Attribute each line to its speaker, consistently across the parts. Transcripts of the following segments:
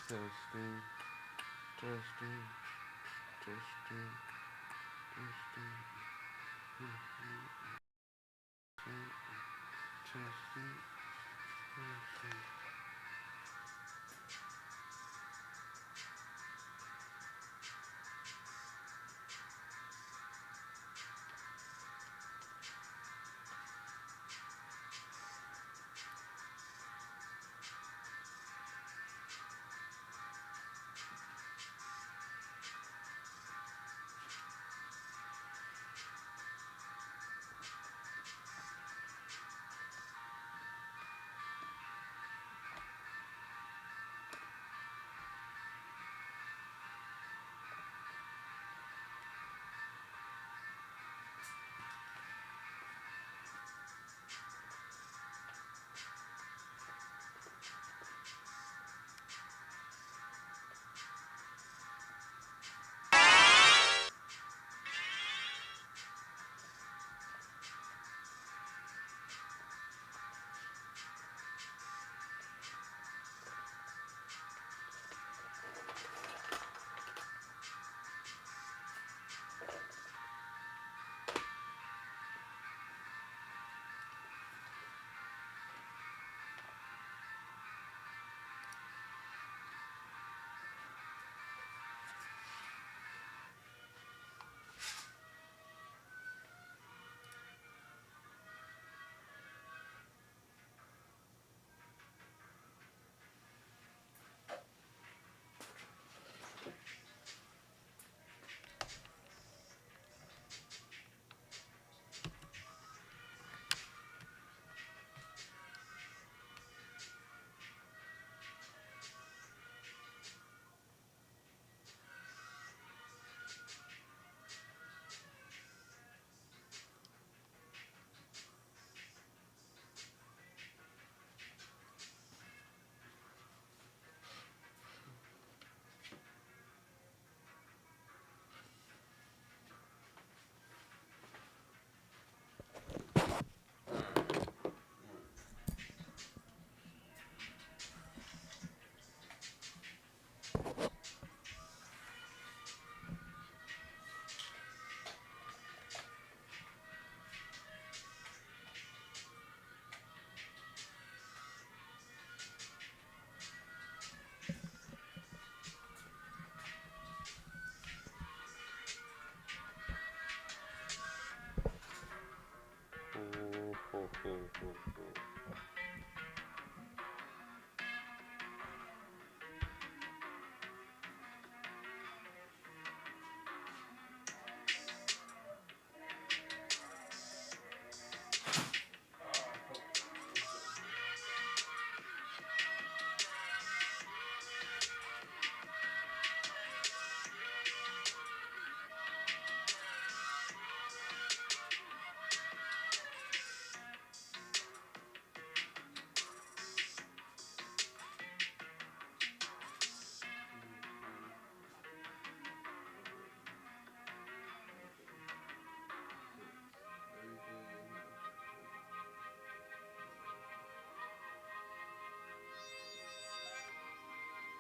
Speaker 1: Testing, testing, testing, testing, testing, testing.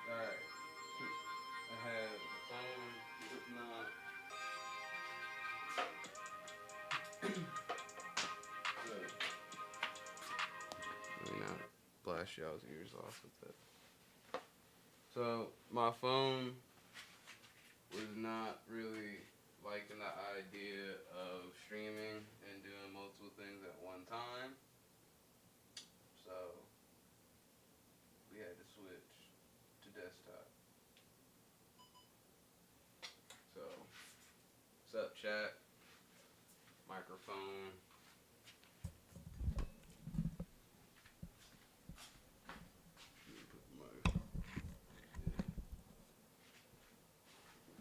Speaker 1: Alright. I have a phone with not. Let me not blast y'all's ears off with that. So, my phone was not really liking the idea of streaming and doing multiple things at one time. So, we had to switch to desktop. So, what's up, chat? Microphone.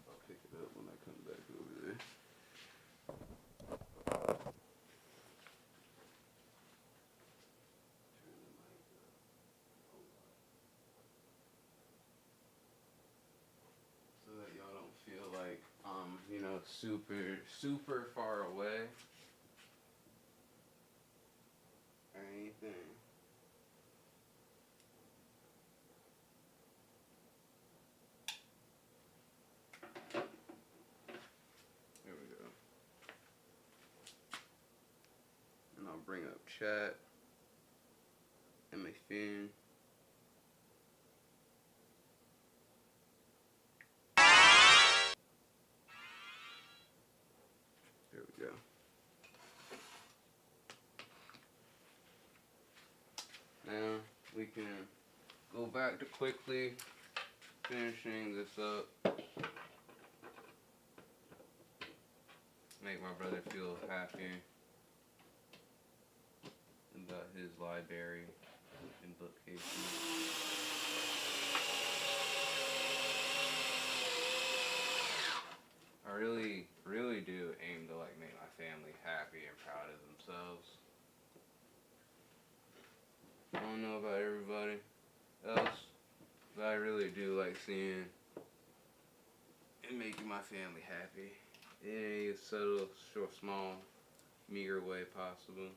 Speaker 1: I'll pick it up when I come back over there. So that y'all don't feel like super far away or anything. chat and my phone. There we go. Now we can go back to quickly finishing this up. Make my brother feel happy about his library and bookcases. I really do aim to like make my family happy and proud of themselves. I don't know about everybody else, but I really do like seeing and making my family happy in any subtle, short, small, meager way possible.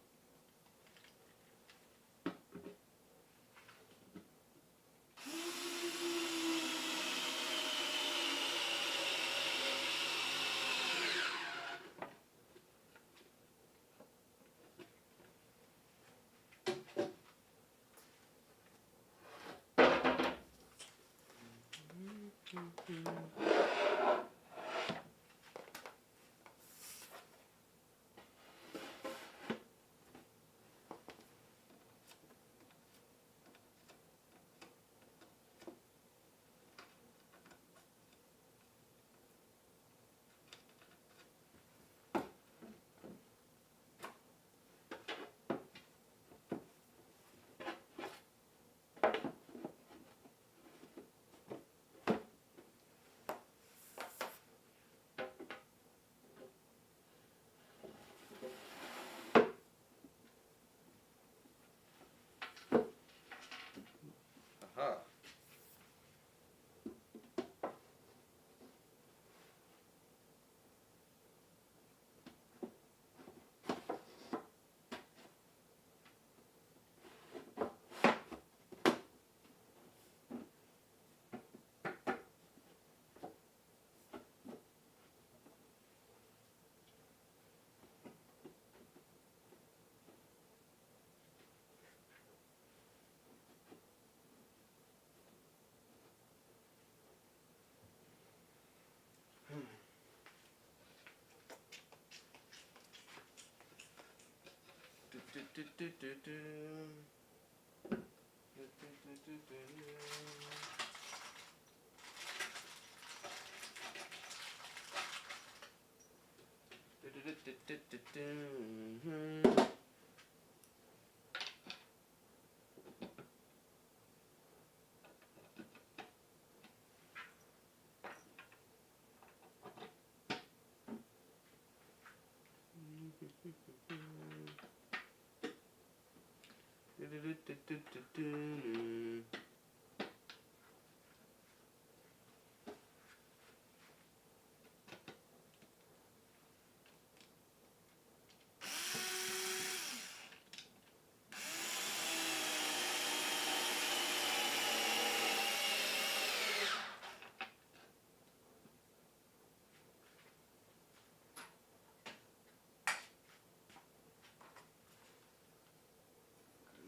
Speaker 1: Aha.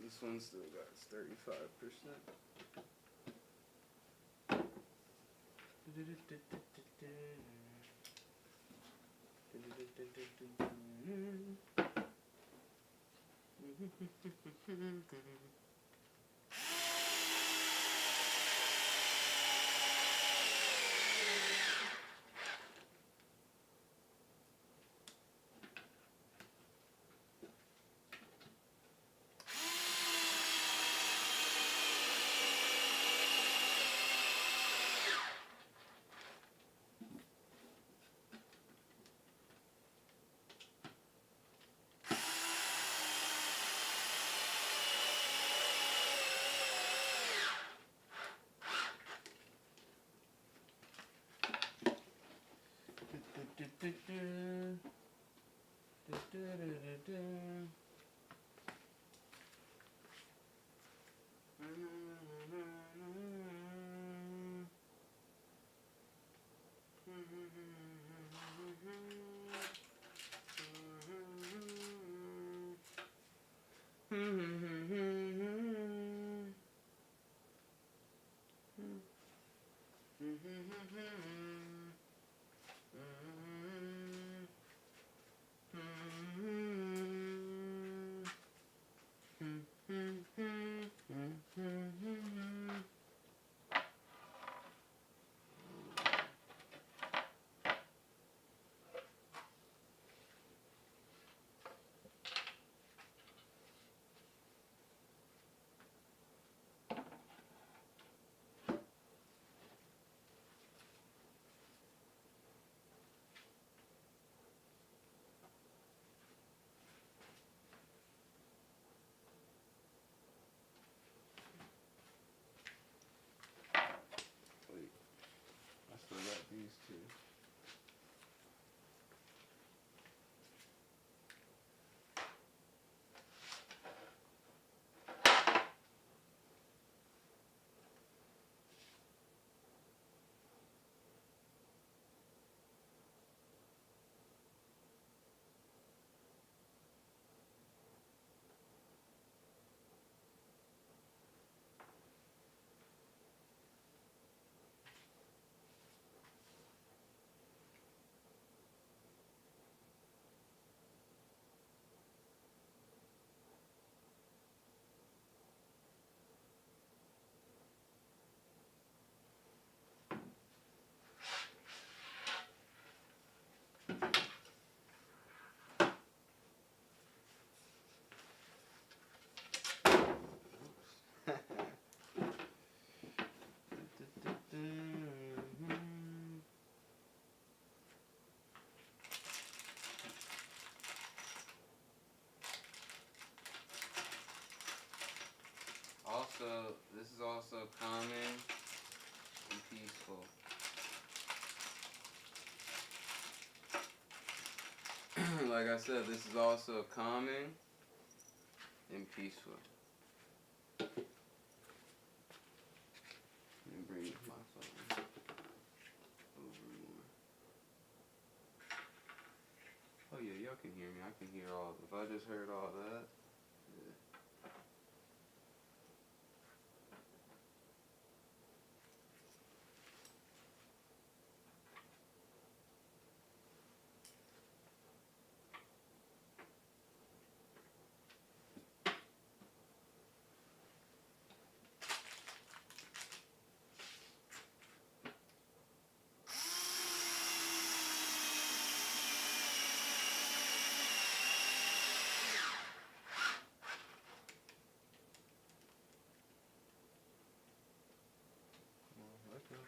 Speaker 1: This one still got its 35%. Wait, I still got these two. Also, this is also calming and peaceful. Like I said, this is also calming and peaceful. Let me bring my phone over more. Oh yeah, y'all can hear me. I can hear all. If I just heard all that. Yeah. Okay.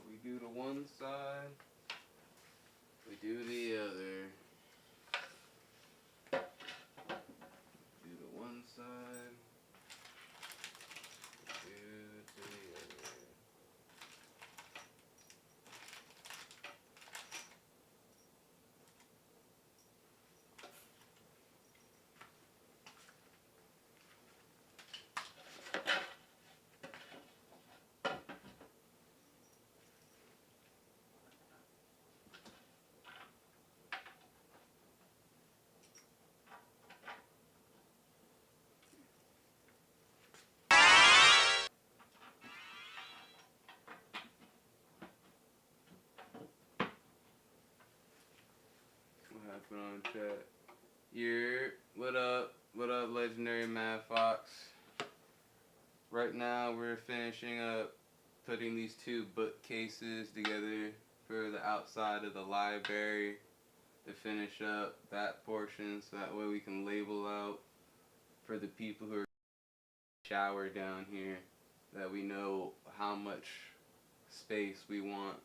Speaker 1: We do the one side, we do the other. Do the one side, do to the other. What happened on chat? Yurrrr, what up? What up, legendary Mad Fox? Right now we're finishing up putting these two bookcases together for the outside of the library to finish up that portion so that way we can label out for the people who are shower down here that we know how much space we want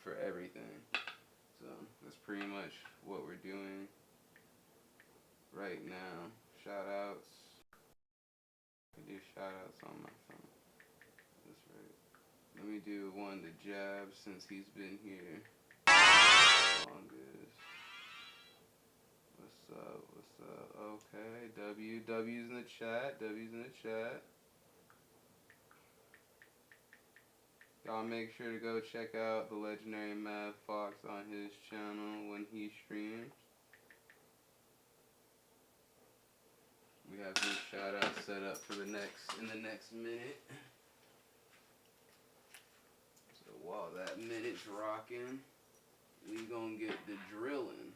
Speaker 1: for everything. So that's pretty much what we're doing right now. Shout outs. I can do shout outs on my phone. That's right. Let me do one to Jab since he's been here longest. What's up? What's up? Okay. W's in the chat. W's in the chat. Y'all make sure to go check out the legendary Mad Fox on his channel when he streams. We have his shout out set up for in the next minute. So while that minute's rocking, we gonna get the drilling.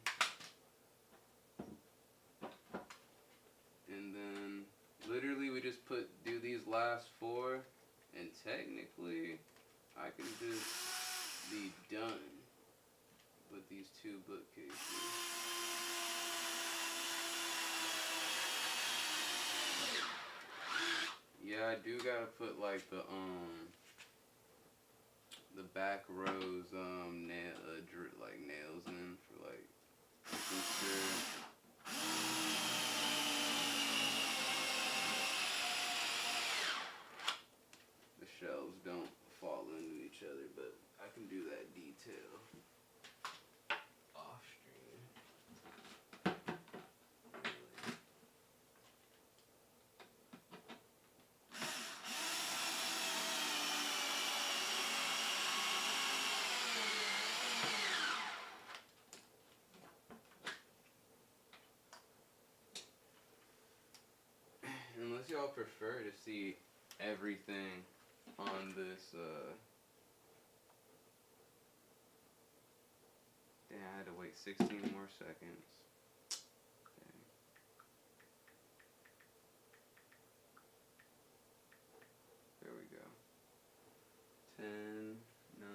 Speaker 1: And then literally we just do these last four, and technically I can just be done with these two bookcases. Yeah, I do gotta put like the back rows nails in for like making sure. The shelves don't fall into each other, but I can do that detail off stream. Unless y'all prefer to see everything on this, damn, I had to wait 16 more seconds. Okay. There we go. 10, 9,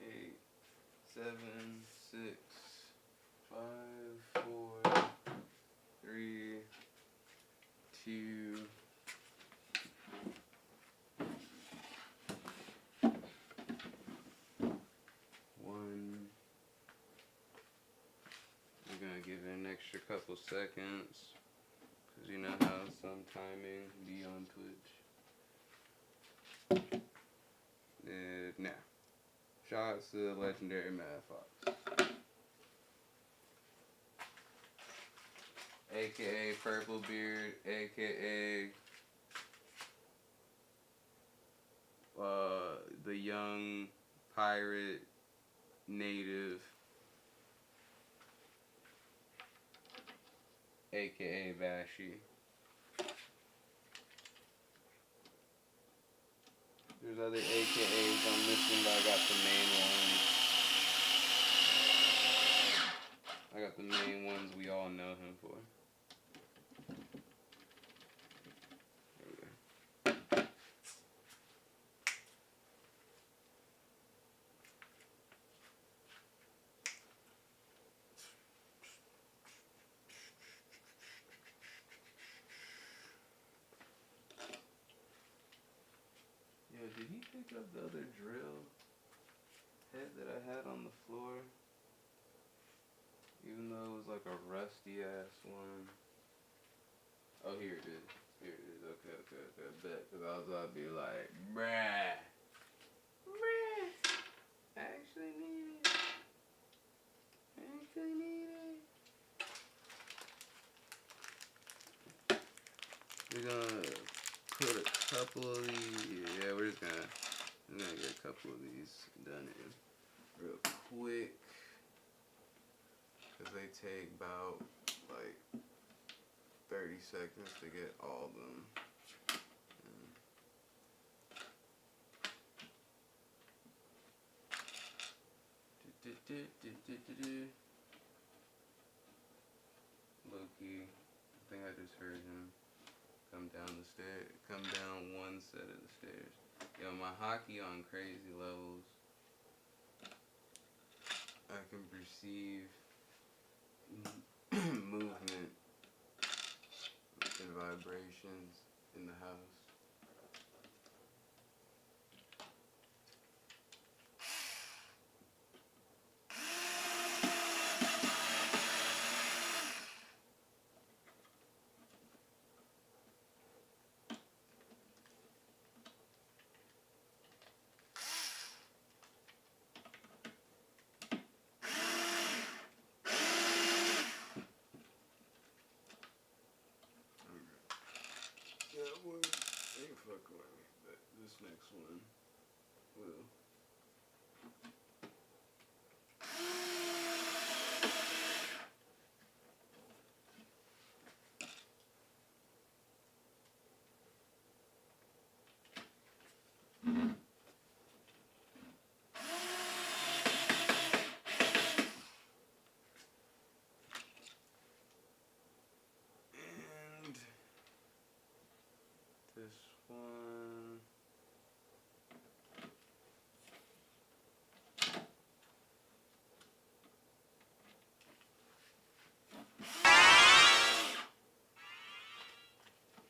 Speaker 1: 8, 7, 6, 5, 4, 3, 2, 1. We're gonna give it an extra couple seconds, because you know how some timing be on Twitch. Now, shout out to the legendary Mad Fox, aka Purple Beard, aka the young pirate native, aka Vashi. There's other AKAs I'm missing, but I got the main ones. I got the main ones we all know him for. There we go. Yo, did he pick up the other drill head that I had on the floor? Even though it was like a rusty ass one. Oh, here it is. Here it is. Okay, bet. Because I was about to be like, bruh. I actually need it. We're gonna put a couple of these. Yeah, we're gonna get a couple of these done in real quick, because they take about like 30 seconds to get all of them. Loki, I think I just heard him. come down the stairs, come down one set of the stairs. Yo, my hockey on crazy levels. I can perceive movement and vibrations in the house. That one ain't fucking with me, but this next one will. And this one.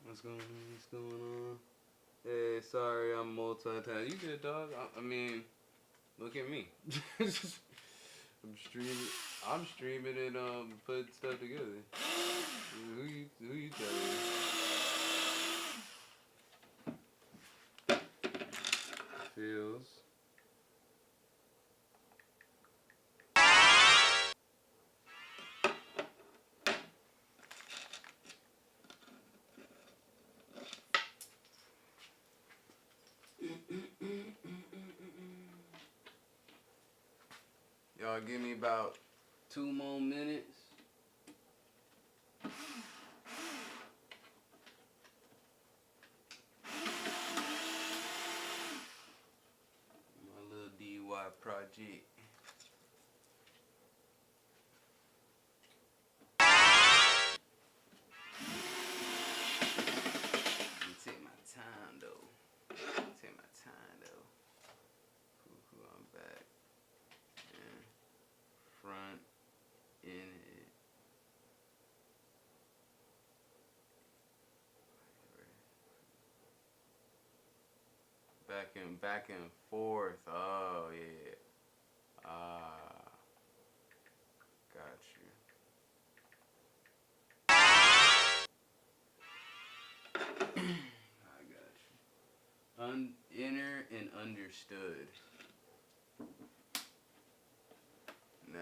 Speaker 1: What's going on? What's going on? Hey, sorry, I'm multitasking. You good, dog? I mean, look at me. I'm streaming and putting stuff together. Who you telling? Feels. Y'all give me about 2 more minutes. My little DIY project. Take my time though. Cool, I'm back. And front in it. Back and forth. Oh yeah. Got you. I got you. Inner and understood. Now.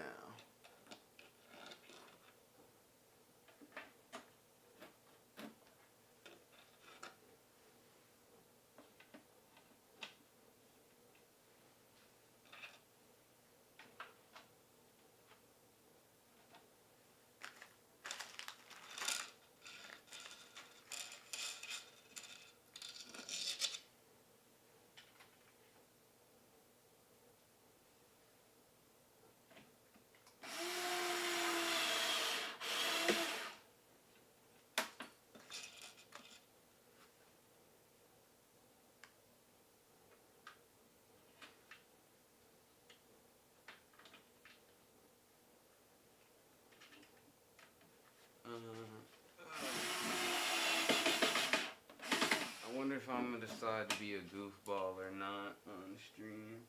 Speaker 1: I wonder if I'm gonna decide to be a goofball or not on stream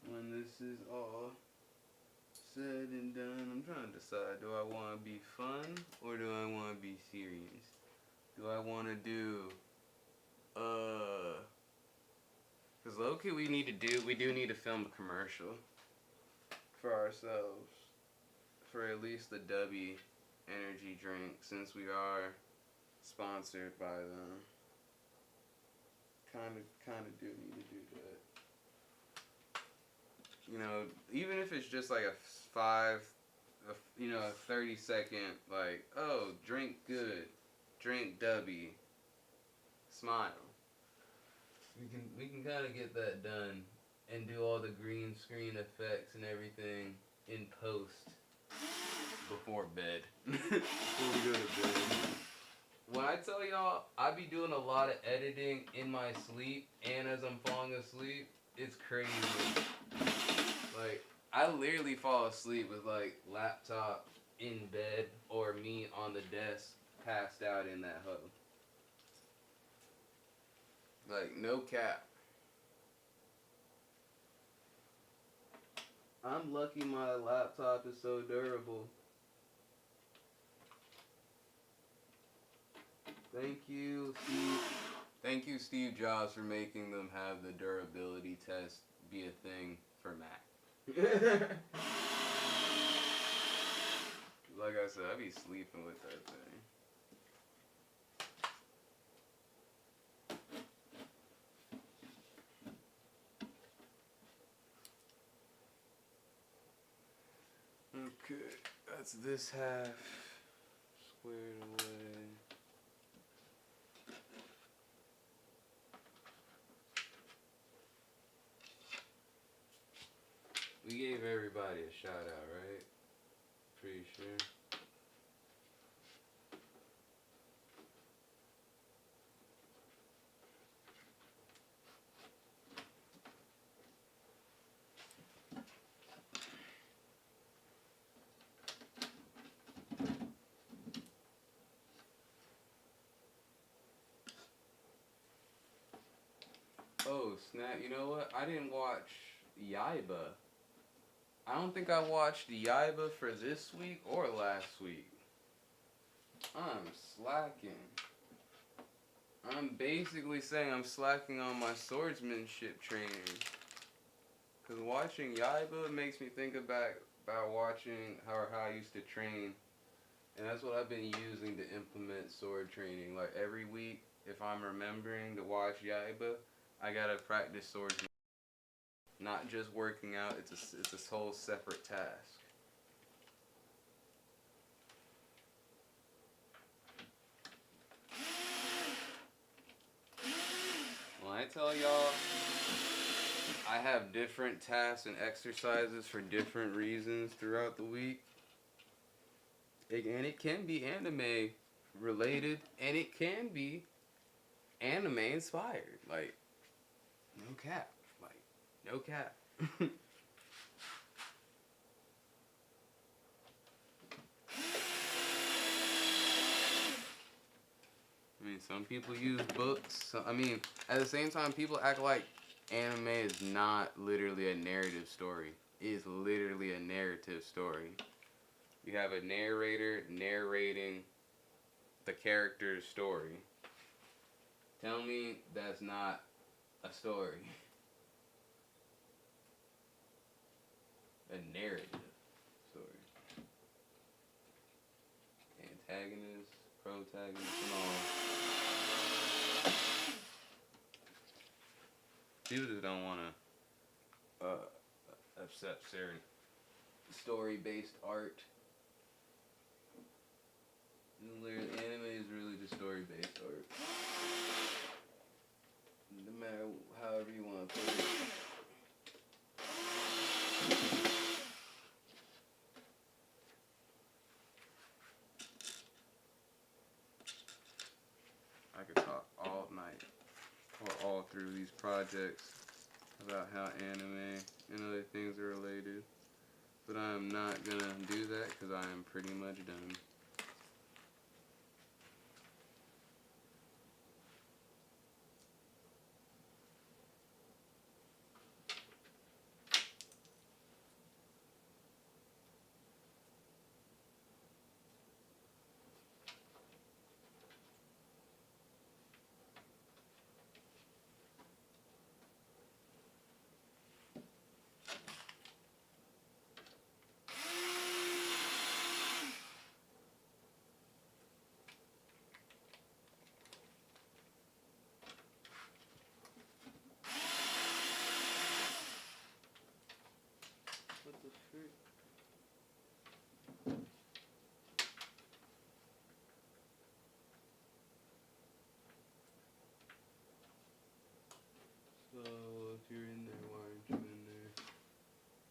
Speaker 1: when this is all said and done. I'm trying to decide, do I want to be fun or do I want to be serious? Do I want to do, because low-key we do need to film a commercial for ourselves, for at least the W energy drink, since we are sponsored by them. Kind of do need to do that. You know, even if it's just like a 30-second, like, oh, drink good, drink W, smile. We can kind of get that done and do all the green screen effects and everything in post before bed. Before we go to bed. when I tell y'all, I be doing a lot of editing in my sleep and as I'm falling asleep, it's crazy. Like, I literally fall asleep with, like, laptop in bed or me on the desk passed out in that hub. Like, no cap. I'm lucky my laptop is so durable. Thank you, Steve. Thank you, Steve Jobs, for making them have the durability test be a thing for Mac. Like I said, I be sleeping with that thing. Okay, that's this half squared away. We gave everybody a shout out, right? Pretty sure. Oh, snap. You know what? I didn't watch Yaiba. I don't think I watched Yaiba for this week or last week. I'm slacking. I'm basically saying I'm slacking on my swordsmanship training. Because watching Yaiba makes me think about watching how I used to train. And that's what I've been using to implement sword training. Like every week, if I'm remembering to watch Yaiba, I gotta practice swordsmanship. Not just working out, it's a whole separate task. When I tell y'all, I have different tasks and exercises for different reasons throughout the week. And it can be anime related, and it can be anime inspired. Like, no cap. Like, no cap. I mean, some people use books. I mean, at the same time, people act like anime is not literally a narrative story. It is literally a narrative story. You have a narrator narrating the character's story. Tell me that's not a story. A narrative story. Antagonist, protagonist, and all. People just don't want to accept certain story-based art. Anime is really just story-based art. No matter however you want to put it. I could talk all night or all through these projects about how anime and other things are related. But I am not going to do that because I am pretty much done. What the frick? So, if you're in there, why aren't you in there?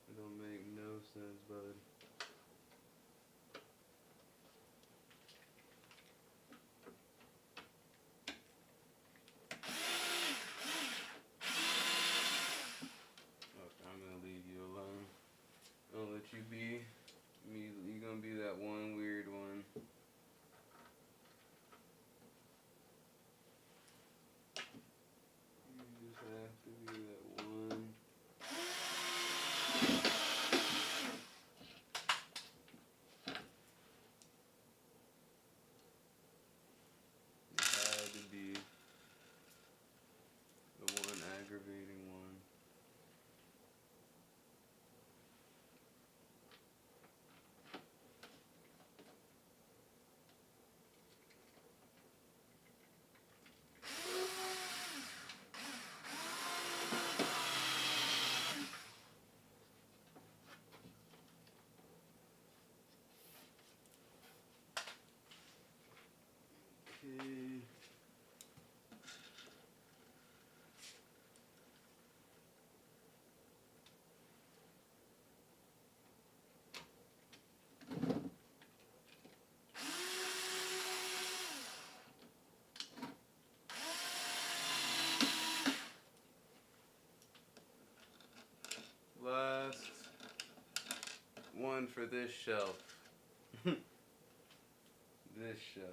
Speaker 1: It don't make no sense, bud. you be. You gonna be that one weird one. You just have to be that one. You had to be the one aggravating one. Okay. Last one for this shelf. This shelf.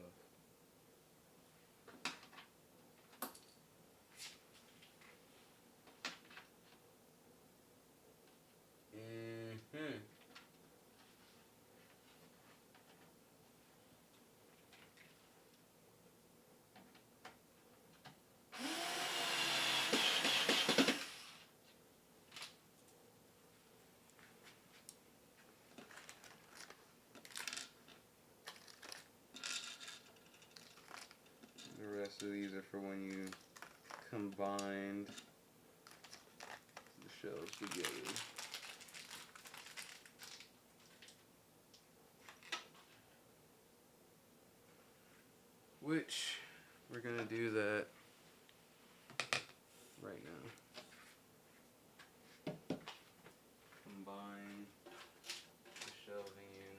Speaker 1: The rest of these are for when you combined the shells together. Which we're gonna do that right now. Combine the shelving units.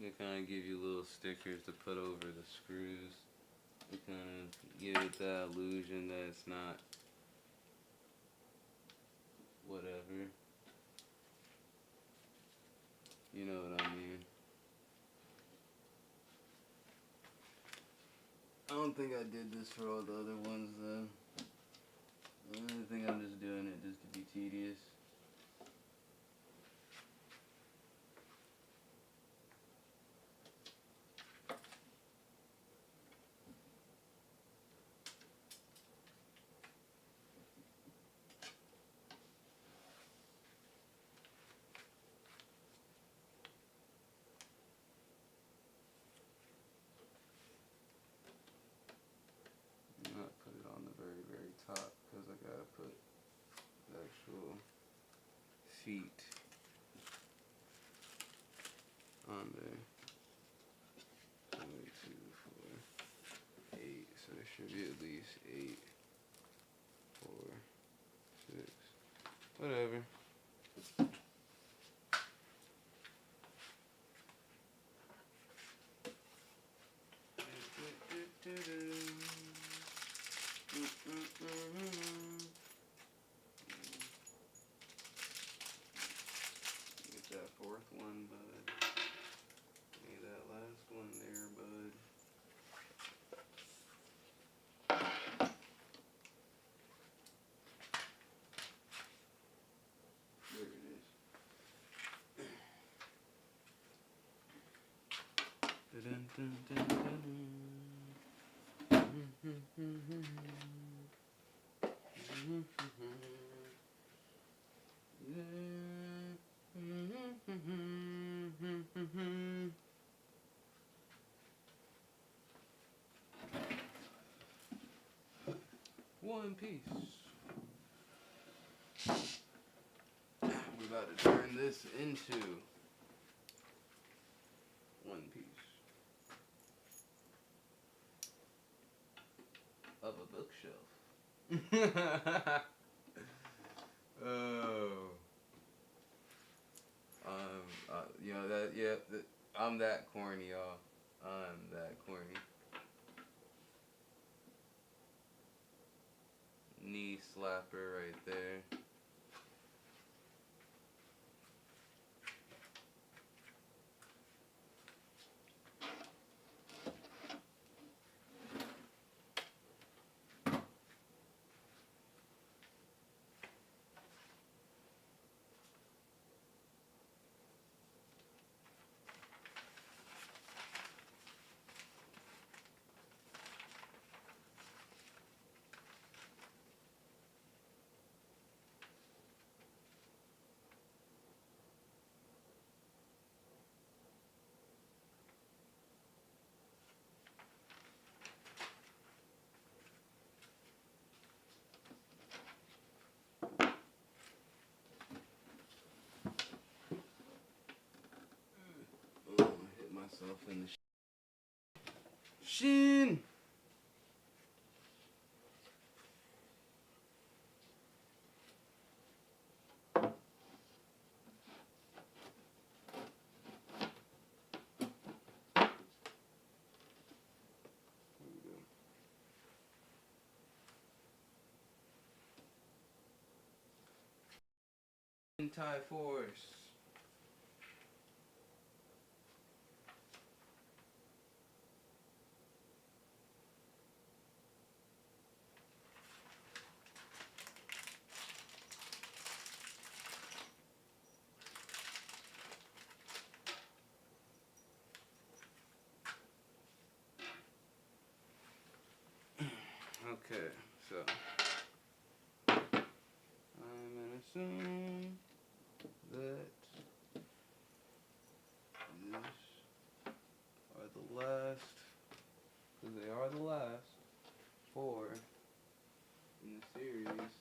Speaker 1: They kind of give you little stickers to put over the screws. They kind of give it that illusion that it's not whatever. You know what I mean. I don't think I did this for all the other ones though. I think I'm just doing it just to be tedious. Not put it on the very, very top because I gotta put the actual feet on there. 1, 2, 4, 8. So there should be at least 8, 4, 6, whatever. Get that fourth one, bud. Need that last one there, bud. There it is. Dun, dun, dun, dun, dun. One Piece. We're about to turn this into One Piece of a bookshelf. Oh. You know that, yeah, I'm that corny, y'all. I'm that corny. Knee slapper right there. Oh, I hit myself in the shin. RaeZenpai force. Okay, so I'm gonna assume that these are the last, because they are the last 4 in the series of this.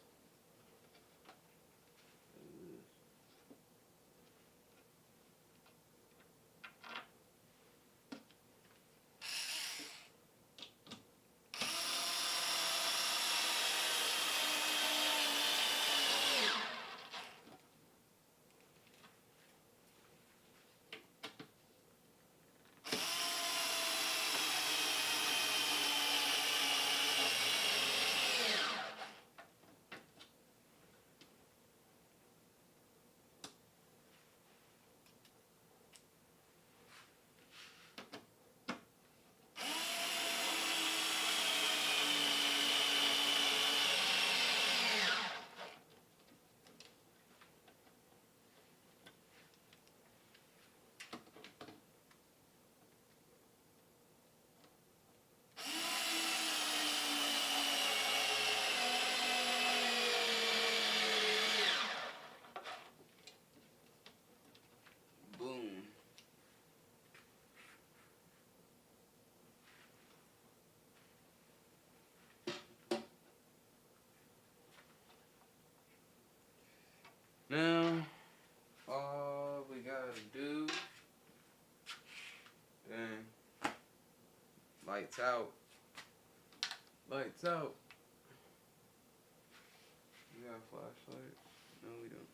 Speaker 1: Boom. Now, all we gotta do, dang, lights out. Lights out. We got a flashlight? No, we don't.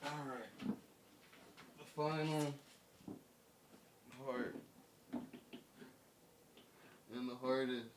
Speaker 1: Alright. The final part. And the hardest.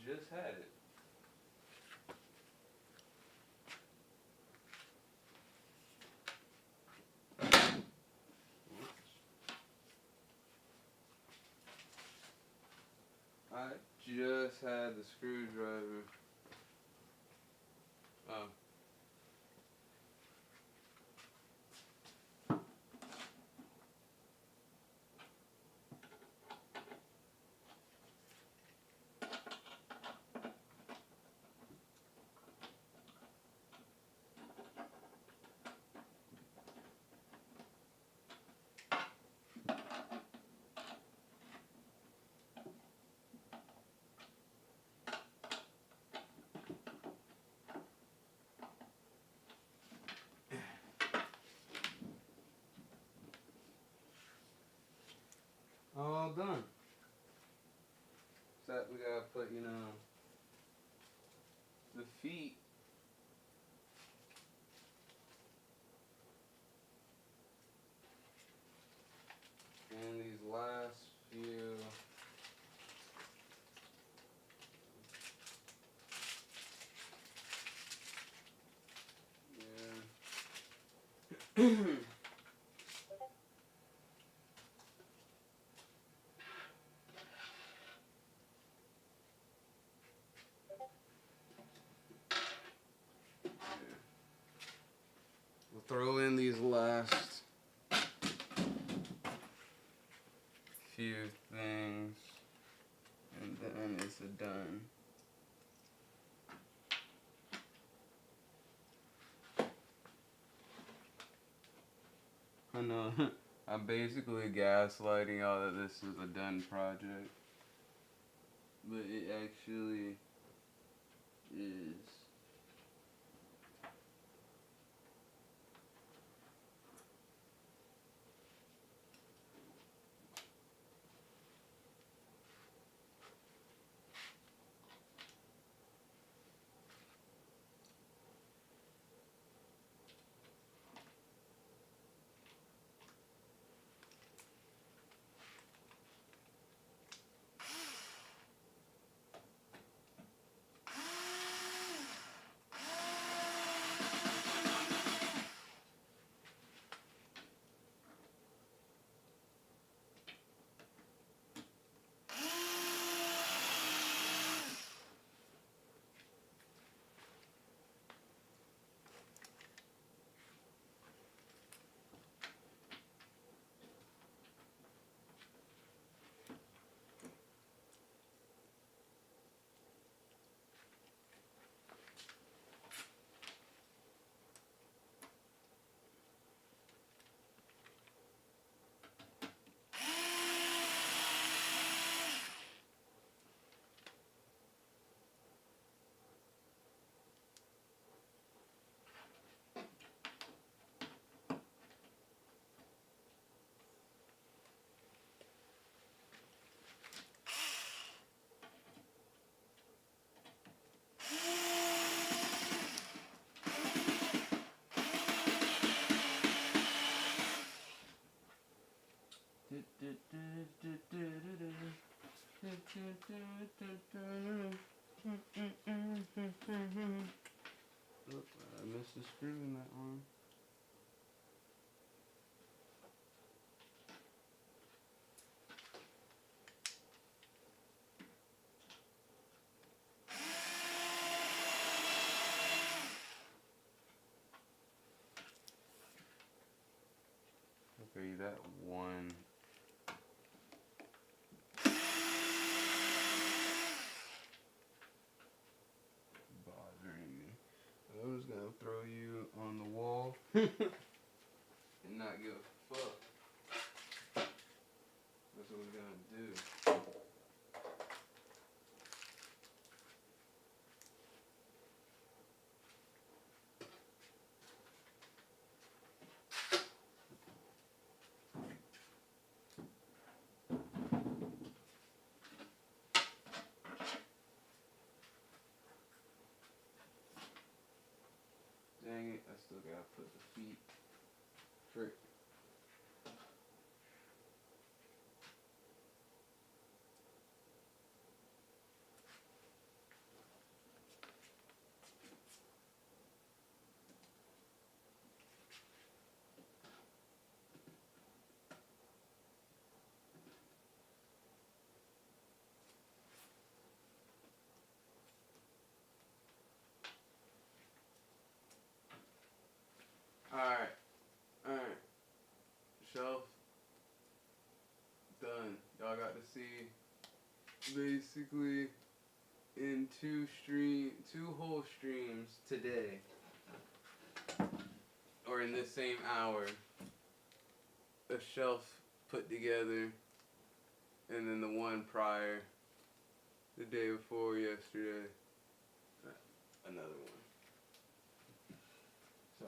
Speaker 1: just had it. I just had the screwdriver. Oh. All done. Except we gotta put, the feet. And these last few. Yeah. We'll throw in these last few things, and then it's a done. I know, I'm basically gaslighting y'all that this is a done project, but it actually is. Look, I missed a screw in that one. Okay, that one. Bothering me. I'm just gonna throw you on the wall and not give a fuck. That's what we're gonna do. Dang it, I still gotta put the feet. Frick. see basically in two whole streams today, or in this same hour, a shelf put together, and then the one prior, the day before yesterday, another one. So,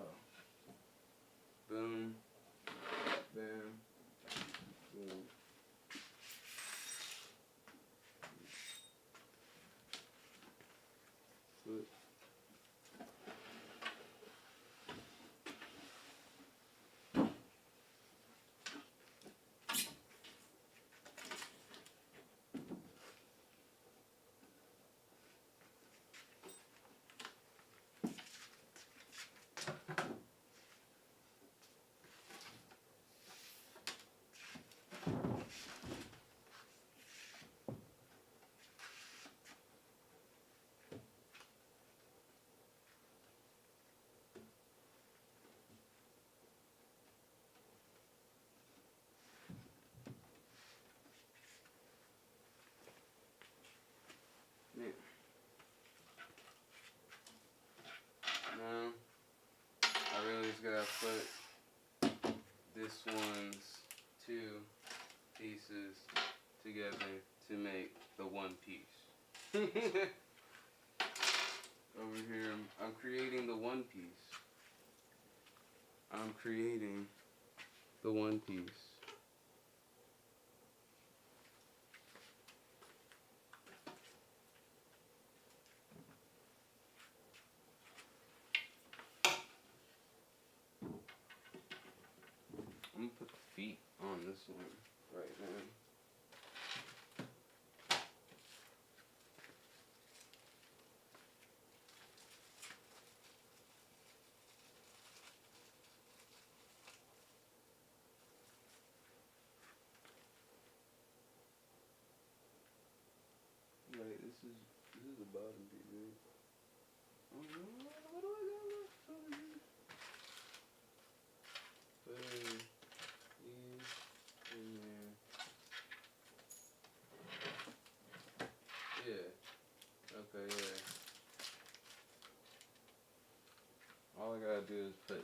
Speaker 1: boom, bam, boom. Flip. Now, I really just gotta put this one's two pieces together to make the one piece. Over here, I'm creating the one piece. I'm creating the one piece. I'm gonna put the feet on this one right now. Right, this is the bottom piece, right? Oh no, what do I got left over here? Put these in there. Yeah. Okay, yeah. All I gotta do is put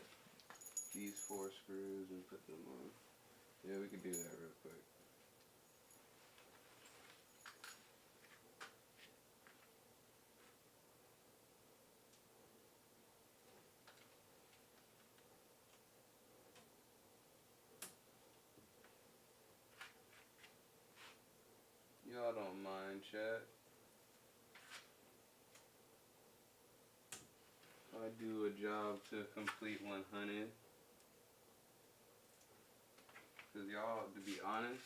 Speaker 1: these 4 screws and put them on. Yeah, we could do that real quick. Y'all don't mind, chat. I do a job to complete 100. Because y'all, to be honest,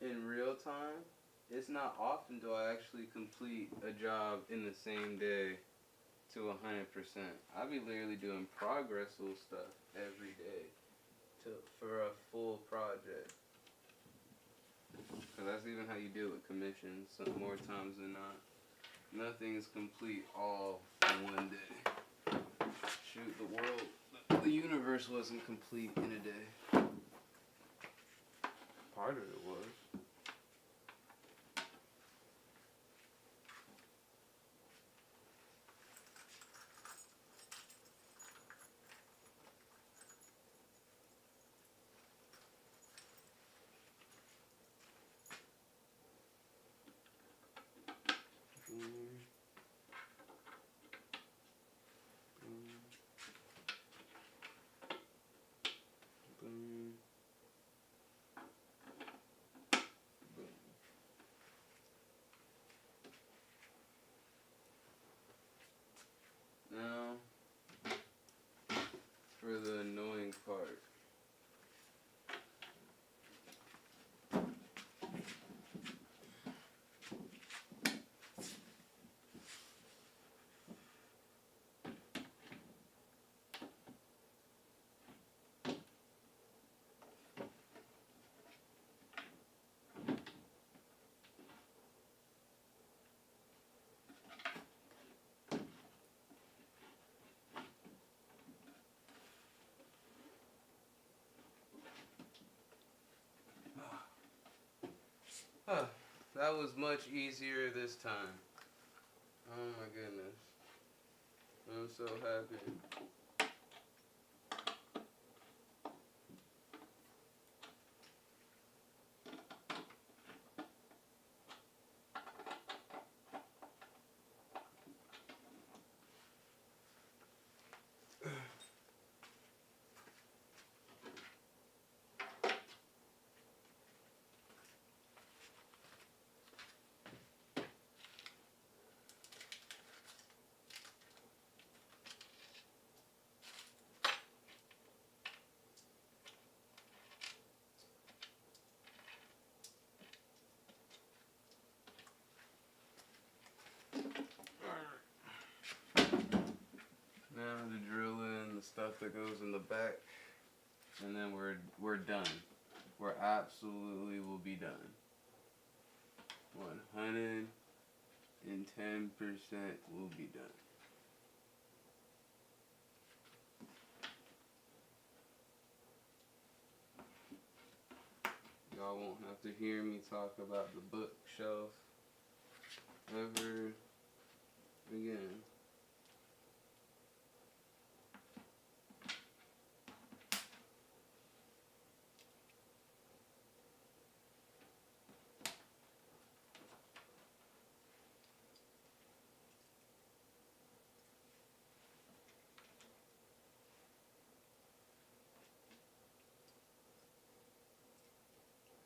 Speaker 1: in real time, it's not often do I actually complete a job in the same day to 100%. I be literally doing progressful stuff every day for a full project. Because that's even how you deal with commissions. Some more times than not. Nothing is complete all in one day. Shoot, the universe wasn't complete in a day. Part of it was. Boom. Huh, that was much easier this time. Oh my goodness. I'm so happy. Now to drill in the stuff that goes in the back, and then we're done. We're absolutely will be done. 110% will be done. Y'all won't have to hear me talk about the bookshelf ever again.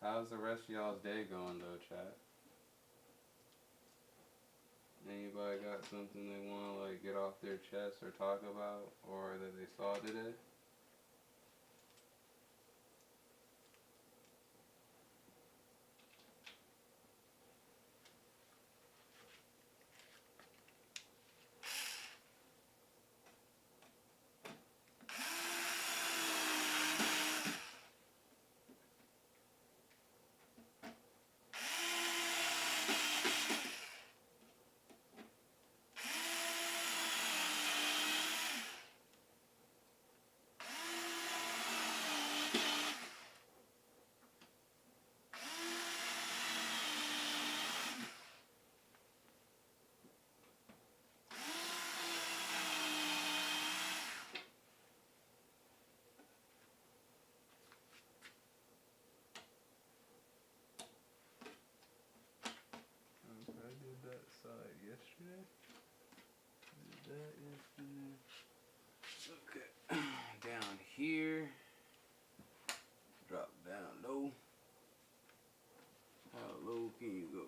Speaker 1: How's the rest of y'all's day going though, chat? Anybody got something they want to like get off their chest or talk about, or that they saw today? I did that side yesterday. Did that yesterday. Okay. Down here. Drop down low. How low can you go?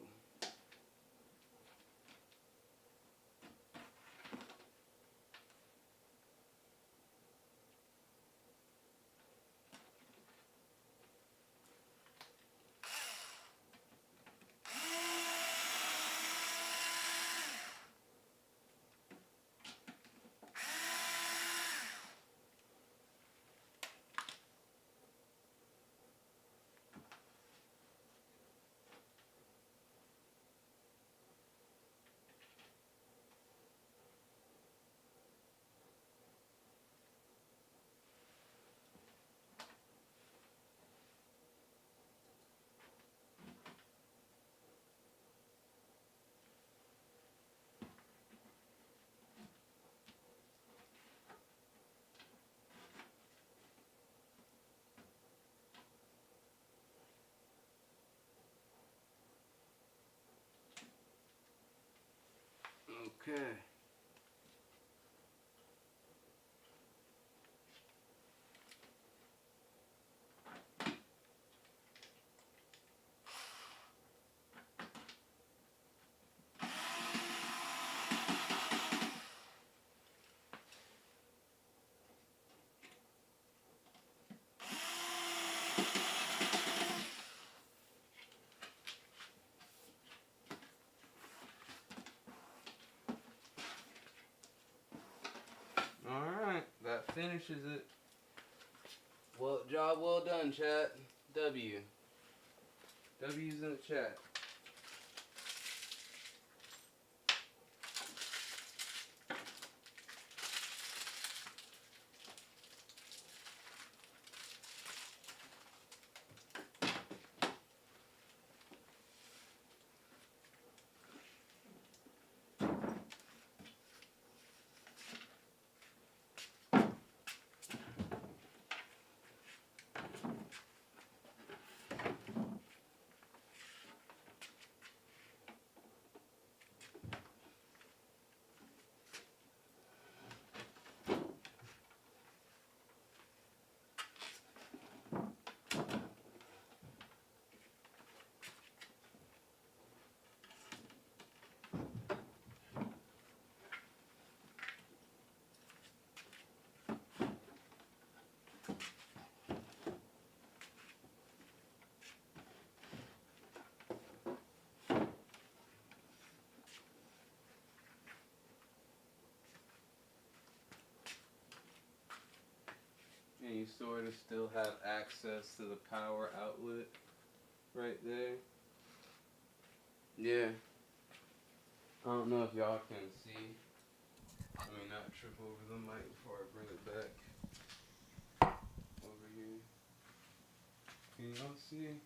Speaker 1: Okay. Alright, that finishes it. Well, job well done, chat. W. W's in the chat. you sort of still have access to the power outlet right there. Yeah. I don't know if y'all can see. Let me not trip over the mic before I bring it back over here. Can y'all see?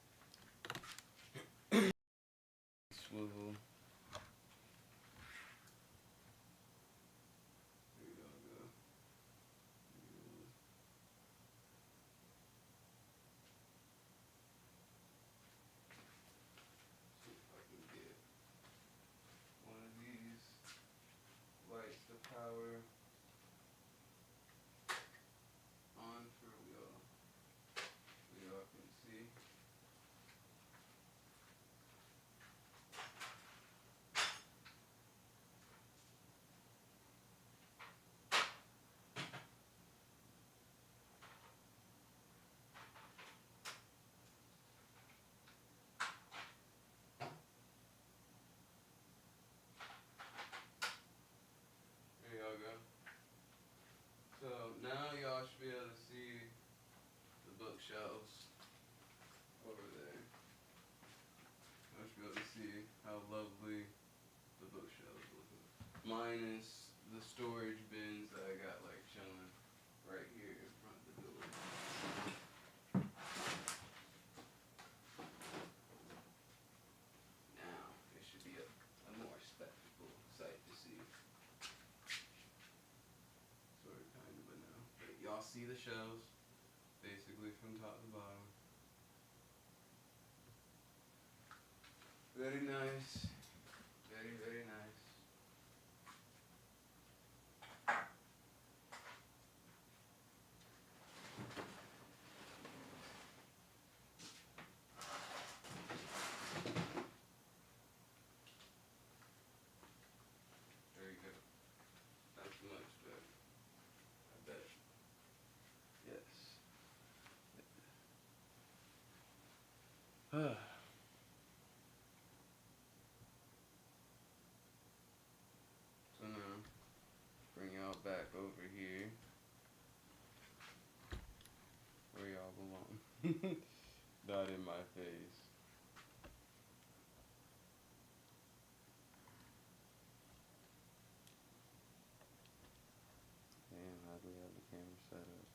Speaker 1: Swivel. There y'all go. See if I can get one of these lights to power on for y'all. So y'all can see. There y'all go. So now y'all should be able to see the bookshelves over there. Y'all should be able to see how lovely the bookshelves look. Minus the storage bins that I got like chilling right here in front of the door. Now it should be a more spectacle sight to see. Sort of, kind of, but no. But y'all see the shelves, basically from top to bottom. Very nice. Very, very nice. There you go. That's much better. I bet. Yes. So now, bring y'all back over here where y'all belong. Not in my face. Damn, how do we have the camera set up?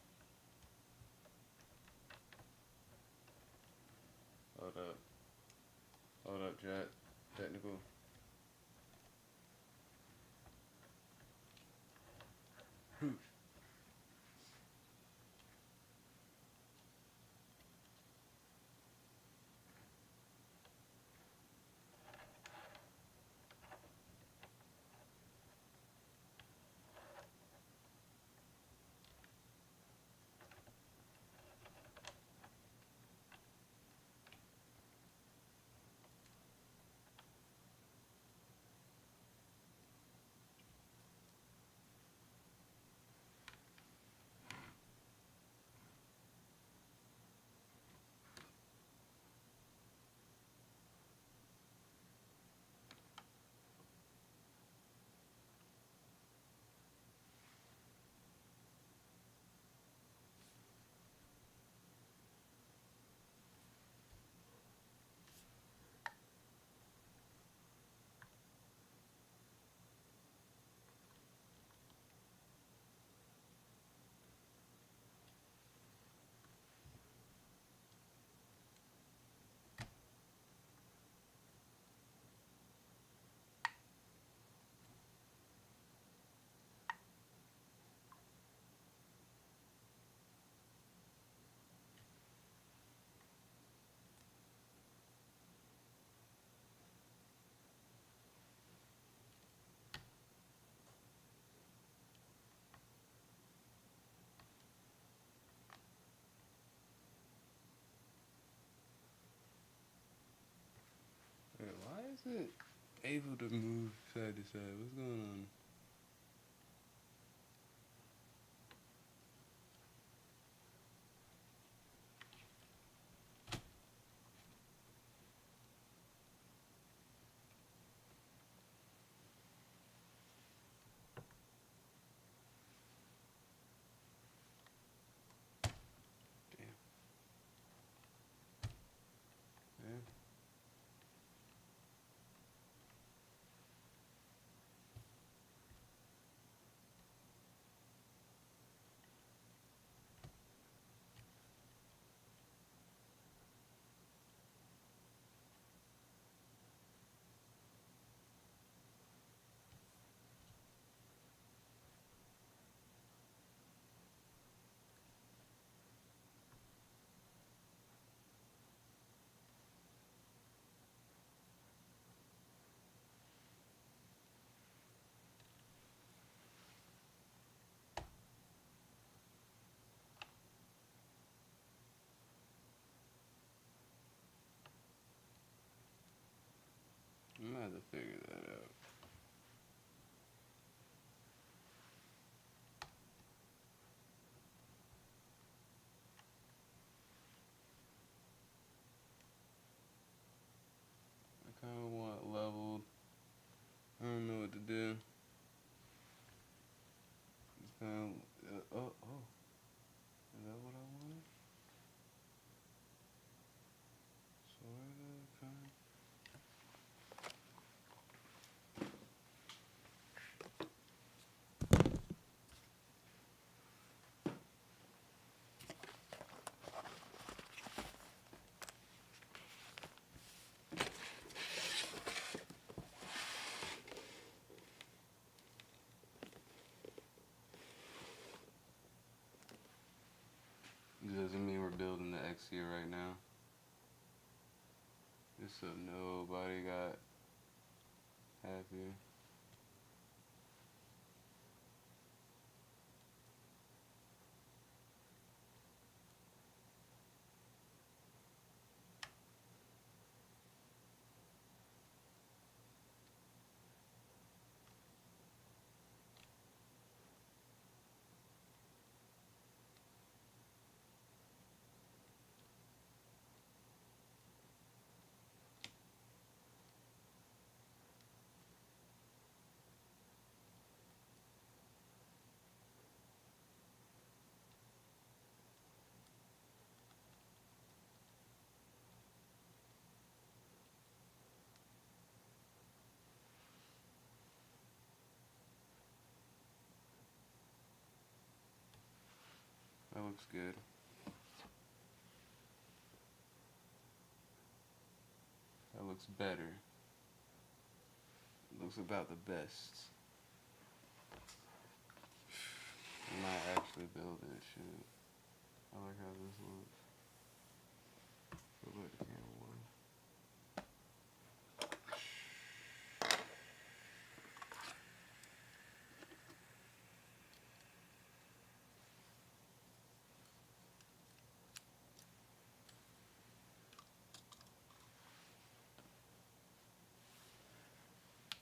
Speaker 1: Hold up. Hold up, chat. Technical. Wait, why is it able to move side to side? What's going on? figure that out. I kind of want leveled. I don't know what to do. It's kind of, oh, is that what I wanted? Sort of, kind of. Doesn't mean we're building the X here right now. Just so nobody got happy. That looks good. That looks better. Looks about the best. I might actually build it, shit. I like how this looks. Look like the camera one.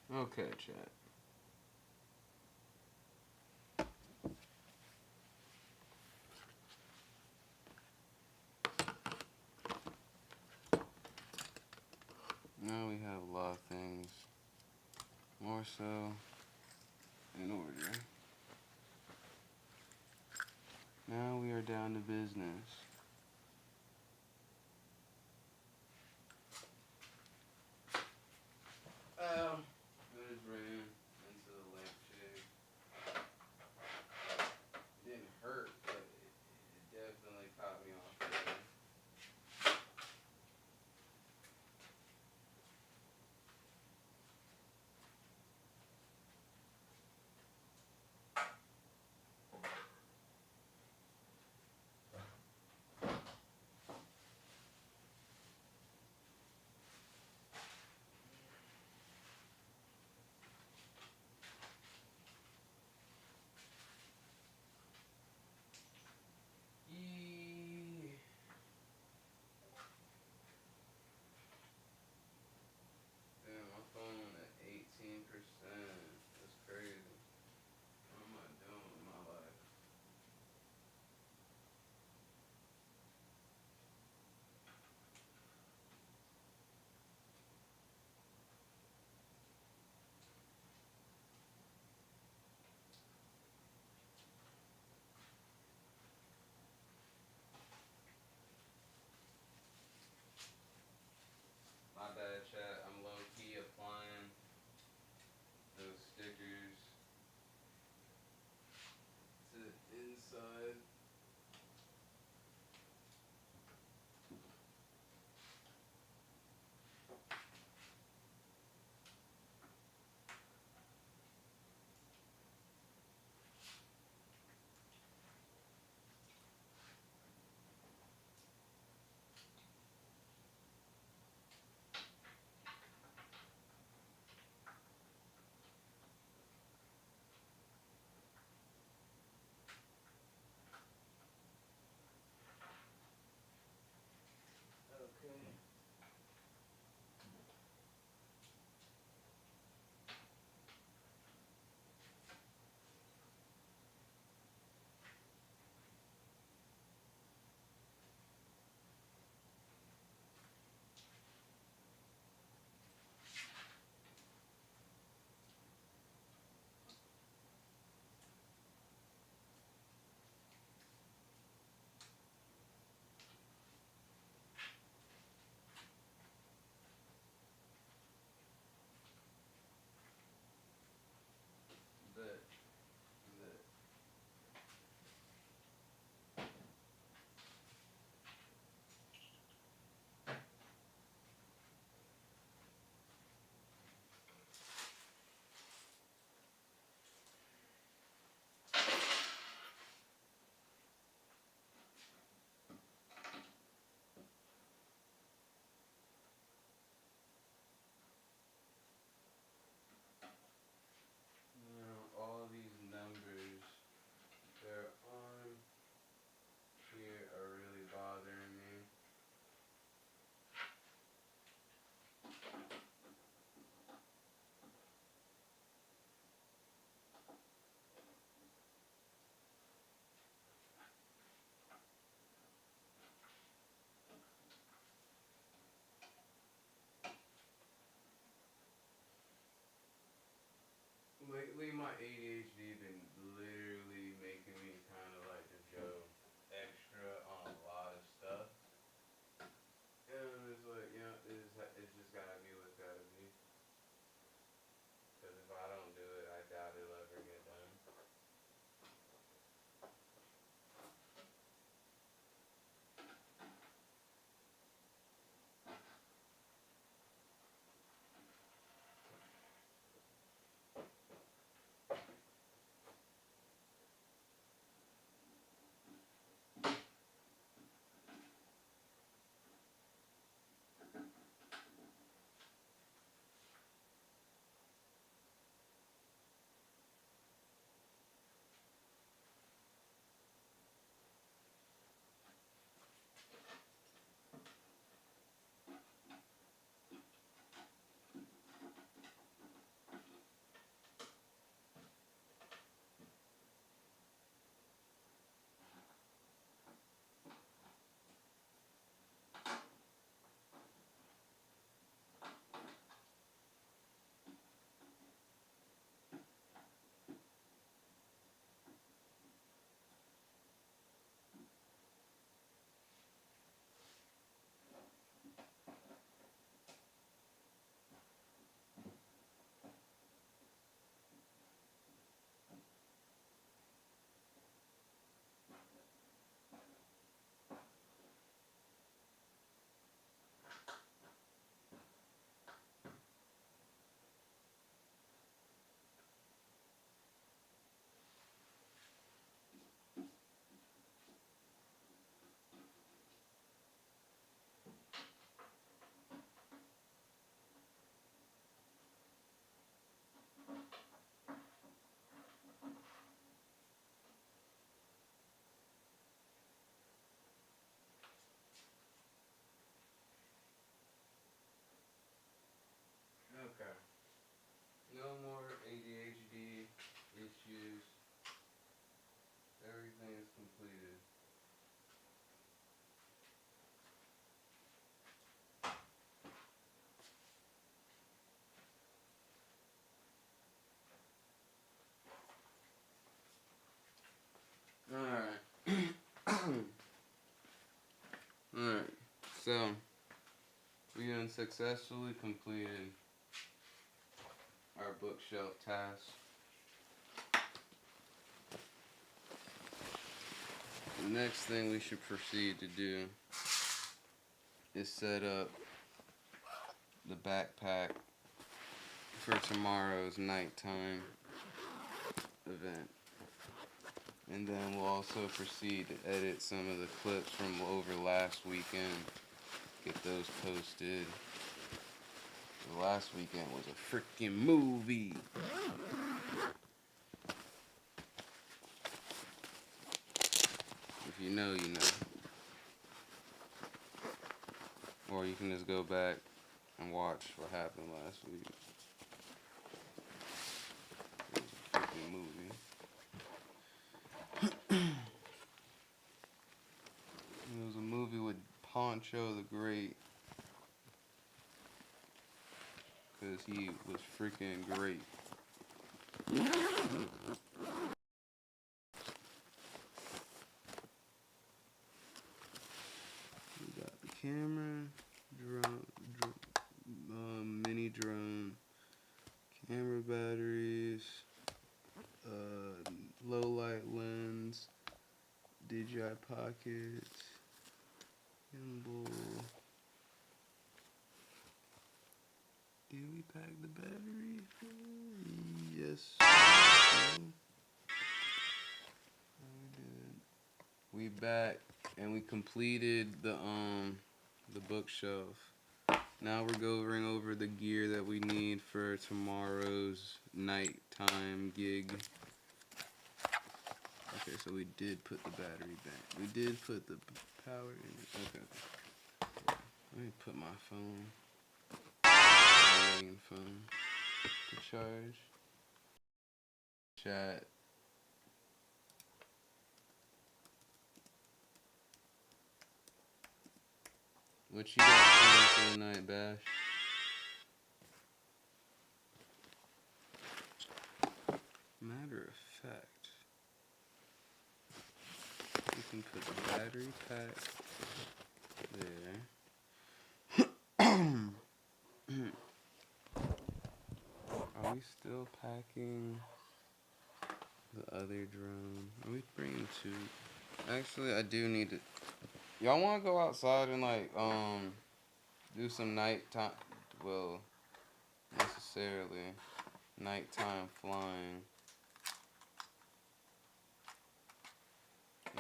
Speaker 1: Okay, chat. Now we have a lot of things more so in order. Now we are down to business. I just ran into the lampshade. It didn't hurt, but it definitely caught me off guard. completed. Alright. Alright. So, we done successfully completed our bookshelf task. The next thing we should proceed to do is set up the backpack for tomorrow's nighttime event. And then we'll also proceed to edit some of the clips from over last weekend. Get those posted. The last weekend was a freaking movie. If you know, you know. Or you can just go back and watch what happened last week. It was a freaking movie. It was a movie with Poncho the Great. Because he was freaking great. We got the camera, mini drone, camera batteries, low light lens, DJI pocket, gimbal. Did we pack the battery? Yes. No. We did. We back and we completed the bookshelf. Now we're going over the gear that we need for tomorrow's nighttime gig. Okay, so we did put the battery back. We did put the power in it. Okay. Let me put my phone. Phone to charge. Chat. What you got planned for the night, Bash? Matter of fact, you can put the battery pack there. Are we still packing the other drone? Are we bringing two? Actually, I do need to. Y'all want to go outside and like do some nighttime? Well, necessarily nighttime flying,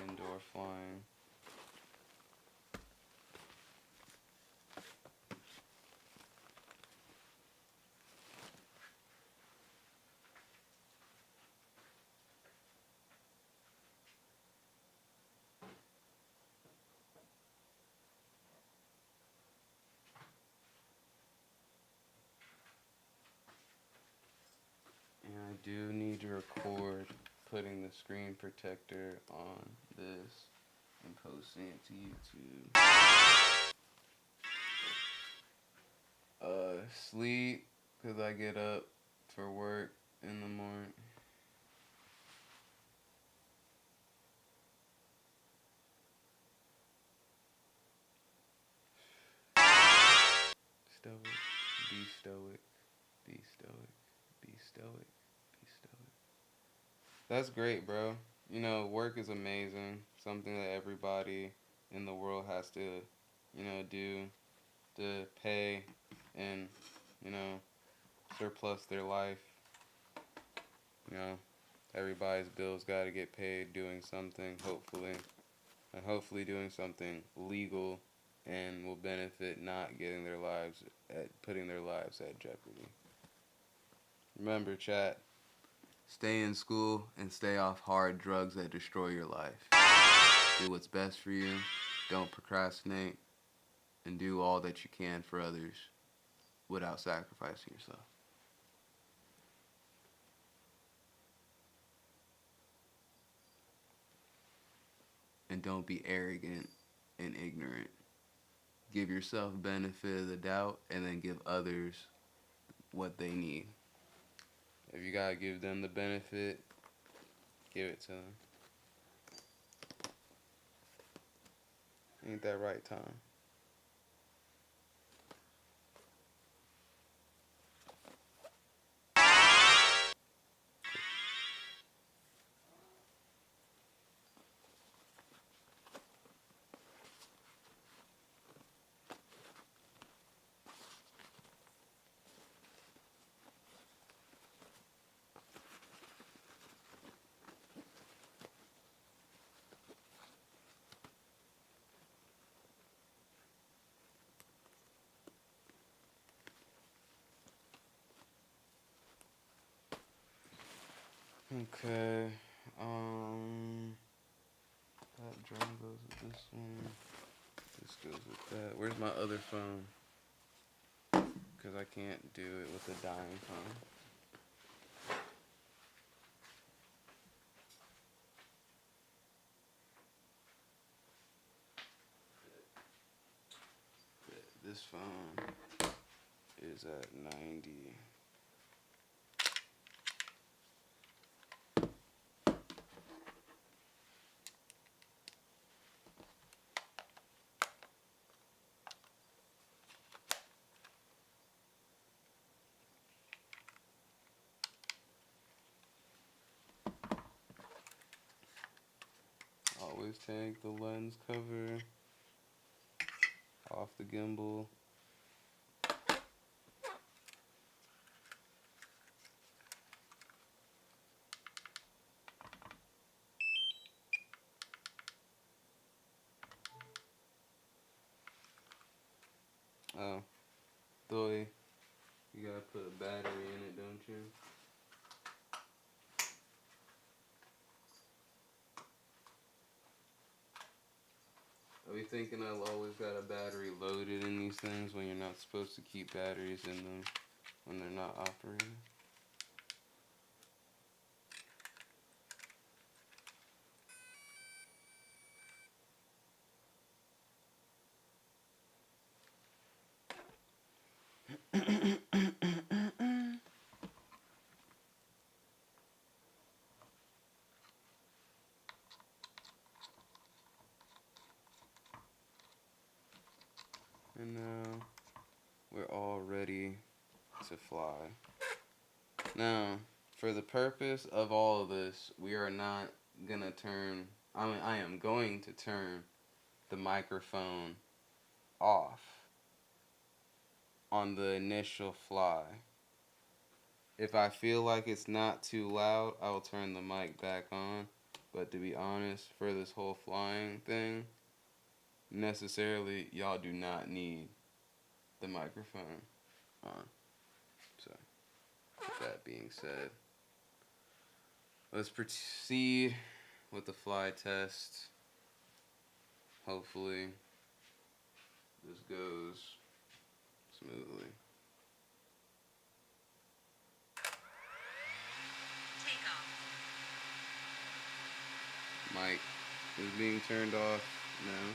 Speaker 1: indoor flying. I do need to record putting the screen protector on this and posting it to YouTube. Sleep, because I get up for work in the morning. Stoic, be stoic, be stoic, be stoic. That's great, bro. You know, work is amazing. Something that everybody in the world has to, you know, do to pay and, you know, surplus their life. You know, everybody's bills got to get paid doing something, hopefully. And hopefully doing something legal and will benefit not getting their lives putting their lives at jeopardy. Remember, chat. Stay in school and stay off hard drugs that destroy your life. Do what's best for you. Don't procrastinate. And do all that you can for others without sacrificing yourself. and don't be arrogant and ignorant. Give yourself benefit of the doubt and then give others what they need. If you gotta give them the benefit, give it to them. Ain't that right, Tom? Okay, that drum goes with this one. This goes with that. Where's my other phone? Because I can't do it with a dying phone. This phone is at 90. Always take the lens cover off the gimbal. Oh, Thoy, you gotta put a battery in it, don't you? Are we thinking I've always got a battery loaded in these things when you're not supposed to keep batteries in them when they're not operating? And now we're all ready to fly. Now, for the purpose of all of this, we are not gonna turn, I am going to turn the microphone off on the initial fly. If I feel like it's not too loud, I will turn the mic back on. But to be honest, for this whole flying thing, necessarily, y'all do not need the microphone on. So, with that being said, let's proceed with the fly test. Hopefully, this goes smoothly. Mic is being turned off now.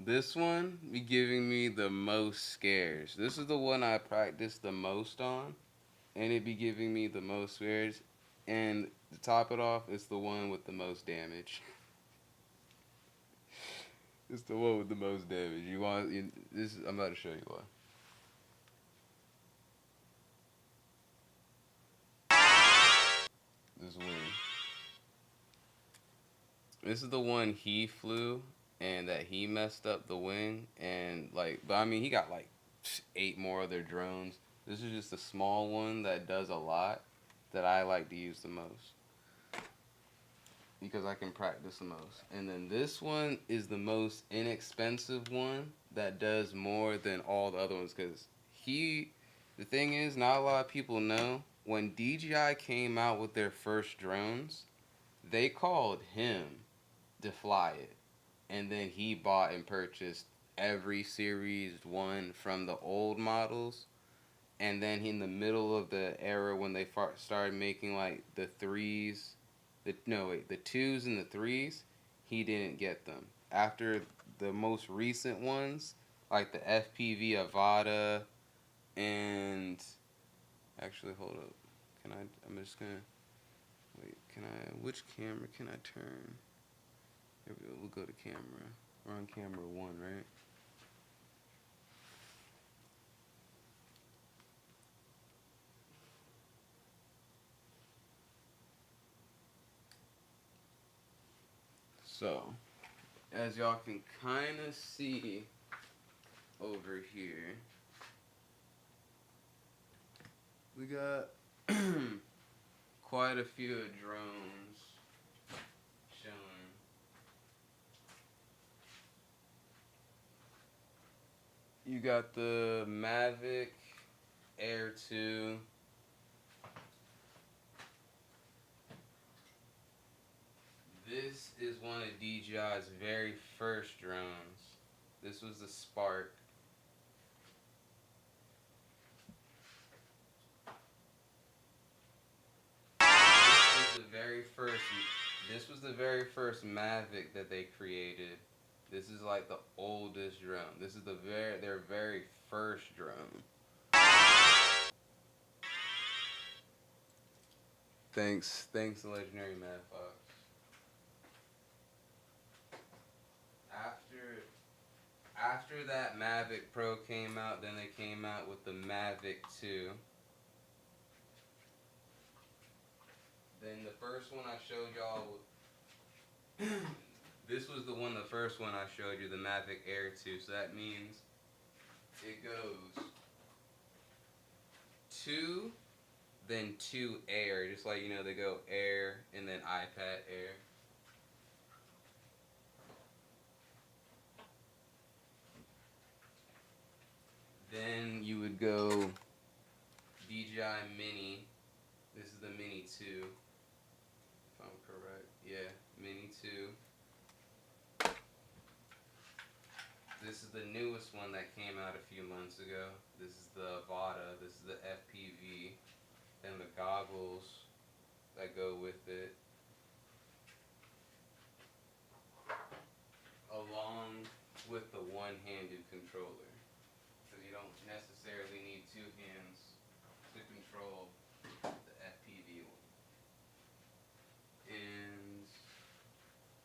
Speaker 1: This one be giving me the most scares. This is the one I practice the most on, and it be giving me the most scares. And to top it off, it's the one with the most damage. It's the one with the most damage. This? I'm about to show you why. This wing. This is the one he flew, and that he messed up the wing, and like, but I mean, he got like 8 more other drones. This is just a small one that does a lot that I like to use the most because I can practice the most. And then this one is the most inexpensive one that does more than all the other ones because the thing is, not a lot of people know when DJI came out with their first drones, they called him to fly it. And then he bought and purchased every series one from the old models. And then in the middle of the era when they started making like the threes, the twos and the threes, he didn't get them. After the most recent ones, like the FPV Avata and actually hold up, can I? I'm just gonna wait. Can I? Which camera can I turn? Here we go. We'll go to camera. We're on camera 1, right? So, as y'all can kind of see over here, we got quite a few drones showing. You got the Mavic Air 2. This is one of DJI's very first drones. This was the Spark. This was the very first Mavic that they created. This is like the oldest drone. This is their very first drone. Thanks, legendary Mad Fox. After that Mavic Pro came out, then they came out with the Mavic 2. Then the first one I showed y'all, this was the first one I showed you, the Mavic Air 2. So that means it goes 2, then 2 Air, just like, they go Air and then iPad Air. Then you would go DJI Mini. This is the Mini 2, if I'm correct. Yeah, Mini 2. This is the newest one that came out a few months ago. This is the Avata. This is the FPV. Then the goggles that go with it. Along with the one-handed controller. Because you don't necessarily need 2 hands to control the FPV one. And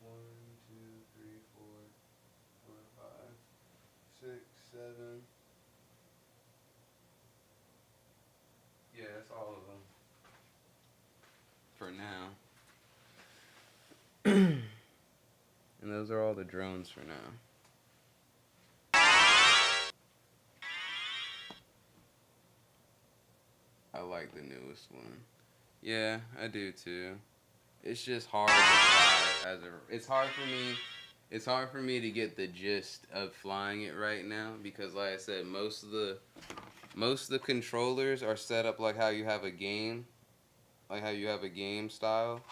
Speaker 1: 1, 2, 3, 4, 5, 6, 7. Yeah, that's all of them. For now. And those are all the drones for now. I like the newest one. Yeah, I do too. It's just hard to fly it's hard for me. It's hard for me to get the gist of flying it right now because, like I said, most of the controllers are set up like how you have a game, style.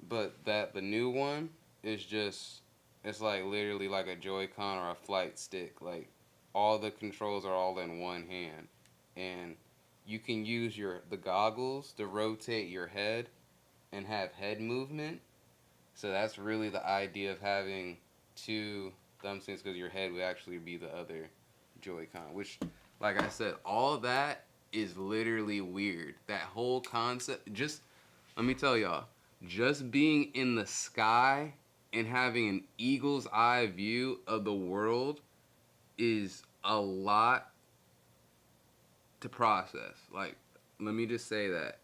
Speaker 1: But the new one is it's like literally like a Joy-Con or a flight stick. Like all the controls are all in one hand, and you can use the goggles to rotate your head and have head movement. So that's really the idea of having two thumb sticks because your head would actually be the other Joy-Con. Which, like I said, all that is literally weird. That whole concept, just, let me tell y'all, just being in the sky and having an eagle's eye view of the world is a lot to process. Like, let me just say that.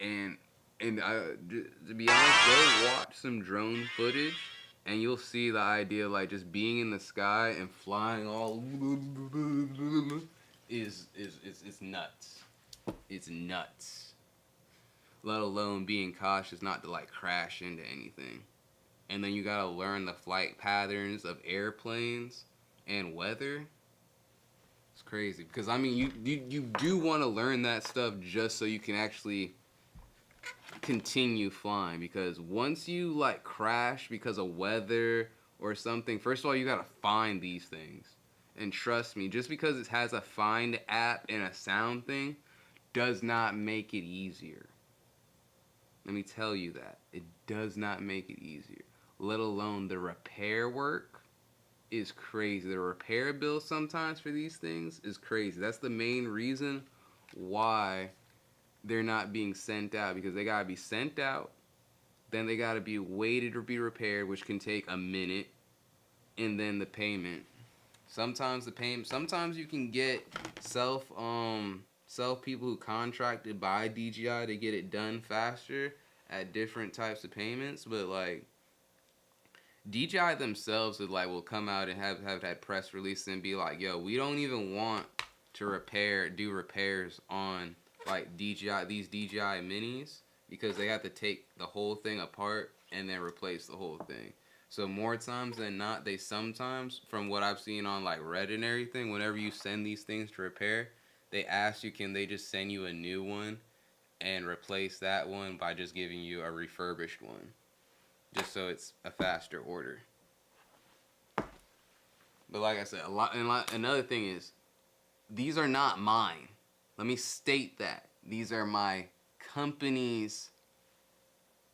Speaker 1: And to be honest, go watch some drone footage, and you'll see the idea, like, just being in the sky and flying all is nuts. It's nuts. Let alone being cautious not to like crash into anything. And then you gotta learn the flight patterns of airplanes and weather. It's crazy because I mean you do want to learn that stuff just so you can actually continue flying, because once you like crash because of weather or something, first of all you gotta find these things. And trust me, just because it has a find app and a sound thing does not make it easier. Let me tell you that. It does not make it easier. Let alone the repair work is crazy. The repair bill sometimes for these things is crazy. That's the main reason why they're not being sent out, because they gotta be sent out, then they gotta be waited or be repaired, which can take a minute, and then the payment. Sometimes you can get self people who contracted by DJI to get it done faster at different types of payments, but like DJI themselves will come out and have that press release and be like, yo, we don't even want to do repairs on like these DJI minis, because they have to take the whole thing apart and then replace the whole thing. So more times than not, they sometimes, from what I've seen on like Reddit and everything, whenever you send these things to repair, they ask you, can they just send you a new one and replace that one by just giving you a refurbished one, just so it's a faster order. But like I said, another thing is, these are not mine. Let me state that. These are my company's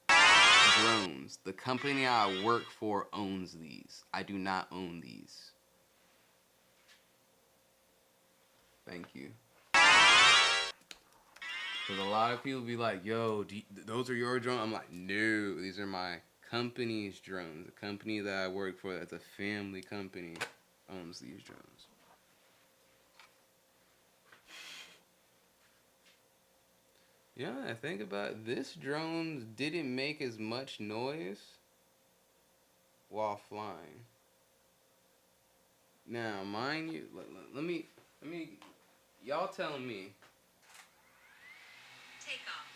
Speaker 1: drones. The company I work for owns these. I do not own these. Thank you. Because a lot of people be like, yo, those are your drones? I'm like, no, these are my company's drones. The company that I work for, that's a family company, owns these drones. Yeah, I think about it, this drone didn't make as much noise while flying. Now, mind you, let me, y'all tell me.
Speaker 2: Take off.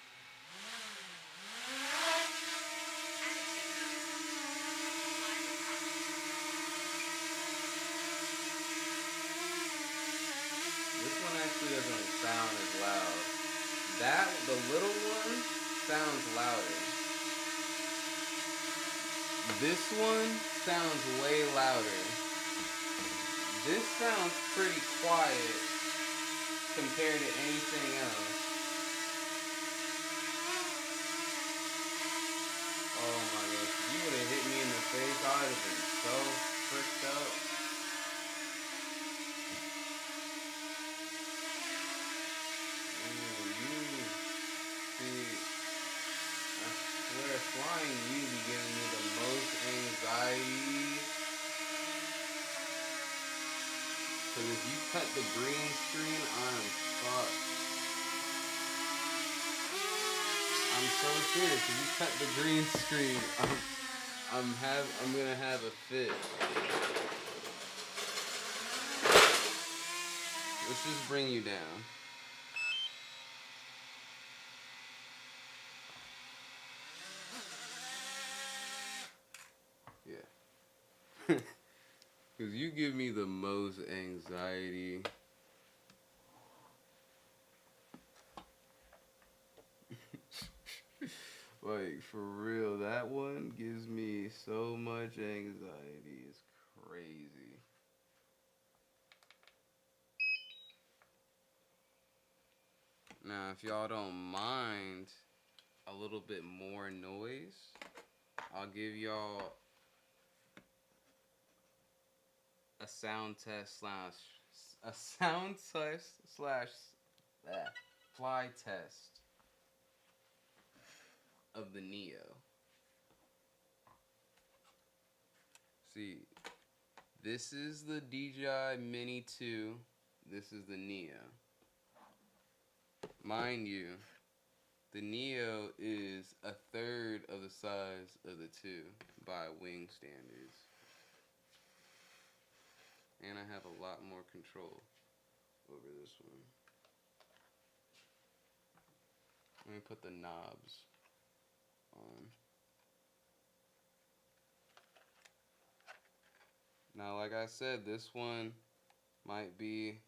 Speaker 1: This one actually doesn't sound as loud. The little one sounds louder. This one sounds way louder. This sounds pretty quiet compared to anything else. Oh my gosh, if you would have hit me in the face, I would have been so fricked up. Flying you be giving me the most anxiety. Because if you cut the green screen, I'm fucked. I'm so serious. If you cut the green screen, I'm gonna have a fit. Let's just bring you down. Yeah. Because you give me the most anxiety. Like, for real, that one gives me so much anxiety. It's crazy. Now, if y'all don't mind a little bit more noise, I'll give y'all a sound test slash fly test of the Neo. See, this is the DJI Mini 2. This is the Neo. Mind you, the Neo is a third of the size of the 2 by wing standards. And I have a lot more control over this one. Let me put the knobs on. Now, like I said, this one might be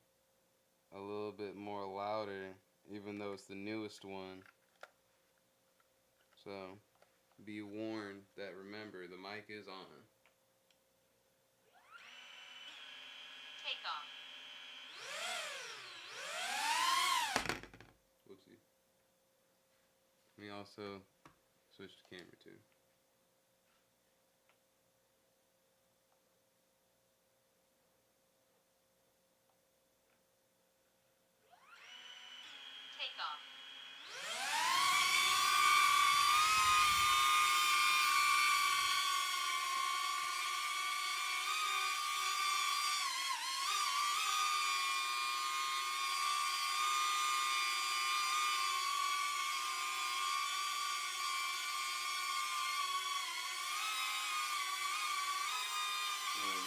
Speaker 1: a little bit more louder, even though it's the newest one. So, be warned that, remember, the mic is on. Whoopsie. Let me also switch the camera too.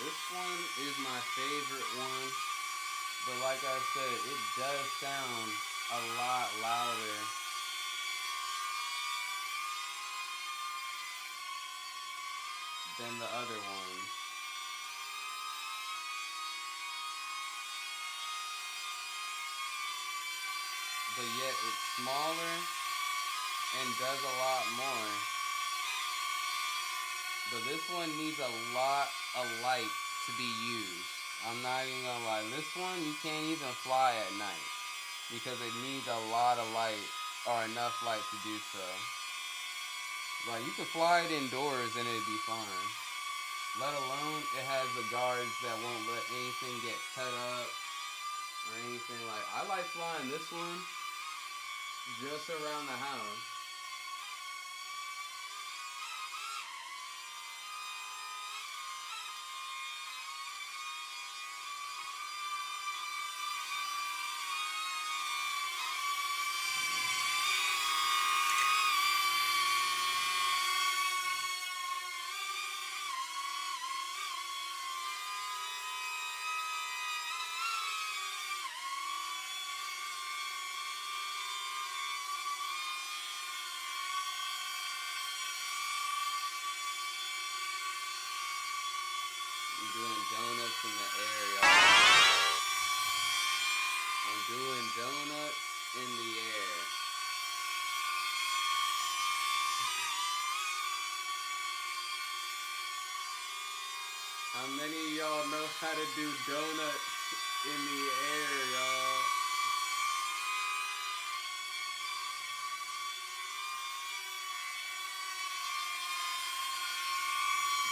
Speaker 1: This one is my favorite one, but like I said, it does sound a lot louder than the other ones. But yet it's smaller and does a lot more. But this one needs a lot of light to be used. I'm not even gonna lie. This one you can't even fly at night because it needs a lot of light or enough light to do so. Like, you can fly it indoors and it'd be fine. Let alone it has the guards that won't let anything get cut up or anything. Like, I like flying this one just around the house. I'm doing donuts in the air, y'all. I'm doing donuts in the air. How many of y'all know how to do donuts in the air, y'all?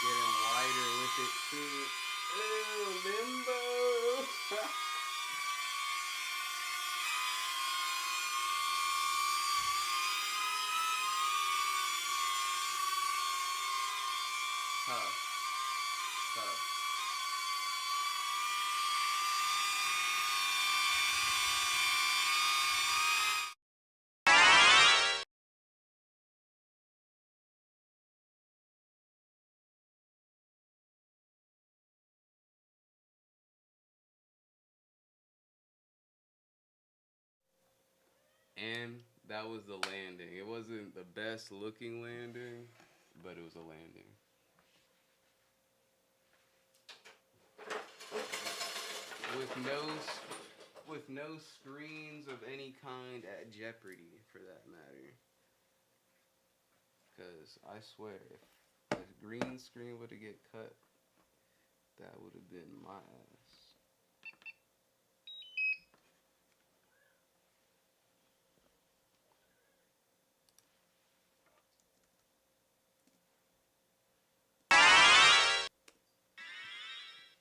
Speaker 1: Getting wider with it too. Ew, limbo. Tough. And that was the landing. It wasn't the best looking landing, but it was a landing. With no screens of any kind at jeopardy, for that matter. Because I swear, if the green screen would have get cut, that would have been my ass.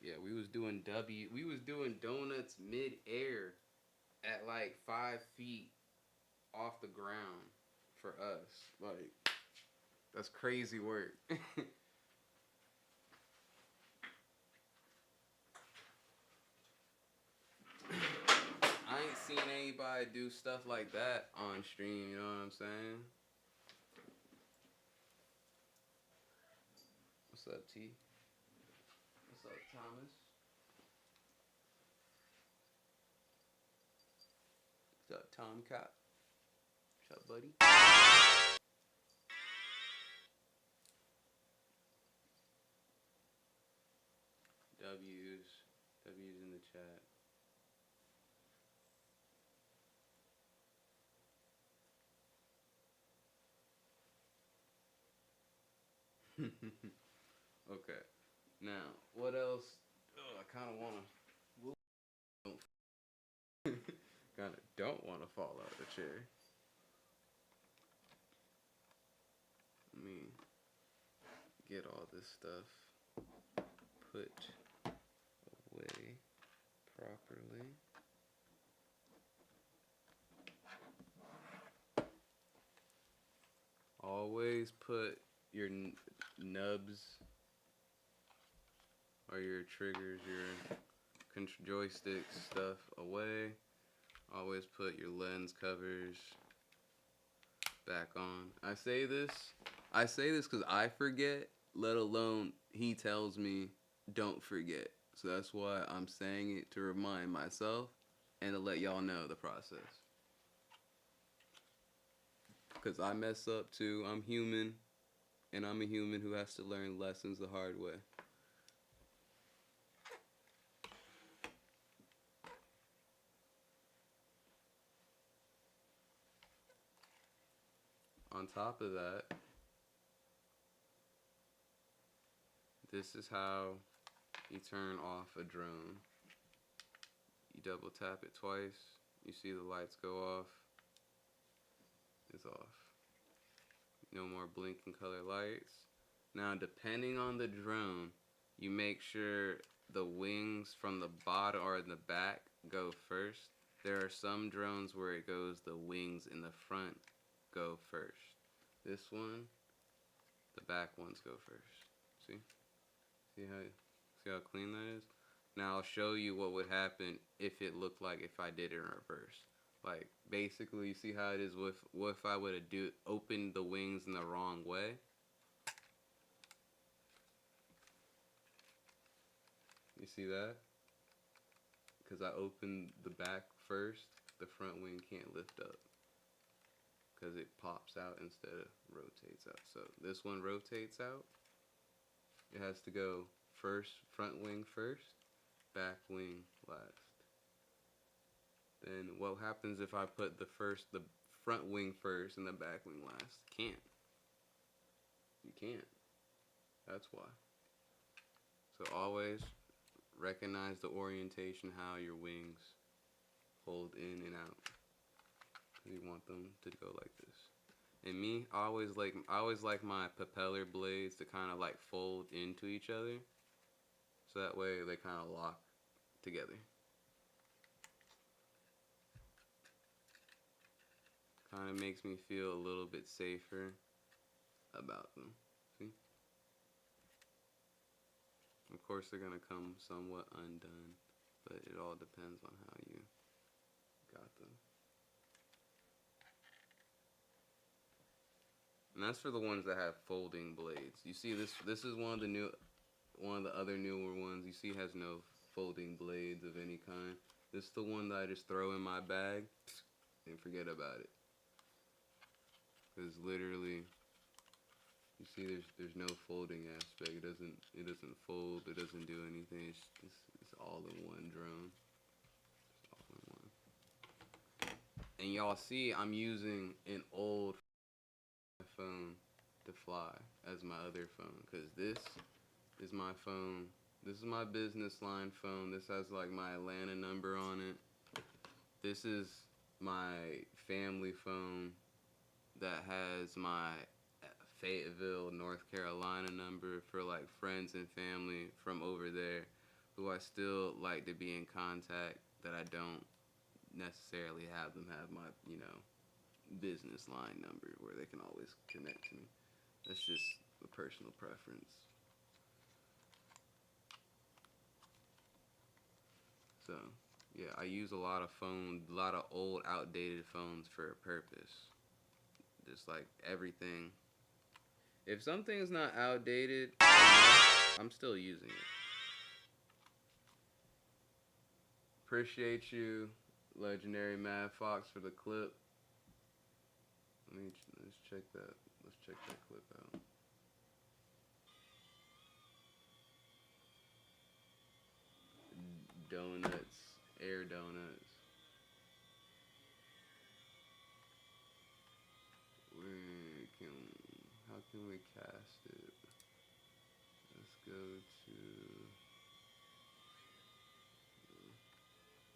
Speaker 1: Yeah, we was doing donuts mid-air at like 5 feet off the ground for us. Like, that's crazy work. I ain't seen anybody do stuff like that on stream, you know what I'm saying? What's up, T? What's up, Thomas? What's up, Tomcat? What's up, buddy? W's in the chat. Okay. Now, what else? I kind of wanna. Kind of don't want to fall out of the chair. Let me get all this stuff put away properly. Always put your nubs or your triggers, your joystick stuff away. Always put your lens covers back on. I say this because I forget, let alone he tells me don't forget. So that's why I'm saying it, to remind myself and to let y'all know the process. Because I mess up too. I'm human, and I'm a human who has to learn lessons the hard way. On top of that, this is how you turn off a drone. You double tap it twice, you see the lights go off, it's off. No more blinking color lights. Now, depending on the drone, you make sure the wings from the bottom or in the back go first. There are some drones where it goes the wings in the front go first. This one, the back ones go first. See? See how clean that is? Now I'll show you what would happen if it looked like if I did it in reverse. Like, basically, you see how it is with what if I would have opened the wings in the wrong way? You see that? Because I opened the back first, the front wing can't lift up. Because it pops out instead of rotates out. So this one rotates out. It has to go first, front wing first, back wing last. Then what happens if I put the front wing first and the back wing last? Can't. You can't. That's why. So always recognize the orientation, how your wings hold in and out. You want them to go like this. And me, I always like my propeller blades to kind of like fold into each other, so that way they kind of lock together. Kind of makes me feel a little bit safer about them. See? Of course, they're gonna come somewhat undone, but it all depends on how you got them. And that's for the ones that have folding blades. You see, this is one of the other newer ones. You see, has no folding blades of any kind. This is the one that I just throw in my bag and forget about it. Because literally, you see, there's no folding aspect. It doesn't fold. It doesn't do anything. It's all in one drone. It's all in one. And y'all see, I'm using an old phone to fly as my other phone, because this is my phone. This is my business line phone. This has like my Atlanta number on it. This is my family phone that has my Fayetteville, North Carolina number for like friends and family from over there. who I still like to be in contact, that I don't necessarily have them have my, business line number where they can always connect to me. That's just a personal preference. So, yeah, I use a lot of old, outdated phones for a purpose. Just like everything. If something's not outdated enough, I'm still using it. Appreciate you, Legendary Mad Fox, for the clip. Let's check that. Let's check that clip out. Donuts, air donuts. How can we cast it? Let's go to.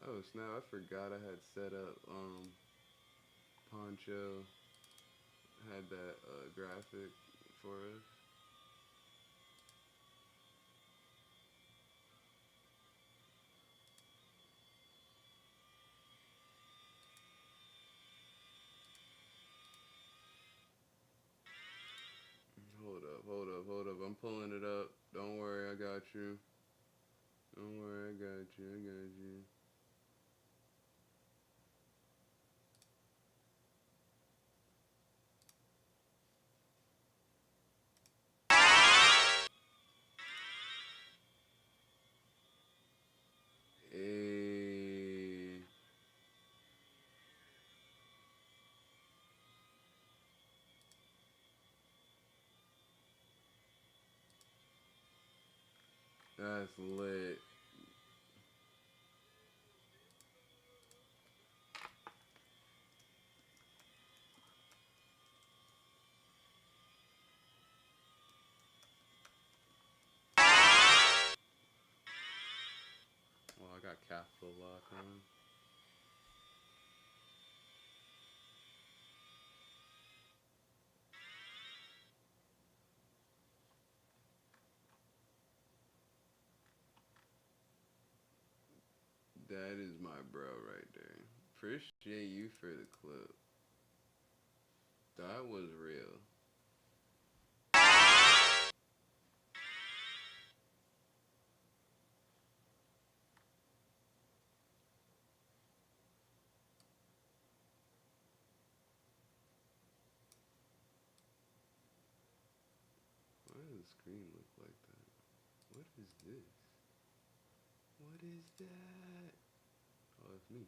Speaker 1: Oh snap! I forgot I had set up. Poncho had that graphic for us. Hold up. I'm pulling it up. Don't worry, I got you. Don't worry, I got you. Hey. That's lit. Well, I got capital lock on. That is my bro right there. Appreciate you for the clip. That was real. Why does the screen look like that? What is this? What is that? Oh, it's me.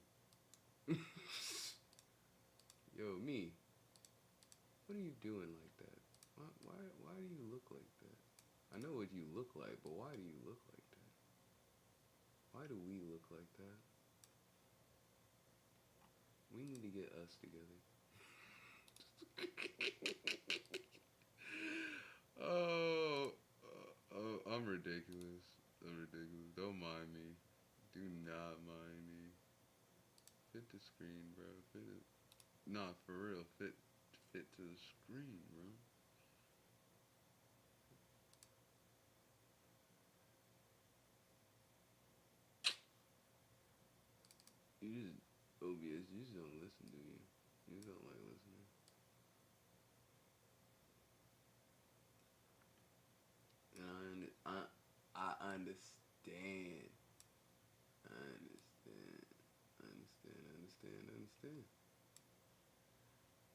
Speaker 1: Yo, me. What are you doing like that? Why do you look like that? I know what you look like, but why do you look like that? Why do we look like that? We need to get us together. I'm ridiculous. Don't mind me. Do not mind me. Fit the screen, bro. Fit it. Nah, for real. Fit to the screen, bro. You just OBS. You just don't listen, do you? You just don't like listening. And I understand. I understand.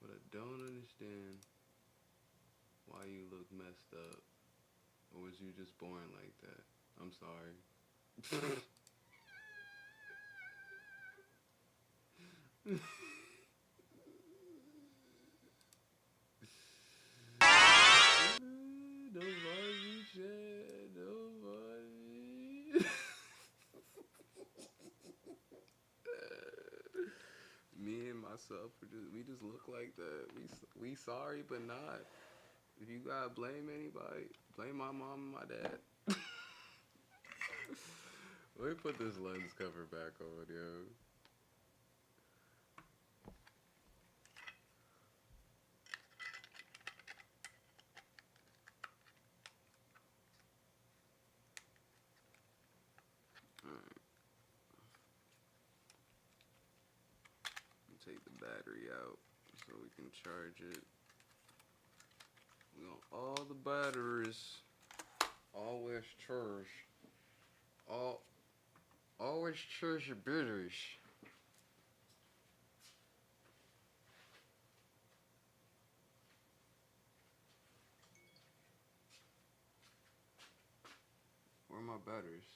Speaker 1: But I don't understand why you look messed up. Or was you just born like that? I'm sorry. Don't mind me, Chad. Don't mind me. Me and myself, we just look like that. We sorry, but not. If you gotta blame anybody, blame my mom and my dad. Let me put this lens cover back on, yo. battery out so we can charge it. We want all the batteries always charged. Always charge your batteries. Where are my batteries?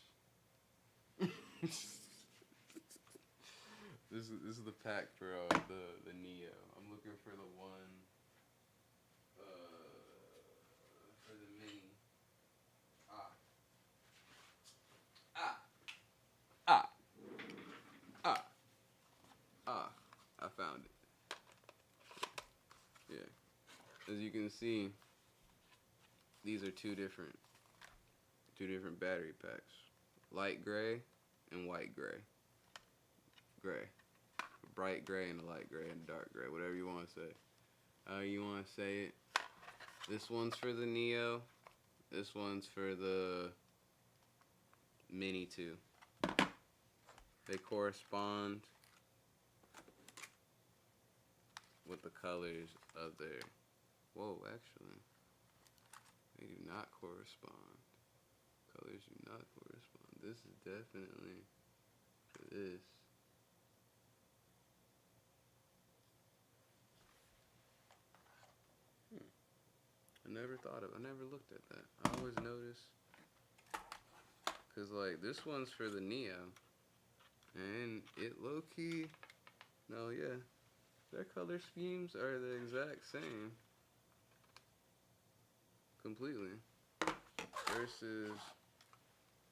Speaker 1: This is the pack for the Neo. I'm looking for the one for the Mini. Ah, ah, I found it. Yeah. As you can see, these are two different battery packs. Light gray and white gray. Gray. A bright gray and a light gray and a dark gray, whatever you want to say. However you want to say it. This one's for the Neo. This one's for the Mini 2. They correspond with the colors of their... Whoa, actually. They do not correspond. Colors do not correspond. This is definitely for this. I never looked at that. I always notice. Cause like this one's for the Neo. And it low-key, no, yeah. Their color schemes are the exact same. Completely. Versus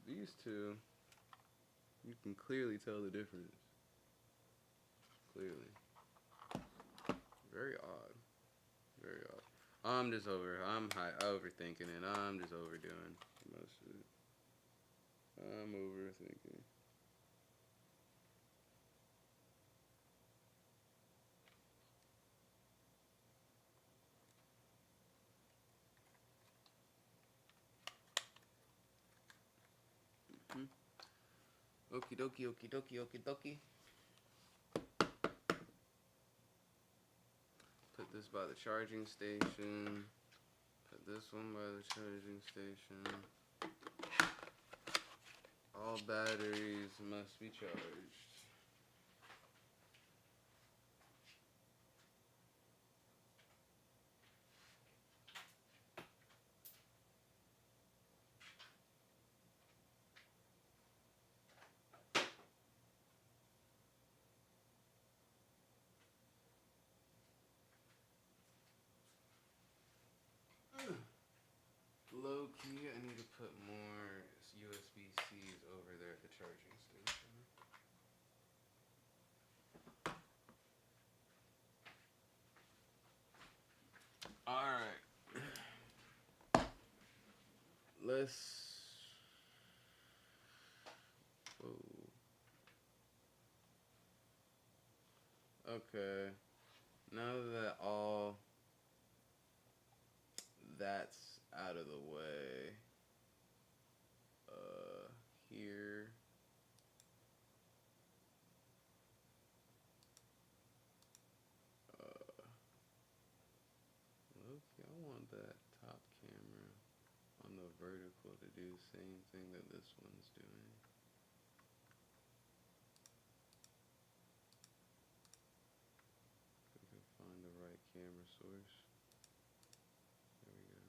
Speaker 1: these two, you can clearly tell the difference. Clearly. Very odd. Very odd. I'm overthinking it. I'm just overdoing most of it. I'm overthinking. Okie dokie, okie dokie, okie dokie. Put this by the charging station. Put this one by the charging station. All batteries must be charged. Low key, I need to put more USB-Cs over there at the charging station. Alright. Let's... Whoa. Okay. Now that all that's out of the way, here. Okay, I want that top camera on the vertical to do the same thing that this one's doing. If I can find the right camera source. There we go.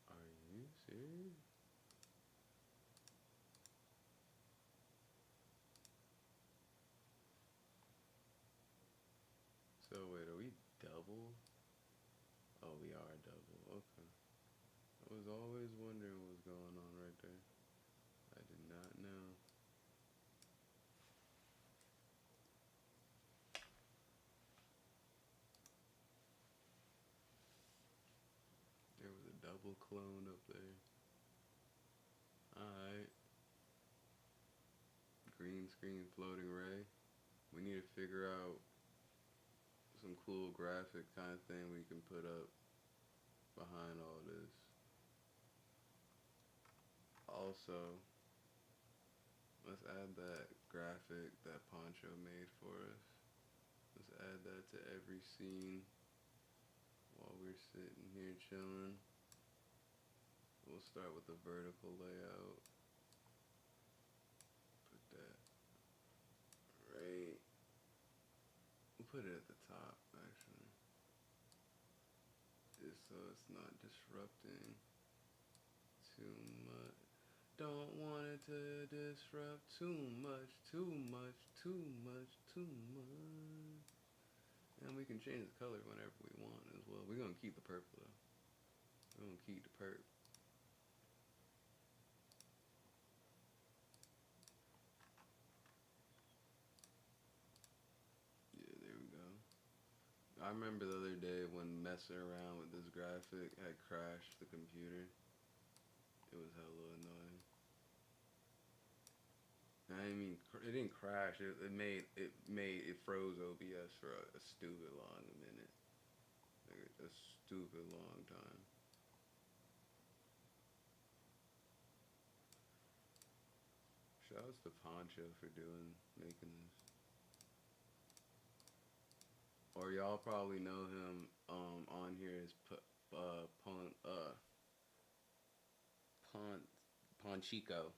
Speaker 1: Are you serious? So wait, are we double? Oh, we are double. Okay. I was always wondering what was going on right there. I did not know. There was a double clone up there. Alright. Green screen floating ray. We need to figure out some cool graphic kind of thing we can put up behind all this. Also, let's add that graphic that Poncho made for us. Let's add that to every scene while we're sitting here chilling. We'll start with the vertical layout. Put that right. We'll put it at the top, actually. Just so it's not disrupting too much. Don't want it to disrupt too much, too much, too much, too much. And we can change the color whenever we want as well. We're gonna keep the purple though. We're gonna keep the purple. Yeah, there we go. I remember the other day when messing around with this graphic had crashed the computer. It was hella annoying. I mean, it didn't crash. It froze OBS for a stupid long minute, like a stupid long time. Shouts to Poncho for making this. Or y'all probably know him on here as Ponchico.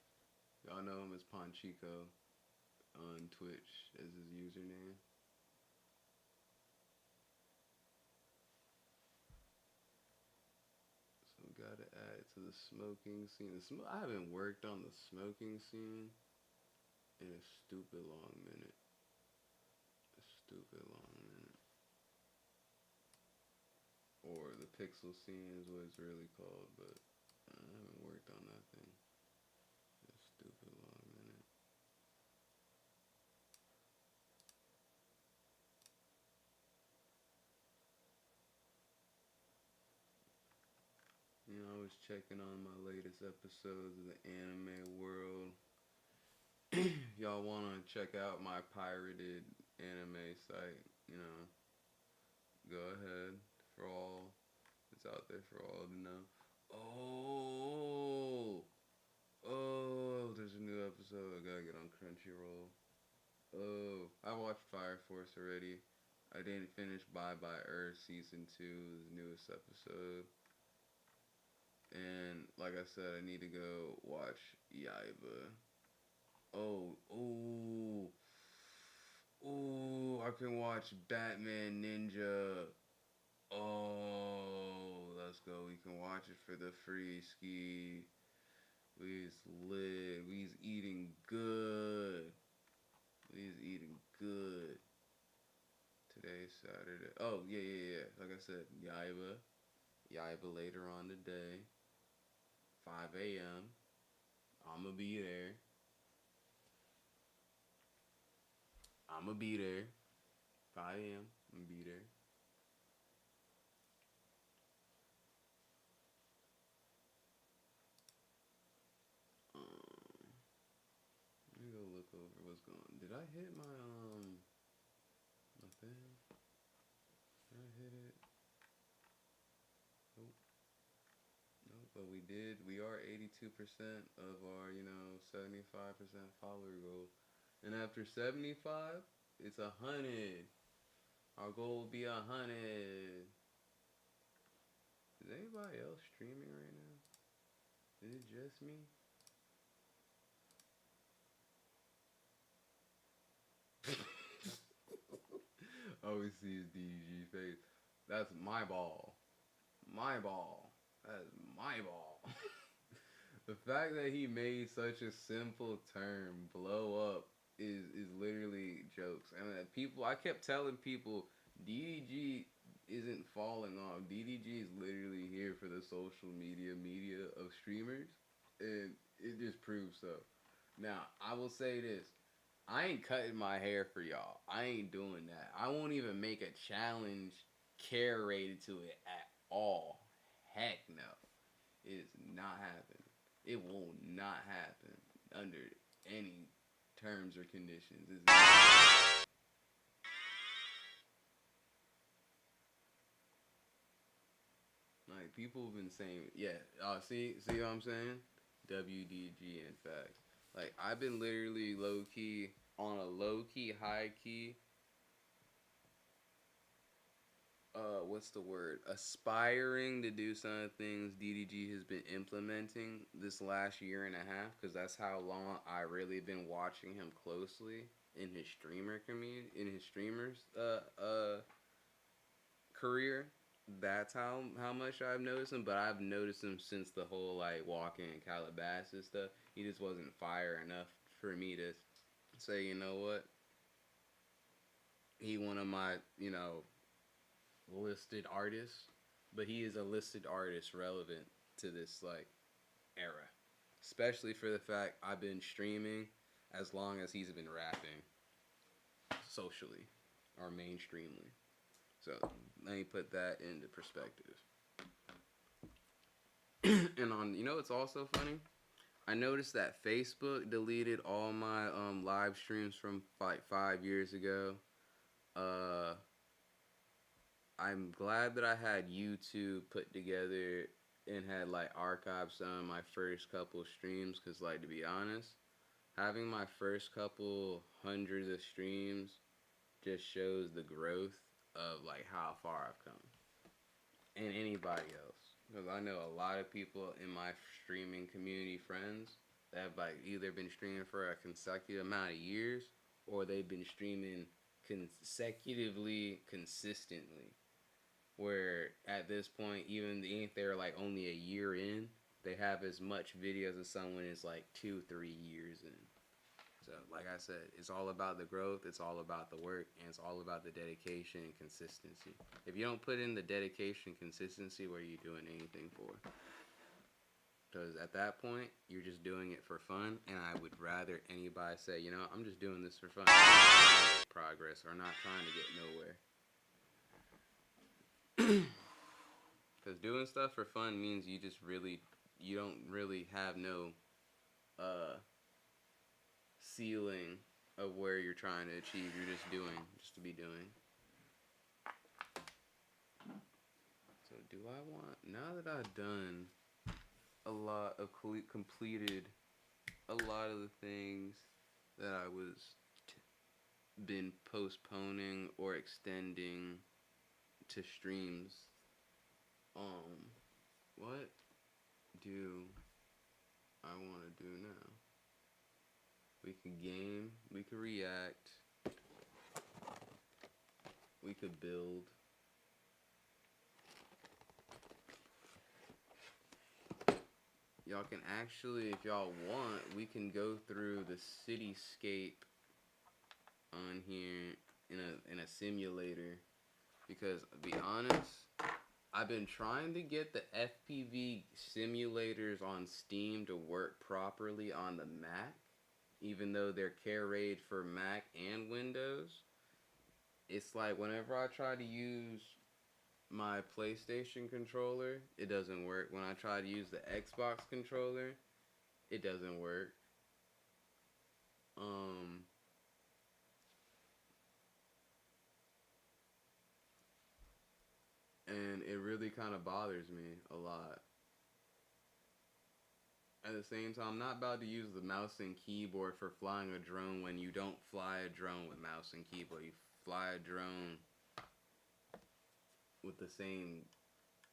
Speaker 1: Y'all know him as Ponchico on Twitch as his username. So we gotta add it to the smoking scene. I haven't worked on the smoking scene in a stupid long minute. A stupid long minute. Or the pixel scene is what it's really called, but I haven't worked on that thing. A stupid long minute. You know, I was checking on my latest episodes of the anime world. Y'all wanna check out my pirated anime site, you know, go ahead. For all, it's out there for all to know. Oh, there's a new episode. I gotta get on Crunchyroll. Oh, I watched Fire Force already. I didn't finish Bye Bye Earth Season 2, the newest episode. And like I said, I need to go watch Yaiba. Oh, I can watch Batman Ninja. Oh, let's go. We can watch it for the free ski. We's lit. We's eating good. We's eating good. Today's Saturday. Oh, yeah. Like I said, Yaiba. Yaiba later on today. 5 a.m. I'ma be there. 5 a.m. I'm gonna be there. Let me go look over what's going on. Did I hit my thing? Did I hit it? Nope. But we did. We are 82% of our, 75% follower goal. And after 75, it's 100. Our goal will be 100. Is anybody else streaming right now? Is it just me? All we see is DG face. That's my ball. My ball. That is my ball. The fact that he made such a simple term blow up is literally jokes. And I kept telling people, DDG isn't falling off. DDG is literally here for the social media of streamers, and it just proves so. Now, I will say this. I ain't cutting my hair for y'all. I ain't doing that. I won't even make a challenge curated to it at all. Heck no. It is not happening. It will not happen under any terms or conditions. Like, people have been saying, yeah. See what I'm saying? WDG, in fact. Like, I've been literally low key on a low key, high key. What's the word? Aspiring to do some of the things DDG has been implementing this last year and a half, because that's how long I really been watching him closely in his streamer community, in his streamers career. That's how much I've noticed him, but I've noticed him since the whole like walking in Calabasas stuff. He just wasn't fire enough for me to say, you know what, he one of my, listed artists, but he is a listed artist relevant to this like era, especially for the fact I've been streaming as long as he's been rapping socially or mainstreamly. So let me put that into perspective. And on, it's also funny. I noticed that Facebook deleted all my live streams from like 5 years ago. I'm glad that I had YouTube put together and had like archived some of my first couple streams, because like, to be honest, having my first couple hundreds of streams just shows the growth of like how far I've come, and anybody else, because I know a lot of people in my streaming community friends that have like either been streaming for a consecutive amount of years, or they've been streaming consecutively, consistently, where at this point, even if they're like only a year in, they have as much videos as someone is like 2-3 years in. So like I said, it's all about the growth, it's all about the work, and it's all about the dedication and consistency. If you don't put in the dedication and consistency, what are you doing anything for? Because at that point, you're just doing it for fun, and I would rather anybody say, I'm just doing this for fun. I'm not trying to make progress or not trying to get nowhere. Because doing stuff for fun means you don't really have no ceiling of where you're trying to achieve. You're just doing, just to be doing. So do I want, now that I've done a lot of, completed a lot of the things that I was been postponing or extending to streams, what do I want to do now? We could game, we could react, we could build. Y'all can actually, if y'all want, we can go through the cityscape on here in a simulator, because to be honest, I've been trying to get the FPV simulators on Steam to work properly on the Mac, even though they're care rated for Mac and Windows. It's like whenever I try to use my PlayStation controller, it doesn't work. When I try to use the Xbox controller, it doesn't work. And it really kind of bothers me a lot. At the same time, I'm not about to use the mouse and keyboard for flying a drone when you don't fly a drone with mouse and keyboard. You fly a drone with the same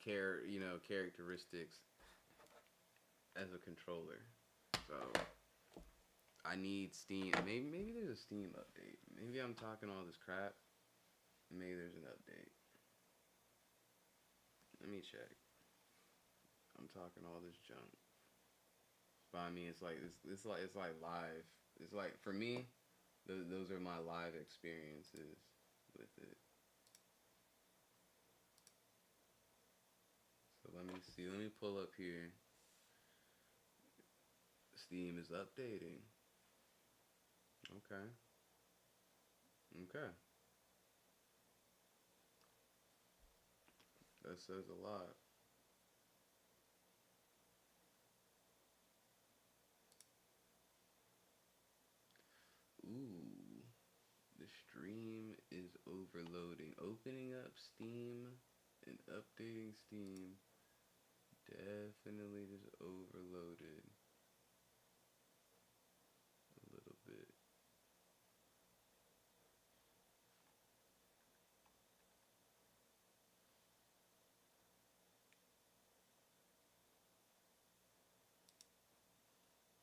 Speaker 1: characteristics as a controller. So I need Steam. Maybe there's a Steam update. Maybe I'm talking all this crap. Maybe there's an update. Let me check. I'm talking all this junk. But I mean, it's like live. It's like, for me, those are my live experiences with it. So let me see. Let me pull up here. Steam is updating. Okay. Okay. That says a lot. Ooh. The stream is overloading. Opening up Steam and updating Steam. definitely just overloaded a little bit.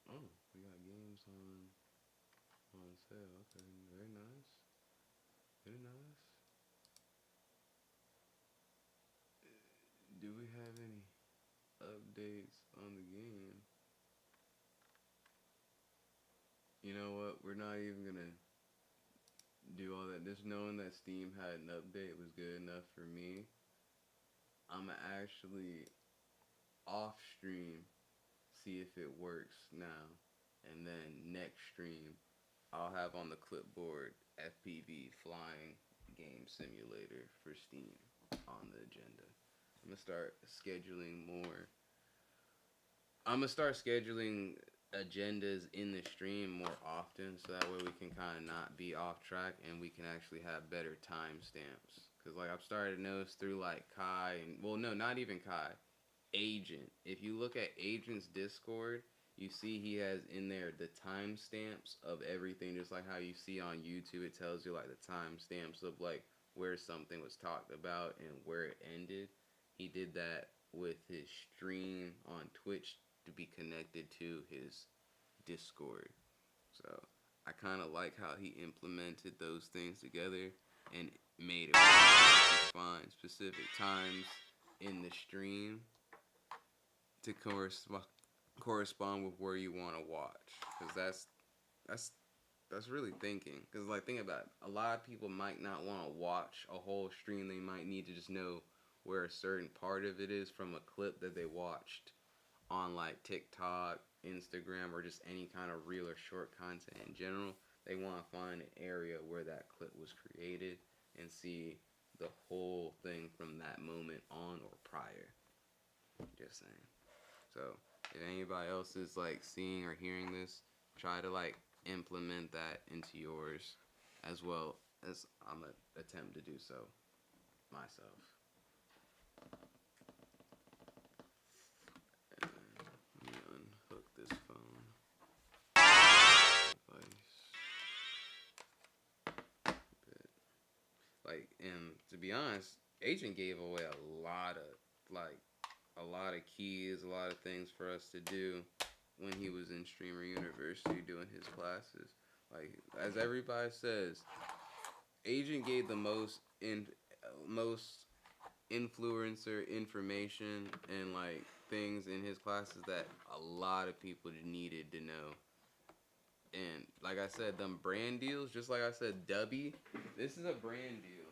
Speaker 1: Oh, we got games on sale. Okay, very nice. Very nice. Do we have any updates on the game? You know what? We're not even gonna do all that. Just knowing that Steam had an update was good enough for me. I'ma actually off stream see if it works now, and then next stream I'll have on the clipboard FPV flying game simulator for Steam on the agenda. I'm gonna start scheduling more. I'm gonna start scheduling agendas in the stream more often, so that way we can kind of not be off track and we can actually have better timestamps. Cause like I've started to notice through like Kai and well no not even Kai, Agent. If you look at Agent's Discord, you see he has in there the timestamps of everything, just like how you see on YouTube. It tells you like the timestamps of like where something was talked about and where it ended. He did that with his stream on Twitch to be connected to his Discord. So I kind of like how he implemented those things together and made it to find specific times in the stream to correspond with where you want to watch, because that's really thinking. Because like think about it, a lot of people might not want to watch a whole stream. They might need to just know where a certain part of it is from a clip that they watched on like TikTok, Instagram, or just any kind of reel or short content in general. They want to find an area where that clip was created and see the whole thing from that moment on or prior. Just saying. So if anybody else is like seeing or hearing this, try to like implement that into yours as well as I'm gonna attempt to do so myself. And let me unhook this phone device. Like, and to be honest, Agent gave away a lot of keys, a lot of things for us to do when he was in Streamer University doing his classes. Like, as everybody says, Agent gave the most influencer information and like things in his classes that a lot of people needed to know. And like I said, them brand deals, just like I said, Dubby, this is a brand deal.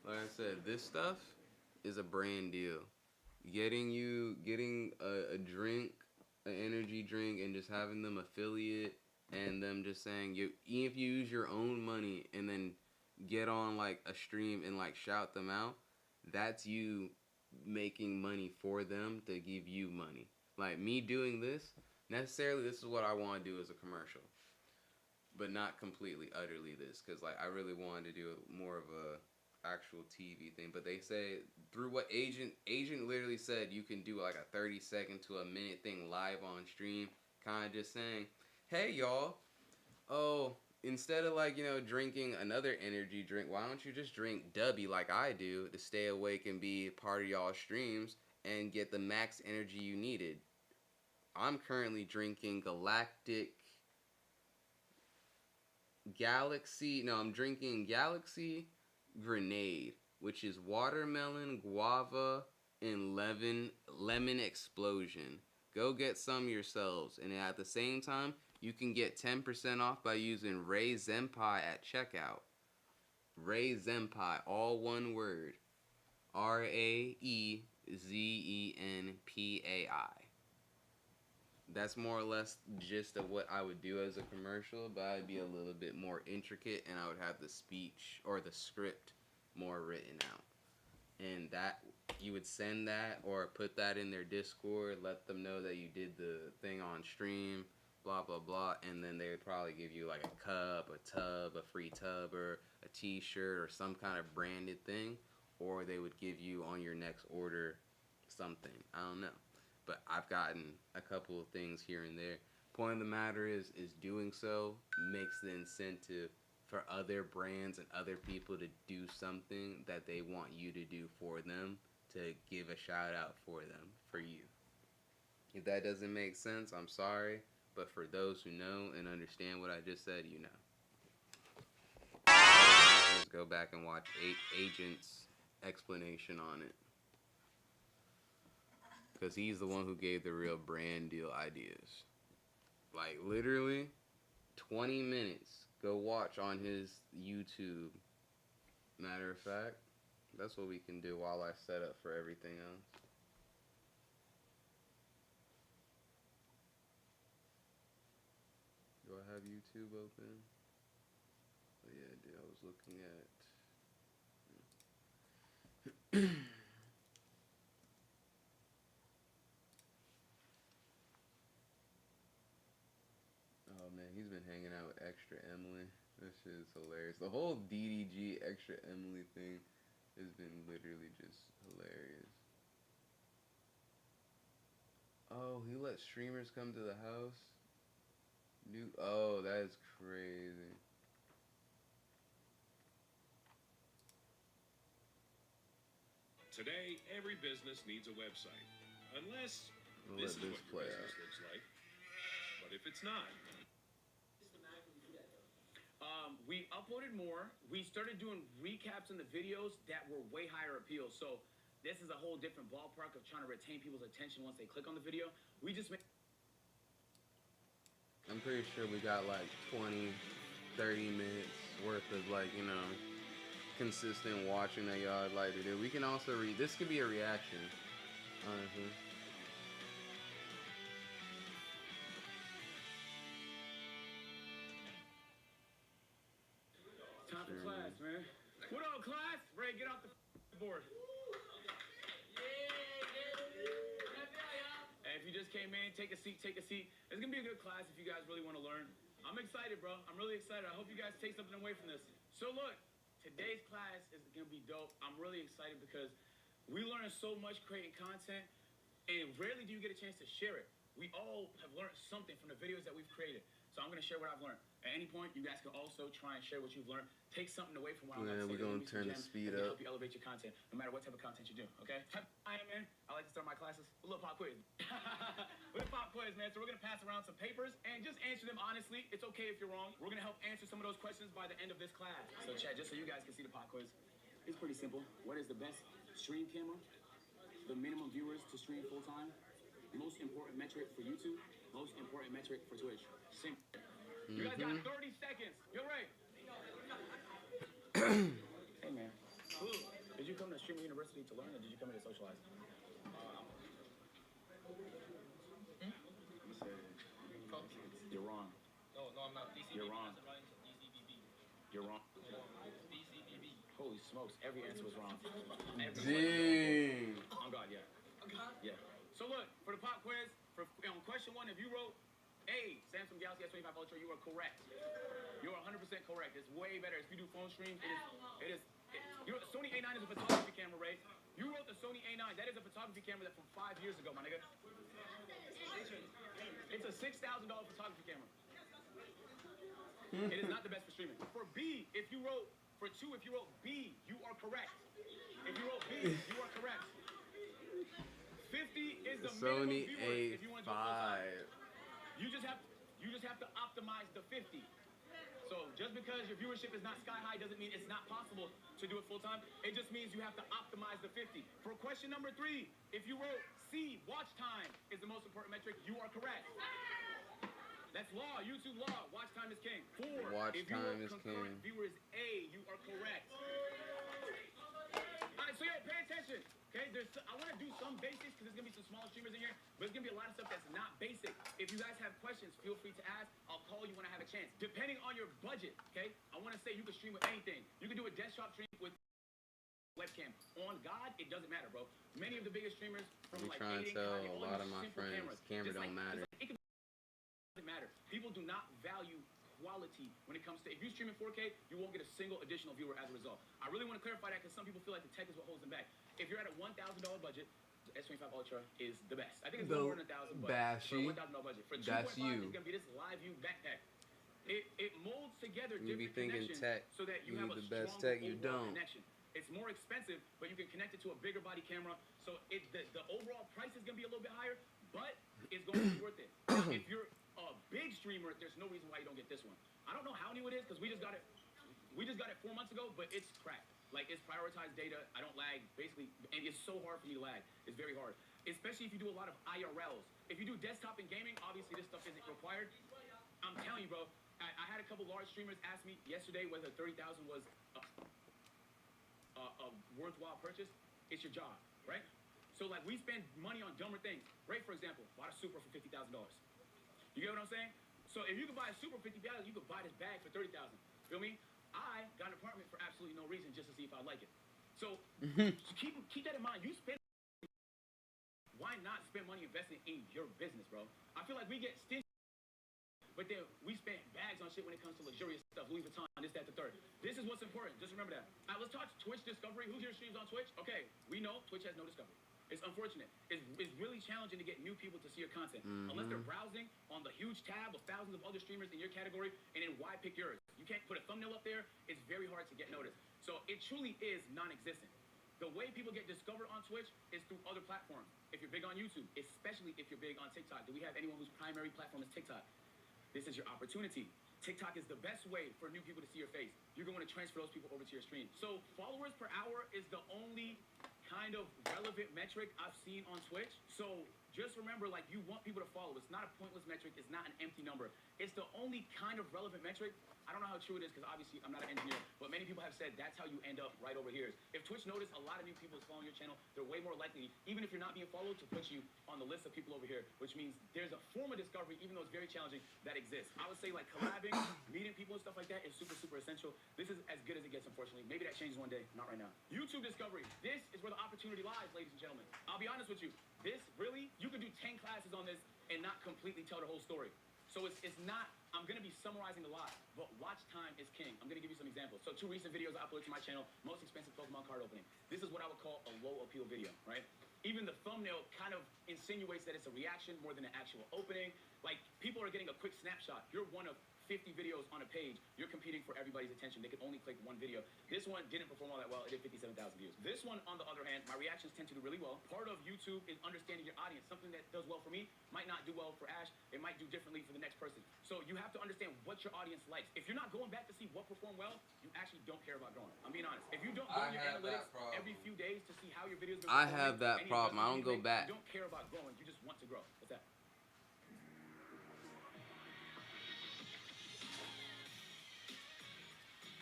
Speaker 1: Like I said, this stuff is a brand deal. Getting a drink, an energy drink, and just having them affiliate and them just saying even if you use your own money and then get on like a stream and like shout them out, that's you making money for them to give you money. Like me doing this, necessarily this is what I want to do as a commercial, but not completely utterly this, because like I really wanted to do more of a actual TV thing. But they say through what Agent literally said, you can do like a 30-second to a minute thing live on stream, kind of just saying, hey y'all, oh, instead of like, drinking another energy drink, why don't you just drink Dubby like I do to stay awake and be part of y'all streams and get the max energy you needed. I'm currently drinking I'm drinking Galaxy Grenade, which is watermelon, guava, and lemon explosion. Go get some yourselves, and at the same time, you can get 10% off by using RaeZenpai at checkout. RaeZenpai, all one word. RaeZenpai. That's more or less gist of what I would do as a commercial, but I'd be a little bit more intricate and I would have the speech or the script more written out. And that you would send that or put that in their Discord, let them know that you did the thing on stream, blah blah blah, and then they would probably give you like a cup, a tub, a free tub, or a t-shirt or some kind of branded thing, or they would give you on your next order something. I don't know. But I've gotten a couple of things here and there. Point of the matter is doing so makes the incentive for other brands and other people to do something that they want you to do for them, to give a shout out for them, for you. If that doesn't make sense, I'm sorry. But for those who know and understand what I just said, you know. Just go back and watch Agent's explanation on it. Because he's the one who gave the real brand deal ideas. Like, literally, 20 minutes. Go watch on his YouTube. Matter of fact, that's what we can do while I set up for everything else. Do I have YouTube open? Oh, yeah, dude, I was looking at... Oh, man, he's been hanging out with Extra Emily. This shit is hilarious. The whole DDG Extra Emily thing has been literally just hilarious. Oh, he let streamers come to the house? Oh, that is crazy.
Speaker 2: Today, every business needs a website. Unless this is what your business looks like. But if it's not...
Speaker 3: We uploaded more. We started doing recaps in the videos that were way higher appeal. So this is a whole different ballpark of trying to retain people's attention once they click on the video. We just made...
Speaker 1: I'm pretty sure we got like 20, 30 minutes worth of like, you know, consistent watching that y'all like to do. We can also read. This could be a reaction, honestly.
Speaker 3: Time for class, man. What up, class? Ray, get off the board. And if you just came in, take a seat, take a seat. It's gonna be a good class if you guys really want to learn. I'm excited, bro. I'm really excited. I hope you guys take something away from this. So look, today's class is gonna be dope. I'm really excited because we learn so much creating content, and rarely do you get a chance to share it. We all have learned something from the videos that we've created. So I'm gonna share what I've learned. At any point, you guys can also try and share what you've learned. Take something away from what I'm about to say.
Speaker 1: We're gonna turn the speed up.
Speaker 3: Help you elevate your content, no matter what type of content you do. Okay? I am, man. I like to start my classes with a little pop quiz. With a pop quiz, man. So we're gonna pass around some papers and just answer them honestly. It's okay if you're wrong. We're gonna help answer some of those questions by the end of this class. So, chat, just so you guys can see the pop quiz, it's pretty simple. What is the best stream camera? The minimum viewers to stream full time? Most important metric for YouTube? Most important metric for Twitch? Simple. You guys got 30 seconds. You're right. Hey, man. Did you come to Streamer University to learn, or did you come here to socialize? You're wrong.
Speaker 4: No, I'm not.
Speaker 3: You're wrong. You're wrong.
Speaker 4: DCBB.
Speaker 3: Holy smokes. Every answer was wrong.
Speaker 1: Dang.
Speaker 3: On God, yeah. Yeah. So look, for the pop quiz, for question 1, if you wrote A, Samsung Galaxy S25 Ultra, you are correct. You are 100% correct. It's way better. If you do phone stream, it is Sony A9 is a photography camera, Ray. You wrote the Sony A9. That is a photography camera that from 5 years ago, my nigga. It's a $6,000 photography camera. It is not the best for streaming. For B, if you wrote B, you are correct. If you wrote B, you are correct. 50 is the
Speaker 1: Sony
Speaker 3: minimum viewers if you want to do
Speaker 1: A5.
Speaker 3: full time. You just have to optimize the 50. So just because your viewership is not sky high doesn't mean it's not possible to do it full time. It just means you have to optimize the 50. For question number 3, if you wrote C, watch time is the most important metric, you are correct. That's law, YouTube law. Watch time is king. 4,
Speaker 1: Watch
Speaker 3: if you
Speaker 1: time
Speaker 3: wrote
Speaker 1: is
Speaker 3: concurrent
Speaker 1: king.
Speaker 3: viewers A, you are correct. All right, so yeah, pay attention. Okay, I want to do some basics because there's going to be some smaller streamers in here, but there's going to be a lot of stuff that's not basic. If you guys have questions, feel free to ask. I'll call you when I have a chance. Depending on your budget, okay, I want to say you can stream with anything. You can do a desktop stream with webcam. On God, it doesn't matter, bro. Many of the biggest streamers from
Speaker 1: I'm
Speaker 3: like
Speaker 1: trying to
Speaker 3: 88,
Speaker 1: tell a
Speaker 3: all
Speaker 1: lot
Speaker 3: use
Speaker 1: of my
Speaker 3: simple
Speaker 1: friends,
Speaker 3: cameras.
Speaker 1: camera
Speaker 3: Just
Speaker 1: don't matter.
Speaker 3: It doesn't matter. People do not value quality when it comes to, if you stream in 4K, you won't get a single additional viewer as a result. I really want to clarify that because some people feel like the tech is what holds them back. If you're at a $1,000 budget, S25 Ultra is the best. I think it's
Speaker 1: The
Speaker 3: more than $1,000, but
Speaker 1: Bashy.
Speaker 3: for $1,000 budget. For 2.5,
Speaker 1: That's you.
Speaker 3: it's gonna be this live view backpack. It molds together
Speaker 1: You be
Speaker 3: different
Speaker 1: thinking
Speaker 3: connections
Speaker 1: tech,
Speaker 3: so that you
Speaker 1: you
Speaker 3: have
Speaker 1: need
Speaker 3: a
Speaker 1: the best
Speaker 3: stronger
Speaker 1: tech, you
Speaker 3: overall
Speaker 1: don't.
Speaker 3: connection. It's more expensive, but you can connect it to a bigger body camera, so the overall price is gonna be a little bit higher, but it's going to be worth it. Now, if you're a big streamer, there's no reason why you don't get this one. I don't know how new it is because we just got it. We just got it 4 months ago, but it's crap. Like, it's prioritized data. I don't lag, basically, and it's so hard for me to lag. It's very hard, especially if you do a lot of IRLs. If you do desktop and gaming, obviously this stuff isn't required. I'm telling you, bro. I had a couple large streamers ask me yesterday whether 30,000 was a worthwhile purchase. It's your job, right? So, like, we spend money on dumber things. Ray, for example, bought a Supra for $50,000. You get what I'm saying? So, if you could buy a Supra for $50,000, you could buy this bag for $30,000. Feel me? I got an apartment for absolutely no reason, just to see if I like it. So, keep that in mind. You spend. Why not spend money investing in your business, bro? I feel like we get stingy. But then we spend bags on shit when it comes to luxurious stuff, Louis Vuitton, this, that, the third. This is what's important. Just remember that. All right, let's talk Twitch discovery. Who here streams on Twitch? Okay, we know Twitch has no discovery. It's unfortunate. It's really challenging to get new people to see your content. Unless they're browsing on the huge tab of thousands of other streamers in your category, and then why pick yours? You can't put a thumbnail up there. It's very hard to get noticed. So it truly is non-existent. The way people get discovered on Twitch is through other platforms. If you're big on YouTube, especially if you're big on TikTok. Do we have anyone whose primary platform is TikTok? This is your opportunity. TikTok is the best way for new people to see your face. You're going to transfer those people over to your stream. So followers per hour is the only kind of relevant metric I've seen on Twitch. So just remember, like, you want people to follow. It's not a pointless metric. It's not an empty number. It's the only kind of relevant metric. I don't know how true it is because obviously I'm not an engineer, but many people have said that's how you end up right over here. If Twitch noticed a lot of new people is following your channel, they're way more likely, even if you're not being followed, to put you on the list of people over here, which means there's a form of discovery, even though it's very challenging, that exists. I would say, like, collabing, meeting people and stuff like that is super, super essential. This is as good as it gets, unfortunately. Maybe that changes one day, not right now. YouTube discovery. This is where the opportunity lies, ladies and gentlemen. I'll be honest with you. This, really, you could do 10 classes on this and not completely tell the whole story. So it's not, I'm going to be summarizing a lot, but watch time is king. I'm going to give you some examples. So 2 recent videos I uploaded to my channel, most expensive Pokemon card opening. This is what I would call a low appeal video, right? Even the thumbnail kind of insinuates that it's a reaction more than an actual opening. Like, people are getting a quick snapshot. You're one of 50 videos on a page. You're competing for everybody's attention. They can only click one video. This one didn't perform all that well. It did 57,000 views. This one, on the other hand, my reactions tend to do really well. Part of YouTube is understanding your audience. Something that does well for me might not do well for Ash. It might do differently for the next person. So you have to understand what your audience likes. If you're not going back to see what performed well, you actually don't care about growing. I'm being honest. If you don't go in your analytics every few days to see how your videos are performing,
Speaker 1: I have that problem. I don't go back.
Speaker 3: You don't care about growing. You just want to grow. What's that?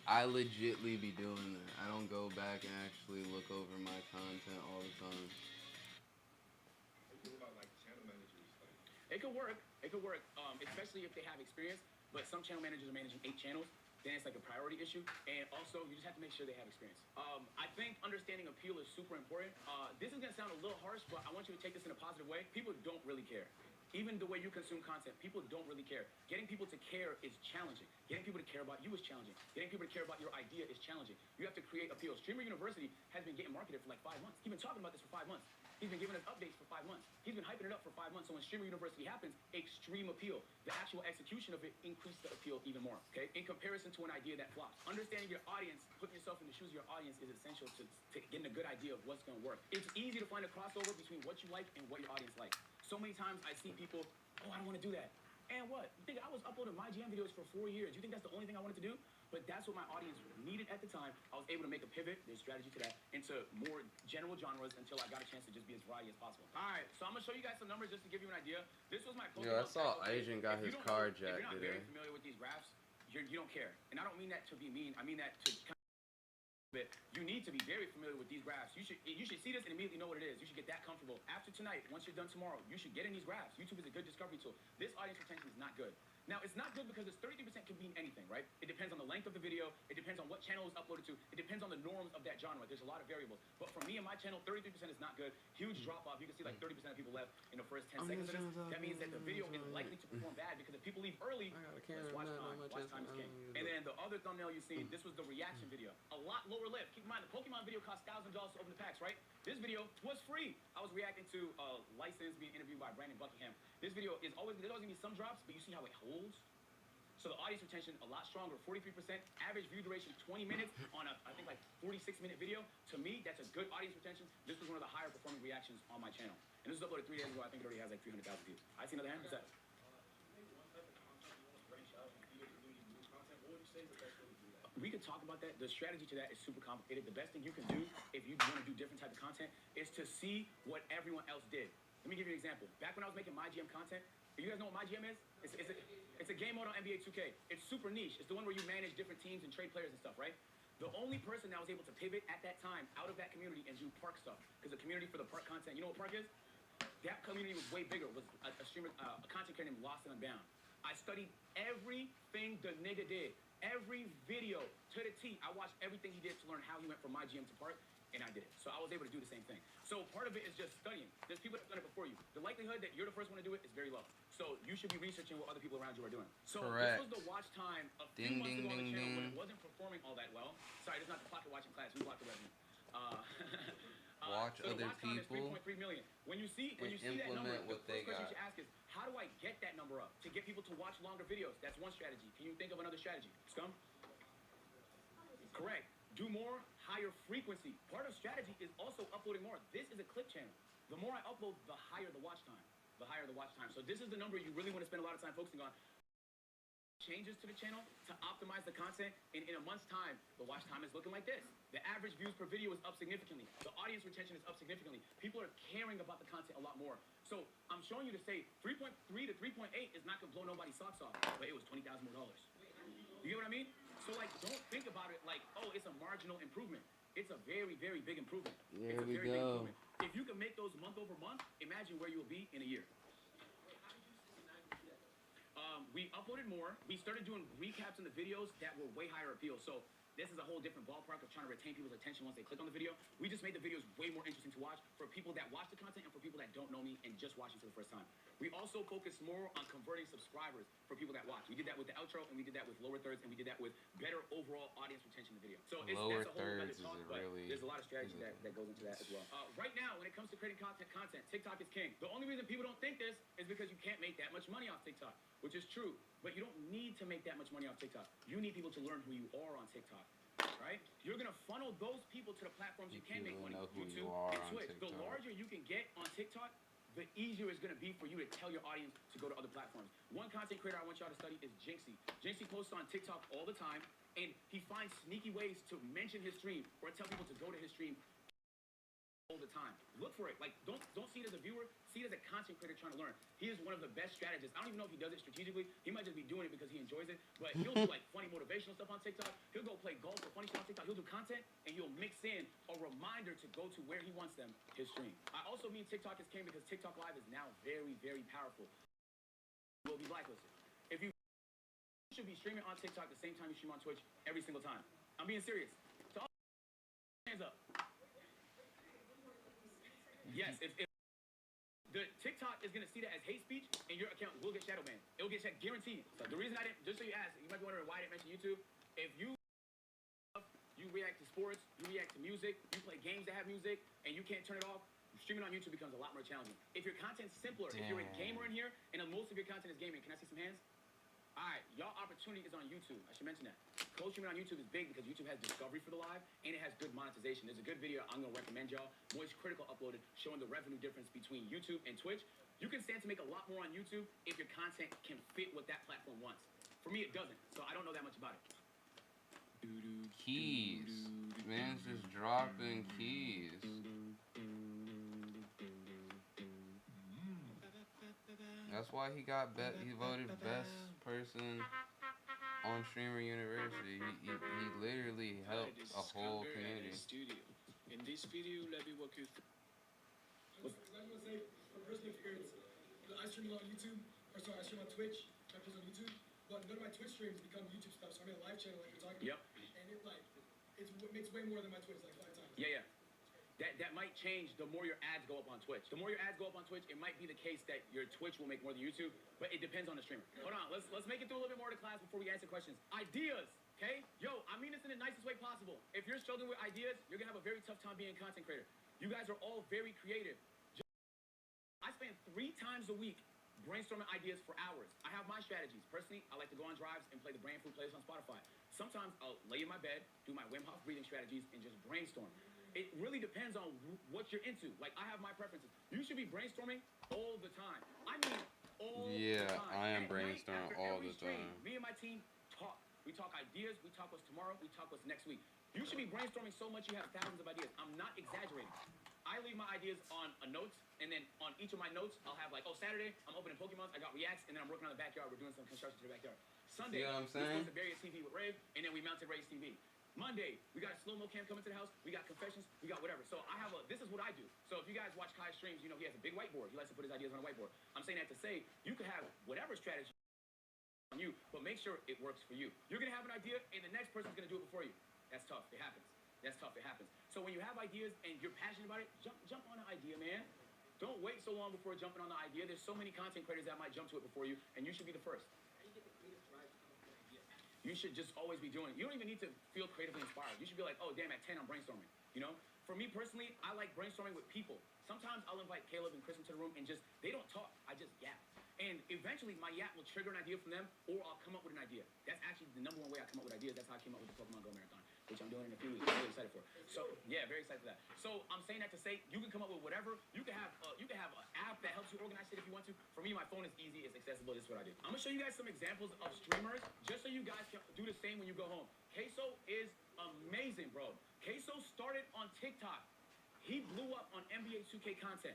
Speaker 1: I legitly be doing that. I don't go back and actually look over my content all the time.
Speaker 2: What about, like, channel managers? Like,
Speaker 3: It could work. It could work, especially if they have experience. But some channel managers are managing 8 channels. Then it's like a priority issue. And also, you just have to make sure they have experience. I think understanding appeal is super important. This is going to sound a little harsh, but I want you to take this in a positive way. People don't really care. Even the way you consume content, people don't really care. Getting people to care is challenging. Getting people to care about you is challenging. Getting people to care about your idea is challenging. You have to create appeal. Streamer University has been getting marketed for like 5 months. He's been talking about this for 5 months. He's been giving us updates for 5 months. He's been hyping it up for 5 months. So when Streamer University happens, extreme appeal. The actual execution of it increases the appeal even more, okay? In comparison to an idea that flops. Understanding your audience, putting yourself in the shoes of your audience is essential to getting a good idea of what's going to work. It's easy to find a crossover between what you like and what your audience likes. So many times I see people, oh, I don't want to do that. And what? You think I was uploading my GM videos for 4 years? You think that's the only thing I wanted to do? But that's what my audience needed at the time. I was able to make a pivot, there's strategy to that, into more general genres until I got a chance to just be as variety as possible. All right, so I'm going to show you guys some numbers just to give you an idea. This was my Pokemon.
Speaker 1: Yeah, I saw Asian got his car
Speaker 3: If you're
Speaker 1: jacked
Speaker 3: not
Speaker 1: today.
Speaker 3: very familiar with these graphs, you don't care. And I don't mean that to be mean. I mean that to kind of... But you need to be very familiar with these graphs. You should see this and immediately know what it is. You should get that comfortable. After tonight, once you're done tomorrow, you should get in these graphs. YouTube is a good discovery tool. This audience retention is not good. Now, it's not good because this 33% can mean anything, right? It depends on the length of the video. It depends on what channel it's uploaded to. It depends on the norms of that genre. There's a lot of variables. But for me and my channel, 33% is not good. Huge drop off. You can see like 30% of people left in the first 10 seconds of this. That means that the video is likely to perform bad because if people leave early, less watch time. Watch time is king. And then the other thumbnail you see, this was the reaction video. A lot lower lift. Keep in mind, the Pokemon video cost $1,000 to open the packs, right? This video was free. I was reacting to a license being interviewed by Brandon Buckingham. This video is always, there's always gonna be some drops, but you see how it holds? So the audience retention, a lot stronger, 43%. Average view duration, 20 minutes on a, I think like 46-minute video. To me, that's a good audience retention. This was one of the higher performing reactions on my channel. And this was uploaded 3 days ago. I think it already has like 300,000 views. I see another hand. What's that? We could talk about that. The strategy to that is super complicated. The best thing you can do if you want to do different type of content is to see what everyone else did. Let me give you an example. Back when I was making my GM content, you guys know what my GM is? It's a game mode on NBA 2K. It's super niche. It's the one where you manage different teams and trade players and stuff, right? The only person that was able to pivot at that time out of that community and do park stuff, because the community for the park content, you know what park is? That community was way bigger. Was a streamer, a content creator named Lost and Unbound. I studied everything the nigga did. Every video to the T. I watched everything he did to learn how he went from my GM to park, and I did it. So I was able to do the same thing. So part of it is just studying. There's people that have done it before you. The likelihood that you're the first one to do it is very low. So you should be researching what other people around you are doing. So
Speaker 1: Correct.
Speaker 3: This was the watch time a few months ago on the channel when it wasn't performing all that well. Sorry, this is not the pocket watching class. We blocked the revenue.
Speaker 1: Watch
Speaker 3: so
Speaker 1: other
Speaker 3: watch time is
Speaker 1: people
Speaker 3: 3.3 million. When you see that number, the first question you should ask is, how do I get that number up to get people to watch longer videos? That's one strategy. Can you think of another strategy? Scum? Correct. Do more, higher frequency. Part of strategy is also uploading more. This is a clip channel. The more I upload, the higher the watch time. The higher the watch time. So this is the number you really want to spend a lot of time focusing on. Changes to the channel to optimize the content, and in a month's time, the watch time is looking like this. The average views per video is up significantly. The audience retention is up significantly. People are caring about the content a lot more. So I'm showing you to say 3.3 to 3.8 is not gonna blow nobody's socks off, but it was $20,000 more. You get what I mean? So like, don't think about it like, oh, it's a marginal improvement. It's a very, very big improvement.
Speaker 1: There
Speaker 3: it's a
Speaker 1: we
Speaker 3: very big
Speaker 1: go.
Speaker 3: improvement. If you can make those month over month, imagine where you will be in a year. We uploaded more. We started doing recaps in the videos that were way higher appeal. So this is a whole different ballpark of trying to retain people's attention once they click on the video. We just made the videos way more interesting to watch for people that watch the content and for people that don't know me and just watching for the first time. We also focus more on converting subscribers for people that watch. We did that with the outro, and we did that with lower thirds, and we did that with better overall audience retention in the video. So that's a whole other talk, but there's a lot of strategy that goes into that as well. Right now, when it comes to creating content, TikTok is king. The only reason people don't think this is because you can't make that much money off TikTok, which is true. But you don't need to make that much money off TikTok. You need people to learn who you are on TikTok. Right? You're gonna funnel those people to the platforms you can make money. YouTube and Twitch. The larger you can get on TikTok, the easier it's gonna be for you to tell your audience to go to other platforms. One content creator I want y'all to study is Jinxie. Jinxie posts on TikTok all the time, and he finds sneaky ways to mention his stream or tell people to go to his stream all the time. Look for it. Like, don't see it as a viewer. See it as a content creator trying to learn. He is one of the best strategists. I don't even know if he does it strategically. He might just be doing it because he enjoys it. But he'll do like funny motivational stuff on TikTok. He'll go play golf or funny stuff on TikTok. He'll do content, and he'll mix in a reminder to go to where he wants them, his stream. I also mean TikTok is king because TikTok Live is now very, very powerful. You will be blacklisted. If you should be streaming on TikTok the same time you stream on Twitch every single time. I'm being serious. So all hands up. Yes, if the TikTok is gonna see that as hate speech, and your account will get shadow banned. It will get guaranteed. So the reason I didn't, just so you ask, you might be wondering why I didn't mention YouTube. If you react to sports, you react to music, you play games that have music, and you can't turn it off, streaming on YouTube becomes a lot more challenging. If your content's simpler, if you're a gamer in here, and most of your content is gaming, can I see some hands? All right, y'all opportunity is on YouTube. I should mention that. Cold streaming on YouTube is big because YouTube has discovery for the live, and it has good monetization. There's a good video I'm gonna recommend y'all. Moist Critical uploaded showing the revenue difference between YouTube and Twitch. You can stand to make a lot more on YouTube if your content can fit what that platform wants. For me, it doesn't, so I don't know that much about it.
Speaker 1: Keys. Man's just dropping keys. That's why he voted best person on Streamer University. He literally helped a whole community.
Speaker 2: In this video, let me walk you through.
Speaker 5: I was gonna say, from personal experience, I stream on YouTube, I stream on Twitch, my posts on YouTube, but none of my Twitch streams become YouTube stuff. So I made a live channel like you're talking
Speaker 3: Yep.
Speaker 5: about, and it makes way more than my Twitch, like 5 times.
Speaker 3: Yeah. That might change the more your ads go up on Twitch. The more your ads go up on Twitch, it might be the case that your Twitch will make more than YouTube, but it depends on the streamer. Hold on, let's make it through a little bit more to class before we answer questions. Ideas, okay? Yo, I mean this in the nicest way possible. If you're struggling with ideas, you're gonna have a very tough time being a content creator. You guys are all very creative. I spend 3 times a week brainstorming ideas for hours. I have my strategies. Personally, I like to go on drives and play the Brain Food playlist on Spotify. Sometimes I'll lay in my bed, do my Wim Hof breathing strategies, and just brainstorm. It really depends on what you're into. Like, I have my preferences. You should be brainstorming all the time. I mean, all the time.
Speaker 1: I am
Speaker 3: At night,
Speaker 1: brainstorming
Speaker 3: after
Speaker 1: all
Speaker 3: every
Speaker 1: the
Speaker 3: stream,
Speaker 1: time.
Speaker 3: Me and my team talk. We talk ideas, we talk what's tomorrow, we talk what's next week. You should be brainstorming so much you have thousands of ideas. I'm not exaggerating. I leave my ideas on a note, and then on each of my notes, I'll have like, oh, Saturday, I'm opening Pokemons, I got reacts, and then I'm working on the backyard. We're doing some construction to the backyard. Sunday,
Speaker 1: See what I'm
Speaker 3: we
Speaker 1: saying?
Speaker 3: supposed to bury a TV with Rave, and then we mounted Rave's TV. Monday, we got a slow-mo cam coming to the house, we got confessions, we got whatever. So this is what I do. So if you guys watch Kai's streams, you know he has a big whiteboard. He likes to put his ideas on a whiteboard. I'm saying that to say, you could have whatever strategy on you, but make sure it works for you. You're gonna have an idea, and the next person's gonna do it before you. That's tough, it happens. That's tough, it happens. So when you have ideas and you're passionate about it, jump on the idea, man. Don't wait so long before jumping on the idea. There's so many content creators that might jump to it before you, and you should be the first. You should just always be doing it. You don't even need to feel creatively inspired. You should be like, oh, damn, at 10, I'm brainstorming. You know? For me personally, I like brainstorming with people. Sometimes I'll invite Caleb and Chris into the room and they don't talk. I just yap. And eventually, my yap will trigger an idea from them, or I'll come up with an idea. That's actually the #1 way I come up with ideas. That's how I came up with the Pokemon Go Marathon, which I'm doing in a few weeks. I'm really excited for. So, yeah, very excited for that. So, I'm saying that to say, you can come up with whatever. You can have an app that helps you organize it if you want to. For me, my phone is easy. It's accessible. This is what I do. I'm going to show you guys some examples of streamers, just so you guys can do the same when you go home. Queso is amazing, bro. Queso started on TikTok. He blew up on NBA 2K content.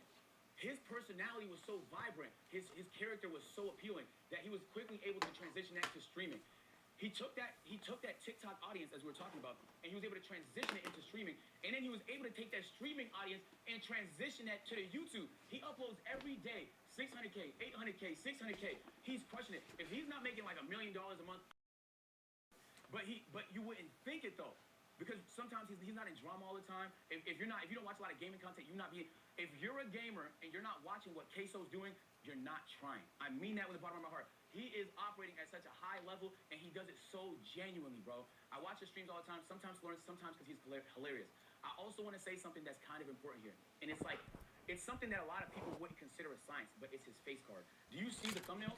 Speaker 3: His personality was so vibrant, his character was so appealing that he was quickly able to transition that to streaming. He took that TikTok audience, as we were talking about, and he was able to transition it into streaming. And then he was able to take that streaming audience and transition that to the YouTube. He uploads every day, 600K, 800K, 600K. He's crushing it. If he's not making like $1 million a month, but you wouldn't think it though. Because sometimes he's not in drama all the time. If you don't watch a lot of gaming content, if you're a gamer and you're not watching what Queso's doing, you're not trying. I mean that with the bottom of my heart. He is operating at such a high level, and he does it so genuinely, bro. I watch his streams all the time, sometimes learn, sometimes because he's hilarious. I also want to say something that's kind of important here. And it's something that a lot of people wouldn't consider a science, but it's his face card. Do you see the thumbnails?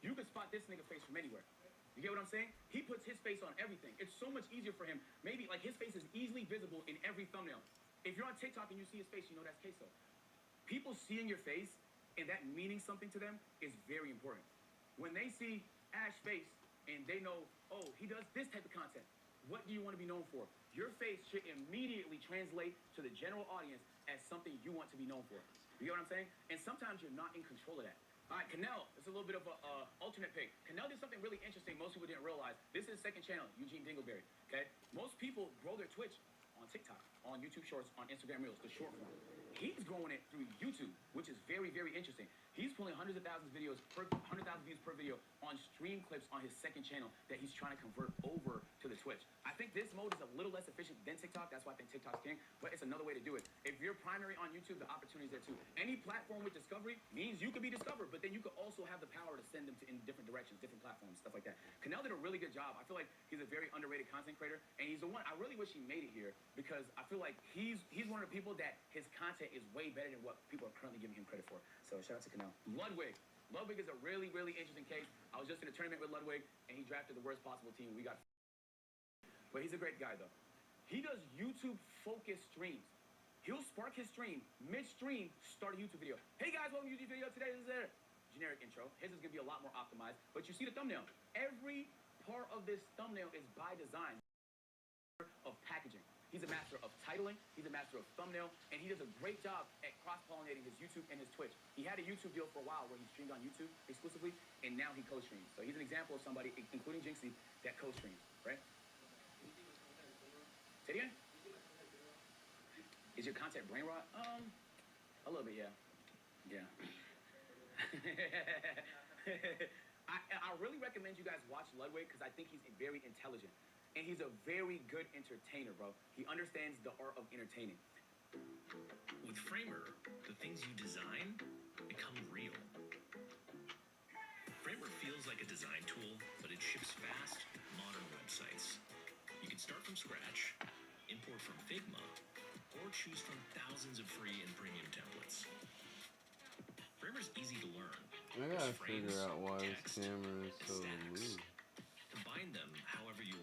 Speaker 3: You can spot this nigga face from anywhere. You get what I'm saying? He puts his face on everything. It's so much easier for him. Maybe, like, his face is easily visible in every thumbnail. If you're on TikTok and you see his face, you know that's Queso. People seeing your face and that meaning something to them is very important. When they see Ash's face and they know, oh, he does this type of content, what do you want to be known for? Your face should immediately translate to the general audience as something you want to be known for. You get what I'm saying? And sometimes you're not in control of that. All right, Canel, it's a little bit of an alternate pick. Canel did something really interesting most people didn't realize. This is his second channel, Eugene Dingleberry, okay? Most people grow their Twitch on TikTok, on YouTube Shorts, on Instagram Reels, the short form. He's growing it through YouTube, which is very, very interesting. He's pulling hundreds of thousands of videos, 100,000 views per video on stream clips on his second channel that he's trying to convert over to the Twitch. I think this mode is a little less efficient than TikTok. That's why I think TikTok's king, but it's another way to do it. If you're primary on YouTube, the opportunity's there too. Any platform with discovery means you could be discovered, but then you could also have the power to send them in different directions, different platforms, stuff like that. Canel did a really good job. I feel like he's a very underrated content creator, and he's the one, I really wish he made it here because I feel like he's one of the people that his content is way better than what people are currently giving him credit for. So shout out to Canel. Ludwig. Ludwig is a really, really interesting case. I was just in a tournament with Ludwig, and he drafted the worst possible team. We got... But he's a great guy, though. He does YouTube-focused streams. He'll spark his stream, mid-stream, start a YouTube video. Hey, guys, welcome to YouTube video. Today this is a generic intro. His is going to be a lot more optimized, but you see the thumbnail. Every part of this thumbnail is by design of packaging. He's a master of titling, he's a master of thumbnail, and he does a great job at cross-pollinating his YouTube and his Twitch. He had a YouTube deal for a while where he streamed on YouTube exclusively, and now he co-streams. So he's an example of somebody, including Jinxie, that co-streams, right? Say it again? Is your content brain rot? A little bit, yeah. Yeah. I really recommend you guys watch Ludwig because I think he's very intelligent. And he's a very good entertainer, bro. He understands the art of entertaining.
Speaker 6: With Framer, the things you design become real. Framer feels like a design tool, but it ships fast, modern websites. You can start from scratch, import from Figma, or choose from thousands of free and premium templates. Framer's easy to learn.
Speaker 1: I gotta
Speaker 6: There's frames,
Speaker 1: figure out why this
Speaker 6: text,
Speaker 1: camera is
Speaker 6: and
Speaker 1: so
Speaker 6: stacks.
Speaker 1: loose.
Speaker 6: Combine them however you.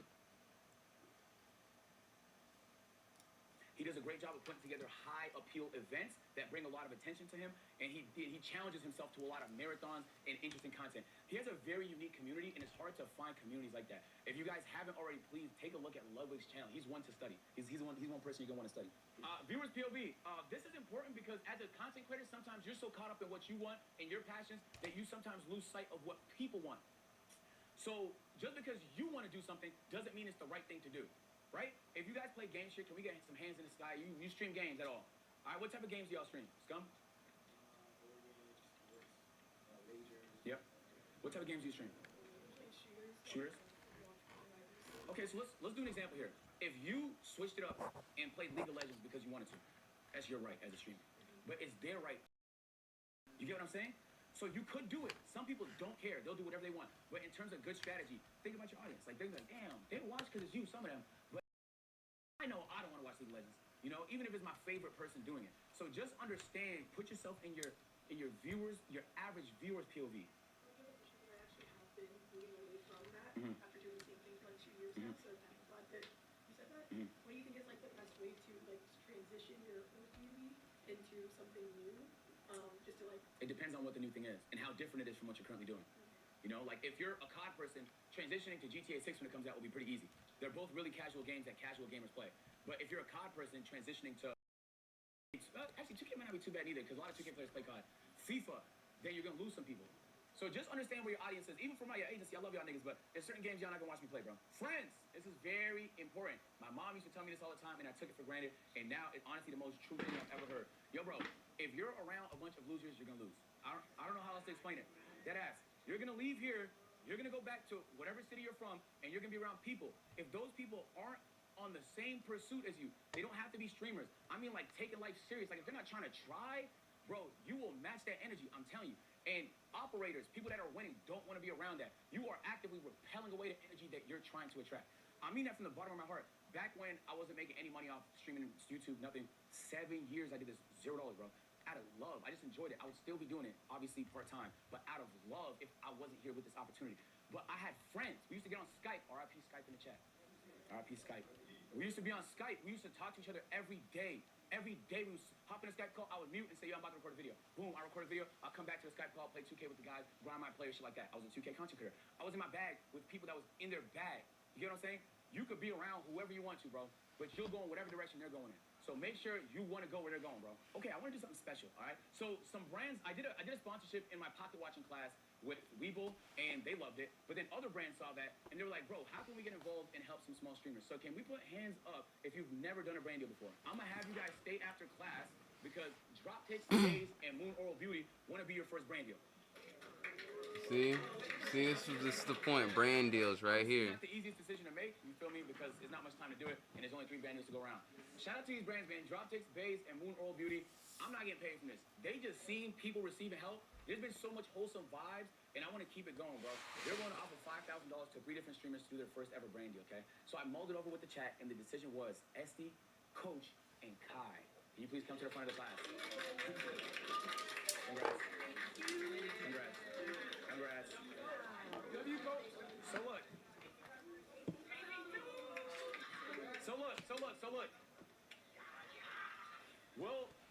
Speaker 3: He does a great job of putting together high appeal events that bring a lot of attention to him, and he challenges himself to a lot of marathons and interesting content. He has a very unique community, and it's hard to find communities like that. If you guys haven't already, please take a look at Ludwig's channel. He's one to study. He's one person you're gonna want to study. Viewers POV. This is important because as a content creator, sometimes you're so caught up in what you want and your passions that you sometimes lose sight of what people want. So just because you want to do something doesn't mean it's the right thing to do. Right? If you guys play game shit, can we get some hands in the sky? You stream games at all? All right, what type of games do y'all stream? Scum? Yep. What type of games do you stream? Shooters. Okay, so let's do an example here. If you switched it up and played League of Legends because you wanted to, that's your right as a streamer. But it's their right. You get what I'm saying? So you could do it. Some people don't care. They'll do whatever they want. But in terms of good strategy, think about your audience. Like, they're like, damn, they watch because it's you, some of them. But I know I don't want to watch League of Legends. You know, even if it's my favorite person doing it. So just understand, put yourself in your viewers, your average viewer's POV.
Speaker 7: I actually have been moving away from that after doing the same thing for like 2 years now, so I'm glad that you said that. What do you think is like the best way to like transition your old POV into something new? Just to like.
Speaker 3: It depends on what the new thing is and how different it is from what you're currently doing. You know, like if you're a COD person, transitioning to GTA 6 when it comes out will be pretty easy. They're both really casual games that casual gamers play. But if you're a COD person transitioning to actually 2K might not be too bad either because a lot of 2K players play COD. FIFA, then you're gonna lose some people. So just understand where your audience is. Even for my agency, I love y'all niggas, but there's certain games y'all not gonna watch me play, bro. Friends, this is very important. My mom used to tell me this all the time, and I took it for granted. And now it's honestly the most true thing I've ever heard. Yo, bro, if you're around a bunch of losers, you're gonna lose. I don't know how else to explain it. Dead ass. You're gonna leave here. You're gonna go back to whatever city you're from, and you're gonna be around people. If those people aren't on the same pursuit as you, they don't have to be streamers. I mean, like taking life serious. Like if they're not trying to try, bro, you will match that energy. I'm telling you. And operators, people that are winning, don't want to be around that. You are actively repelling away the energy that you're trying to attract. I mean that from the bottom of my heart. Back when I wasn't making any money off streaming YouTube, nothing. 7 years I did this, $0, bro. Out of love, I just enjoyed it. I would still be doing it, obviously part-time, but out of love if I wasn't here with this opportunity. But I had friends. We used to get on Skype. RIP Skype in the chat. RIP Skype. We used to be on Skype. We used to talk to each other every day. Every day we would hop in a Skype call. I would mute and say, yo, I'm about to record a video. Boom, I record a video. I'll come back to a Skype call, play 2K with the guys, grind my players, shit like that. I was a 2K content creator. I was in my bag with people that was in their bag. You get what I'm saying? You could be around whoever you want to, bro, but you'll go in whatever direction they're going in. So make sure you want to go where they're going, bro. Okay, I want to do something special, all right? So some brands, I did a sponsorship in my pocket watching class with Weeble, and they loved it. But then other brands saw that, and they were like, bro, how can we get involved and help some small streamers? So can we put hands up if you've never done a brand deal before? I'm going to have you guys stay after class because Dropkicks, Days, and Moon Oral Beauty want to be your first brand deal.
Speaker 1: See, this is the point. Brand deals right here.
Speaker 3: It's not the easiest decision to make, you feel me? Because there's not much time to do it, and there's only 3 brand deals to go around. Shout out to these brands, man. Dropkicks, Bays, and Moon Oral Beauty. I'm not getting paid from this. They just seen people receiving help. There's been so much wholesome vibes, and I want to keep it going, bro. They're going to offer $5,000 to 3 different streamers to do their first ever brand deal, okay? So I mulled it over with the chat, and the decision was Esty, Coach, and Kai. Can you please come to the front of the class? Congrats. Congrats. Congrats. Love you, Coach. So look. So look.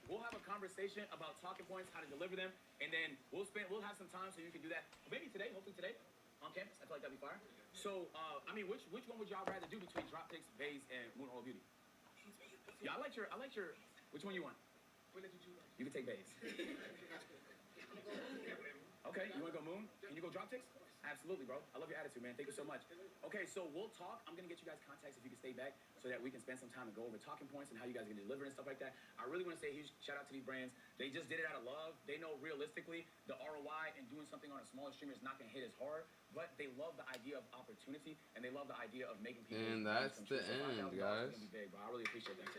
Speaker 3: We'll have a conversation about talking points, how to deliver them, and then we'll have some time so you can do that. Maybe today, hopefully today, on campus. I feel like that'd be fire. So, I mean, which one would y'all rather do between Dropkicks, Bays, and Moon Oral Beauty? Yeah, I like your. Which one you want? You can take Bays. Okay, you want to go Moon? Can you go Dropkicks? Absolutely, bro. I love your attitude, man. Thank you so much. Okay, so we'll talk. I'm gonna get you guys contacts if you can stay back so that we can spend some time and go over talking points and how you guys are gonna deliver and stuff like that. I really want to say a huge shout out to these brands. They just did it out of love. They know realistically the ROI and doing something on a smaller streamer is not gonna hit as hard, but they love the idea of opportunity and they love the idea of making people.
Speaker 1: And that's the end, guys.
Speaker 3: Big, bro. I really appreciate that.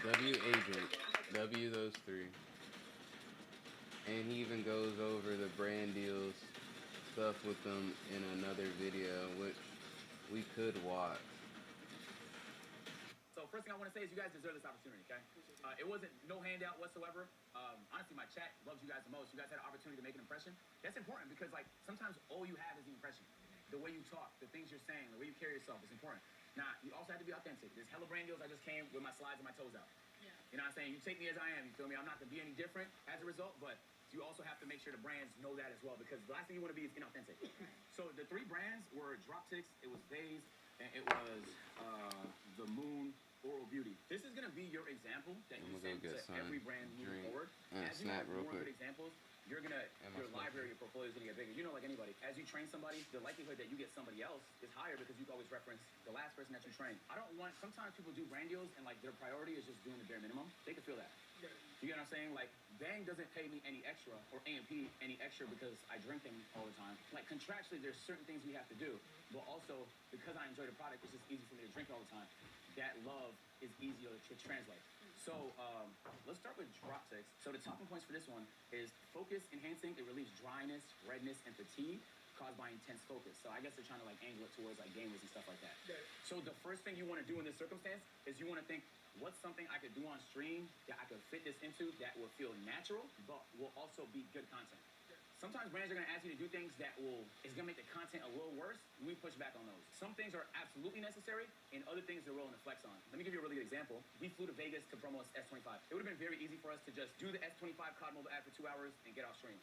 Speaker 1: W agent, W those three. And he even goes over the brand deals stuff with them in another video, which we could watch.
Speaker 3: So first thing I want to say is you guys deserve this opportunity, okay? It wasn't no handout whatsoever. Honestly, my chat loves you guys the most. You guys had an opportunity to make an impression. That's important because like sometimes all you have is the impression. The way you talk, the things you're saying, the way you carry yourself is important. Now, you also have to be authentic. There's hella brand deals I just came with my slides and my toes out.
Speaker 7: Yeah.
Speaker 3: You know what I'm saying? You take me as I am, you feel me? I'm not gonna be any different as a result, but you also have to make sure the brands know that as well because the last thing you want to be is inauthentic. So the three brands were Droptics, it was Vase, and it was the Moon Oral Beauty. This is gonna be your example that you send to every brand moving forward. As you have more good examples, your library, your portfolio is gonna get bigger. You know, like anybody, as you train somebody, the likelihood that you get somebody else is higher because you can always reference the last person that you trained. Sometimes people do brand deals and like their priority is just doing the bare minimum. They can feel that. You get what I'm saying? Like, Bang doesn't pay me any extra, or AMP any extra because I drink them all the time. Like, contractually, there's certain things we have to do, but also, because I enjoy the product, it's just easy for me to drink all the time. That love is easier to translate. So, let's start with Droptics. So the talking points for this one is focus enhancing. It relieves dryness, redness, and fatigue caused by intense focus. So I guess they're trying to like angle it towards like gamers and stuff like that. So the first thing you want to do in this circumstance is you want to think, what's something I could do on stream that I could fit this into that will feel natural, but will also be good content? Sometimes brands are going to ask you to do things that is going to make the content a little worse. We push back on those. Some things are absolutely necessary, and other things they're willing to flex on. Let me give you a really good example. We flew to Vegas to promo S25. It would have been very easy for us to just do the S25 COD mobile ad for 2 hours and get off stream.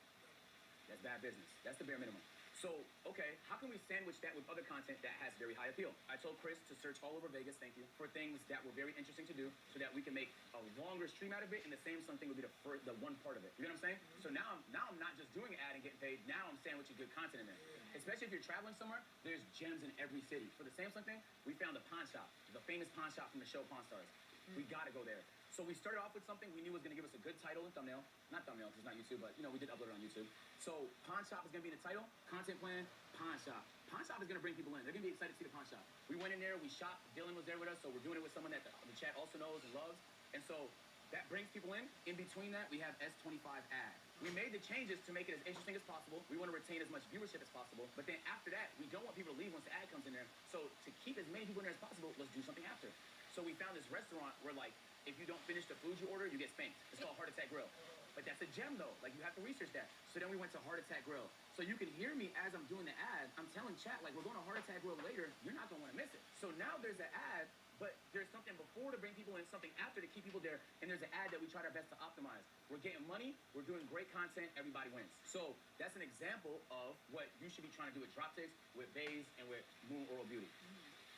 Speaker 3: That's bad business. That's the bare minimum. So, okay, how can we sandwich that with other content that has very high appeal? I told Chris to search all over Vegas, thank you, for things that were very interesting to do so that we can make a longer stream out of it, and the same something would be the one part of it. You know what I'm saying? So now I'm not just doing an ad and getting paid. Now I'm sandwiching good content in there. Especially if you're traveling somewhere, there's gems in every city. For the Samsung thing, we found the pawn shop, the famous pawn shop from the show Pawn Stars. We gotta go there. So we started off with something we knew was gonna give us a good title and thumbnail. Not thumbnail, because it's not YouTube, but you know, we did upload it on YouTube. So Pawn Shop is gonna be the title, content plan, Pawn Shop. Pawn Shop is gonna bring people in. They're gonna be excited to see the Pawn Shop. We went in there, we shopped, Dylan was there with us, so we're doing it with someone that the chat also knows and loves. And so that brings people in. In between that, we have S25 ad. We made the changes to make it as interesting as possible. We want to retain as much viewership as possible. But then after that, we don't want people to leave once the ad comes in there. So to keep as many people in there as possible, let's do something after. So we found this restaurant where like, if you don't finish the food you order, you get spanked. It's called Heart Attack Grill. But that's a gem though. Like you have to research that. So then we went to Heart Attack Grill. So you can hear me as I'm doing the ad. I'm telling chat like we're going to Heart Attack Grill later. You're not gonna want to miss it. So now there's an ad, but there's something before to bring people in, something after to keep people there, and there's an ad that we try our best to optimize. We're getting money, we're doing great content, everybody wins. So that's an example of what you should be trying to do with Droptics, with Vase, and with Moon Oral Beauty.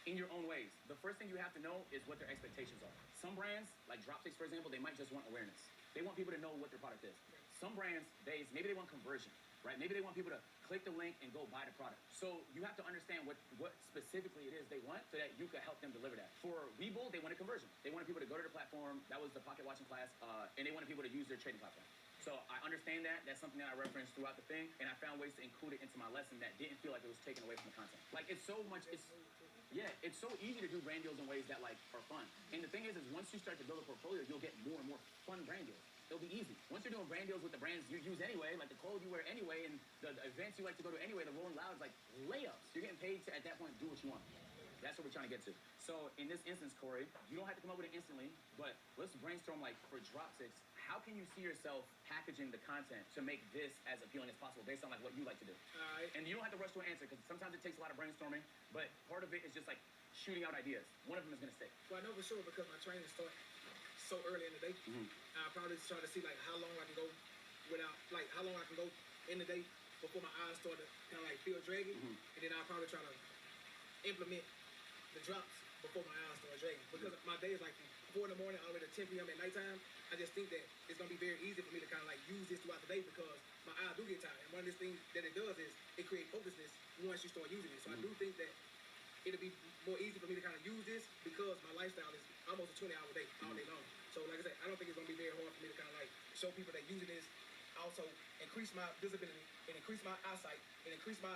Speaker 3: In your own ways. The first thing you have to know is what their expectations are. Some brands, like Droptics for example, they might just want awareness. They want people to know what their product is. Some brands, maybe they want conversion, right? Maybe they want people to click the link and go buy the product. So you have to understand what specifically it is they want so that you can help them deliver that. For Webull, they wanted conversion. They wanted people to go to the platform. That was the pocket watching class. And they wanted people to use their trading platform. So I understand that. That's something that I referenced throughout the thing. And I found ways to include it into my lesson that didn't feel like it was taken away from the content. Like it's so easy to do brand deals in ways that like are fun. And the thing is once you start to build a portfolio, you'll get more and more fun brand deals. It'll be easy. Once you're doing brand deals with the brands you use anyway, like the clothes you wear anyway, and the events you like to go to anyway, the Rolling Louds, like layups. You're getting paid to, at that point, do what you want. That's what we're trying to get to. So in this instance, Corey, you don't have to come up with it instantly, but let's brainstorm like for Droptics, how can you see yourself packaging the content to make this as appealing as possible based on like what you like to do? And you don't have to rush to an answer because sometimes it takes a lot of brainstorming, but part of it is just like shooting out ideas. One of them is going to stick.
Speaker 5: Well, I know for sure because my training starts so early in the day. I probably just try to see like how long I can go without, like how long I can go in the day before my eyes start to kind of like feel draggy. And then I'll probably try to implement the drops before my eyes start dragging. Because my day is like from 4 in the morning all the way to 10 p.m. at nighttime. I just think that it's gonna be very easy for me to kind of like use this throughout the day because my eyes do get tired. And one of these things that it does is it creates focusedness once you start using it. So I do think that it'll be more easy for me to kind of use this because my lifestyle is almost a 20-hour day all day long. So like I said, I don't think it's gonna be very hard for me to kind of like show people that using this also increase my visibility and increase my eyesight and increase my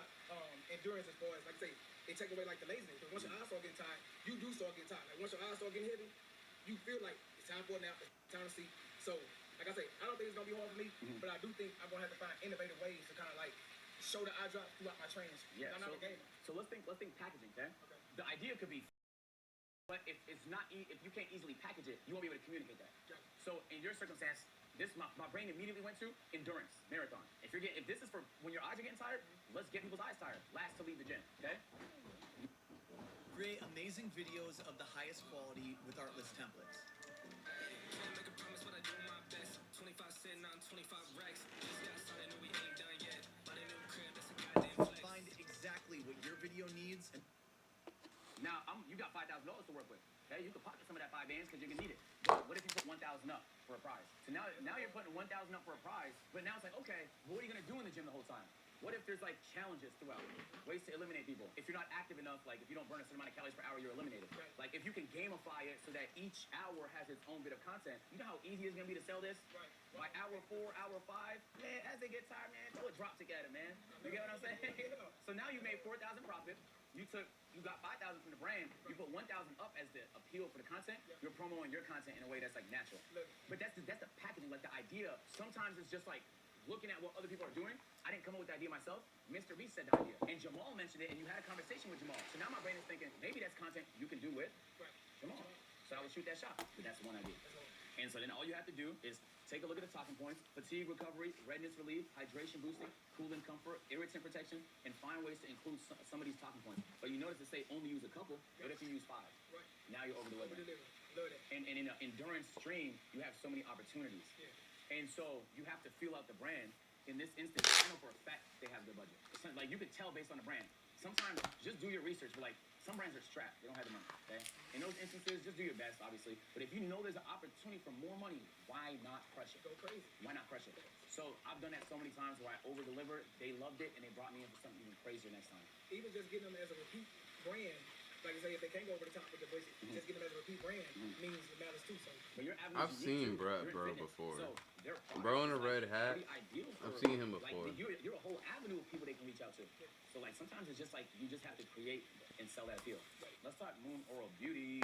Speaker 5: endurance as far as like I say, it take away like the laziness. Because once your eyes start getting tired, you do start getting tired. Like once your eyes start getting heavy, you feel like it's time for a nap, it's time to sleep. So like I say, I don't think it's gonna be hard for me, but I do think I'm gonna have to find innovative ways to kind of like show the eye drop throughout my trainings.
Speaker 3: Yeah.
Speaker 5: I'm not a gamer.
Speaker 3: So let's think packaging, okay? The idea could be, but if it's not, if you can't easily package it, you won't be able to communicate that.
Speaker 5: Yeah.
Speaker 3: So in your circumstance, my brain immediately went to endurance, marathon. If this is for when your eyes are getting tired, let's get people's eyes tired. Last to leave the gym, okay?
Speaker 8: Create amazing videos of the highest quality with artless templates. Find exactly what your video needs. And
Speaker 3: now, you got $5,000 to work with. Okay, you can pocket some of that 5 bands because you're gonna need it. But what if you put 1,000 up for a prize? So now you're putting 1,000 up for a prize, but now it's like, okay, what are you gonna do in the gym the whole time? What if there's like challenges throughout, ways to eliminate people? If you're not active enough, like if you don't burn a certain amount of calories per hour, you're eliminated.
Speaker 5: Right.
Speaker 3: Like if you can gamify it so that each hour has its own bit of content, you know how easy it's gonna be to sell this?
Speaker 5: Right.
Speaker 3: By hour 4, hour 5, man, as they get tired, man, throw a drop tick at it, man. You get what I'm saying? So now you made 4,000 profit. You got 5,000 from the brand. You put 1,000 up as the appeal for the content. You're promoting your content in a way that's like natural. But that's the packaging, like the idea. Sometimes it's just like looking at what other people are doing. I didn't come up with the idea myself. Mr. B said the idea, and Jamal mentioned it, and you had a conversation with Jamal. So now my brain is thinking maybe that's content you can do with Jamal. So I would shoot that shot. But that's one idea. And so then all you have to do is take a look at the talking points: fatigue recovery, redness relief, hydration boosting, cooling comfort, irritant protection, and find ways to include some of these talking points. But you notice to say only use a couple. What if you use 5?
Speaker 5: Right.
Speaker 3: Now you're over the limit.
Speaker 5: Love that.
Speaker 3: And in an endurance stream, you have so many opportunities.
Speaker 5: Yeah.
Speaker 3: And so you have to feel out the brand. In this instance, I know for a fact they have good budget. Like you can tell based on the brand. Sometimes just do your research, but like some brands are strapped. They don't have the money, okay? In those instances, just do your best, obviously. But if you know there's an opportunity for more money, why not crush it?
Speaker 5: Go crazy.
Speaker 3: Why not crush it? So I've done that so many times where I over-delivered, they loved it, and they brought me in for something even crazier next time.
Speaker 5: Even just getting them as a repeat brand, like I say, if they can't go over the top with the voice, just getting them as a repeat brand means it matters too. So.
Speaker 3: But your
Speaker 1: I've seen Brett Bro before.
Speaker 3: So
Speaker 1: Bro in a red hat. I've seen him before.
Speaker 3: Like, you're a whole avenue of people they can reach out to. So like sometimes it's just like you just have to create and sell that appeal. Let's talk Moon Oral Beauty.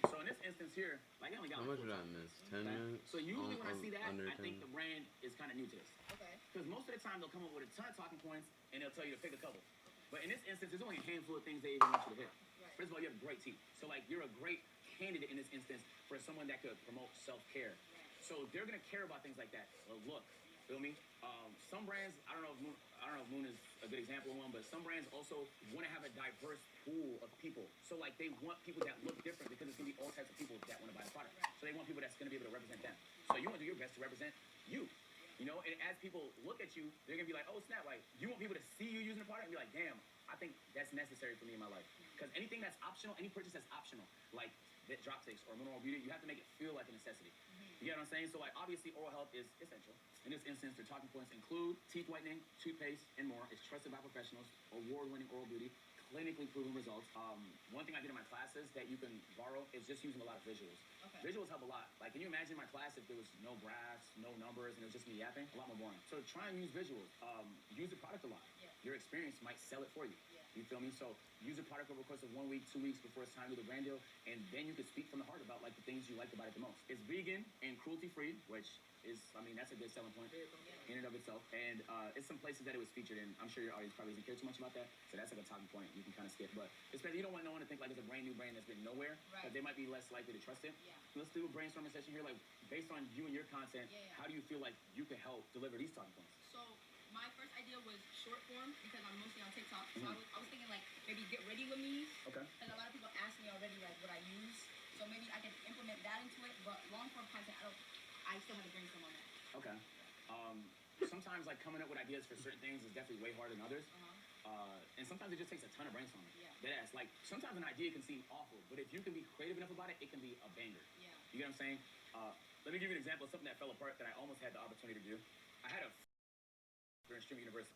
Speaker 3: So in this instance here, like I only got
Speaker 1: how much did I miss? 10 minutes?
Speaker 3: So usually when I see that, I
Speaker 1: 10?
Speaker 3: think the brand is kind of new to this.
Speaker 7: Okay.
Speaker 3: Because most of the time they'll come up with a ton of talking points and they'll tell you to pick a couple. But in this instance, there's only a handful of things they even want you to hit.
Speaker 7: Right.
Speaker 3: First of all, you have great teeth. So like you're a great candidate in this instance for someone that could promote self-care. So they're gonna care about things like that. Well, look, feel me? Some brands, I don't know if Moon is a good example of one, but some brands also want to have a diverse pool of people. So like they want people that look different because it's gonna be all types of people that want to buy a product. So they want people that's gonna be able to represent them. So you want to do your best to represent you. You know, and as people look at you, they're gonna be like, oh snap, like you want people to see you using the product and be like, damn, I think that's necessary for me in my life. Because anything that's optional, any purchase that's optional, like that drop sticks or Moon Oral Beauty, you have to make it feel like a necessity. You get what I'm saying? So like obviously oral health is essential. In this instance, their talking points include teeth whitening, toothpaste, and more. It's trusted by professionals, award-winning oral beauty, clinically proven results. One thing I did in my classes that you can borrow is just using a lot of visuals.
Speaker 7: Okay.
Speaker 3: Visuals help a lot. Like, can you imagine my class if there was no graphs, no numbers, and it was just me yapping? A lot more boring. So try and use visuals. Use the product a lot.
Speaker 7: Yeah.
Speaker 3: Your experience might sell it for you.
Speaker 7: Yeah.
Speaker 3: You feel me? So use the product over the course of 1 week, 2 weeks before it's time to do the brand deal, and then you can speak from the heart about like the things you like about it the most. It's vegan and cruelty-free, which is, I mean, that's a good selling point in and of itself. And it's some places that it was featured in. I'm sure your audience probably doesn't care too much about that, so that's like a talking point you can kind of skip. But especially you don't want no one to think like it's a brand new brand that's been nowhere, because they might be less likely to trust it.
Speaker 7: Yeah.
Speaker 3: Let's do a brainstorming session here, like based on you and your content. How do you feel like you can help deliver these talking points?
Speaker 7: So my first idea was short form because I'm mostly on TikTok. So I was thinking like maybe get ready with me.
Speaker 3: Okay.
Speaker 7: Because a lot of people ask me already like what I use. So maybe I can implement that into it. But long form content, I still have to brainstorm on that.
Speaker 3: Okay. Sometimes like coming up with ideas for certain things is definitely way harder than others. And sometimes it just takes a ton of brainstorming.
Speaker 9: Yeah.
Speaker 3: That's like, sometimes an idea can seem awful, but if you can be creative enough about it, it can be a banger.
Speaker 9: Yeah.
Speaker 3: You get what I'm saying? Let me give you an example of something that fell apart that I almost had the opportunity to do. I had a during Stream University,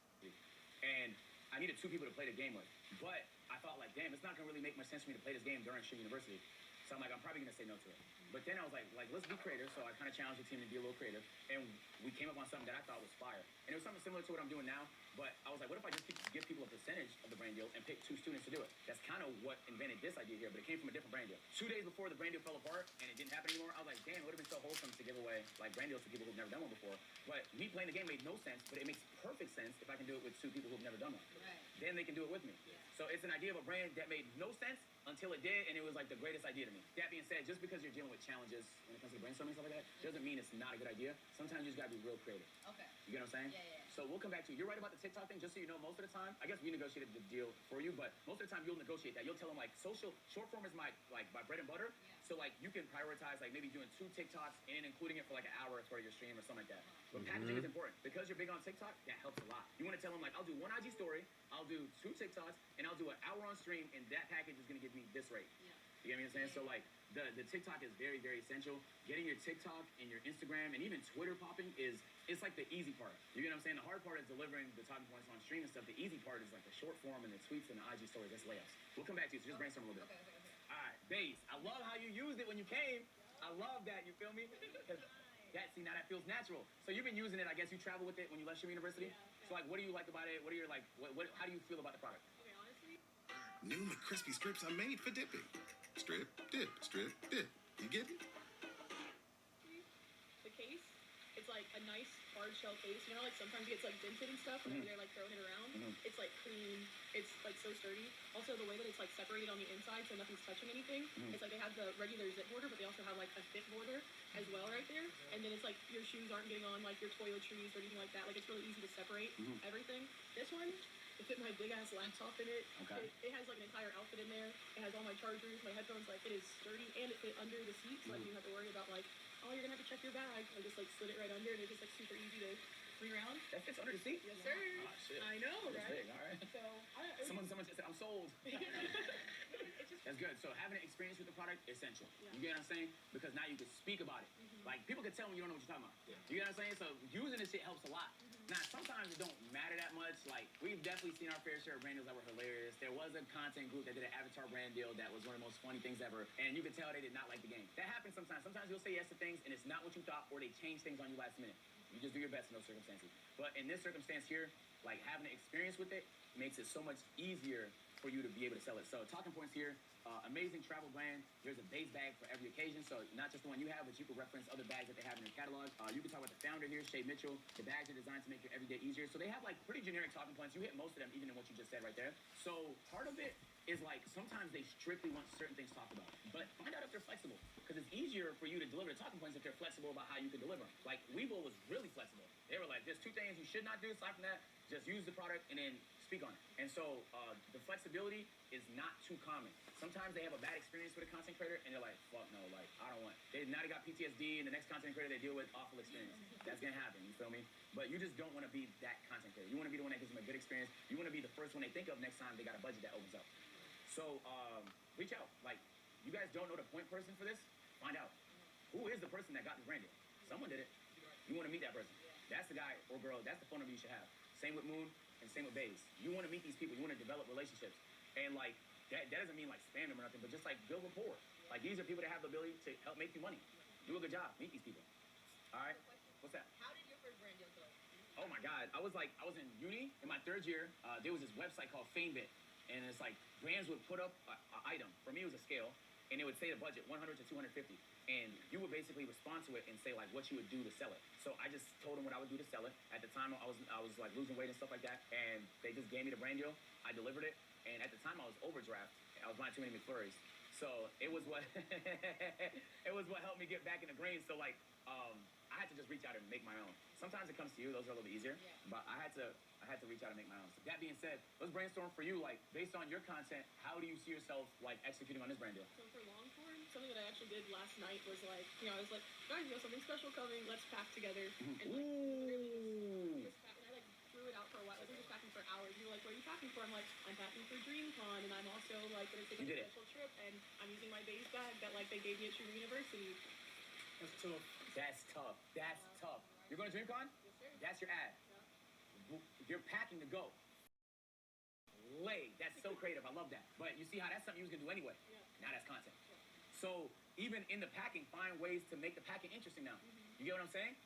Speaker 3: and I needed 2 people to play the game with. But I thought, like, damn, it's not gonna really make much sense for me to play this game during Stream University. So I'm like, I'm probably gonna say no to it. But then I was like, let's be creative. So I kind of challenged the team to be a little creative, and we came up on something that I thought was fire. And it was something similar to what I'm doing now. But I was like, what if I just give people a percentage of the brand deal and pick 2 students to do it? That's kind of what invented this idea here, but it came from a different brand deal. 2 days before the brand deal fell apart and it didn't happen anymore, I was like, damn, it would have been so wholesome to give away like brand deals to people who've never done one before. But me playing the game made no sense, but it makes perfect sense if I can do it with 2 people who've never done one.
Speaker 9: Right.
Speaker 3: Then they can do it with me.
Speaker 9: Yeah.
Speaker 3: So it's an idea of a brand that made no sense until it did, and it was like the greatest idea to me. That being said, just because you're dealing with challenges when it comes to brainstorming and stuff like that, doesn't mean it's not a good idea. Sometimes you just gotta be real creative.
Speaker 9: Okay.
Speaker 3: You get what I'm saying?
Speaker 9: Yeah.
Speaker 3: So we'll come back to you. You're right about the TikTok thing, just so you know, most of the time, I guess we negotiated the deal for you, but most of the time you'll negotiate that. You'll tell them like short form is my bread and butter.
Speaker 9: Yeah.
Speaker 3: So like you can prioritize like maybe doing 2 TikToks and including it for like an hour for your stream or something like that. But packaging is important because you're big on TikTok. That helps a lot. You want to tell them like I'll do 1 IG story, I'll do 2 TikToks, and I'll do an hour on stream, and that package is gonna give me this rate.
Speaker 9: Yeah.
Speaker 3: You get what I'm saying? So like the TikTok is very, very essential. Getting your TikTok and your Instagram and even Twitter popping it's like the easy part. You get what I'm saying? The hard part is delivering the talking points on stream and stuff. The easy part is like the short form and the tweets and the IG stories. That's layups. We'll come back to you. So just brainstorm a little bit.
Speaker 9: Okay.
Speaker 3: All right, Bass. I love how you used it when you came. I love that. You feel me? See, now that feels natural. So you've been using it. I guess you travel with it when you left Stream University. So like, what do you like about it? What are your like? How do you feel about the product?
Speaker 9: Okay, honestly.
Speaker 10: New McCrispy strips are made for dipping. Strip, dip, strip, dip. You get it?
Speaker 7: The case, it's like a nice hard shell case. You know, like sometimes it gets like dented and stuff whenever they're like throwing it around. It's like clean. It's like so sturdy. Also, the way that it's like separated on the inside, so nothing's touching anything. It's like they have the regular zip border, but they also have like a thick border as well right there. And then it's like your shoes aren't getting on like your toiletries or anything like that. Like it's really easy to separate everything. This one, it fit my big ass laptop in it.
Speaker 3: Okay.
Speaker 7: It has like an entire outfit in there. It has all my chargers, my headphones. Like it is sturdy and it fit under the seat, so I didn't have to worry about like, oh, you're gonna have to check your bag. I just like slid it right under, and it's just like super easy to bring around.
Speaker 3: That fits under the seat?
Speaker 7: Yes, sir.
Speaker 3: Oh, shit.
Speaker 7: I know,
Speaker 3: That's
Speaker 7: right?
Speaker 3: big. All right.
Speaker 7: So
Speaker 3: Someone just said, I'm sold.
Speaker 7: it's just
Speaker 3: That's good. So having an experience with the product, essential.
Speaker 7: Yeah.
Speaker 3: You get what I'm saying? Because now you can speak about it. Like, people can tell when you don't know what you're talking about.
Speaker 7: Yeah.
Speaker 3: You get what I'm saying? So using this shit helps a lot. Now, sometimes it don't matter that much. Like, we've definitely seen our fair share of brand deals that were hilarious. There was a content group that did an avatar brand deal that was one of the most funny things ever. And you could tell they did not like the game. That happens sometimes. Sometimes you'll say yes to things and it's not what you thought, or they change things on you last minute. You just do your best in those circumstances. But in this circumstance here, like having an experience with it makes it so much easier for you to be able to sell it. So talking points here, amazing travel brand. There's a base bag for every occasion. So not just the one you have, but you can reference other bags that they have in their catalog. You can talk about the founder here, Shay Mitchell. The bags are designed to make your everyday easier. So they have like pretty generic talking points. You hit most of them, even in what you just said right there. So part of it is like sometimes they strictly want certain things talked about. But find out if they're flexible. Because it's easier for you to deliver the talking points if they're flexible about how you can deliver them. Like Weeble was really flexible. They were like, there's 2 things you should not do. Aside from that, just use the product and then speak on it. And so the flexibility is not too common. Sometimes they have a bad experience with a content creator and they're like, fuck no, like I don't want. Now they got PTSD, and the next content creator they deal with awful experience. That's gonna happen, you feel me? But you just don't want to be that content creator. You want to be the one that gives them a good experience. You want to be the first one they think of next time they got a budget that opens up. So reach out. Like, you guys don't know the point person for this? Find out. Who is the person that got this brand deal? Someone did it. You want to meet that person. That's the guy or girl. That's the phone number you should have. Same with Moon and same with Baze. You want to meet these people. You want to develop relationships. And like that doesn't mean like spam them or nothing, but just like build rapport. Like these are people that have the ability to help make you money. Do a good job. Meet these people. All right. What's that?
Speaker 9: How did your first brand deal go?
Speaker 3: Oh my God. I was in uni in my 3rd year. There was this website called FameBit. And it's like brands would put up an item. For me, it was a scale. And it would say the budget, 100 to 250. And you would basically respond to it and say like what you would do to sell it. So I just told them what I would do to sell it. At the time, I was like losing weight and stuff like that. And they just gave me the brand deal. I delivered it. And at the time, I was overdraft. I was buying too many McFlurries. So it was what helped me get back in the green. So like I had to just reach out and make my own. Sometimes it comes to you; those are a little bit easier.
Speaker 9: Yeah.
Speaker 3: But I had to reach out and make my own. So that being said, let's brainstorm for you. Like based on your content, how do you see yourself like executing on this brand deal?
Speaker 7: So for long form, something that I actually did last night was like, I was like, guys, something special coming. Let's pack together. And like,
Speaker 3: Ooh.
Speaker 7: just pack, and I like threw it it out for a while. I wasn't just packing for hours. You were like, what are you packing for? I'm like, I'm packing for DreamCon, and I'm also like going to take a special trip, and I'm using my base bag that like they gave me at Truman University.
Speaker 3: That's tough. That's tough. That's tough. You're going to DreamCon?
Speaker 7: Yes, sir.
Speaker 3: That's your ad.
Speaker 7: Yeah.
Speaker 3: You're packing to go. Lay. That's so creative. I love that. But you see how that's something you was going to do anyway.
Speaker 7: Yeah.
Speaker 3: Now that's content. So even in the packing, find ways to make the packing interesting now. You get what I'm saying?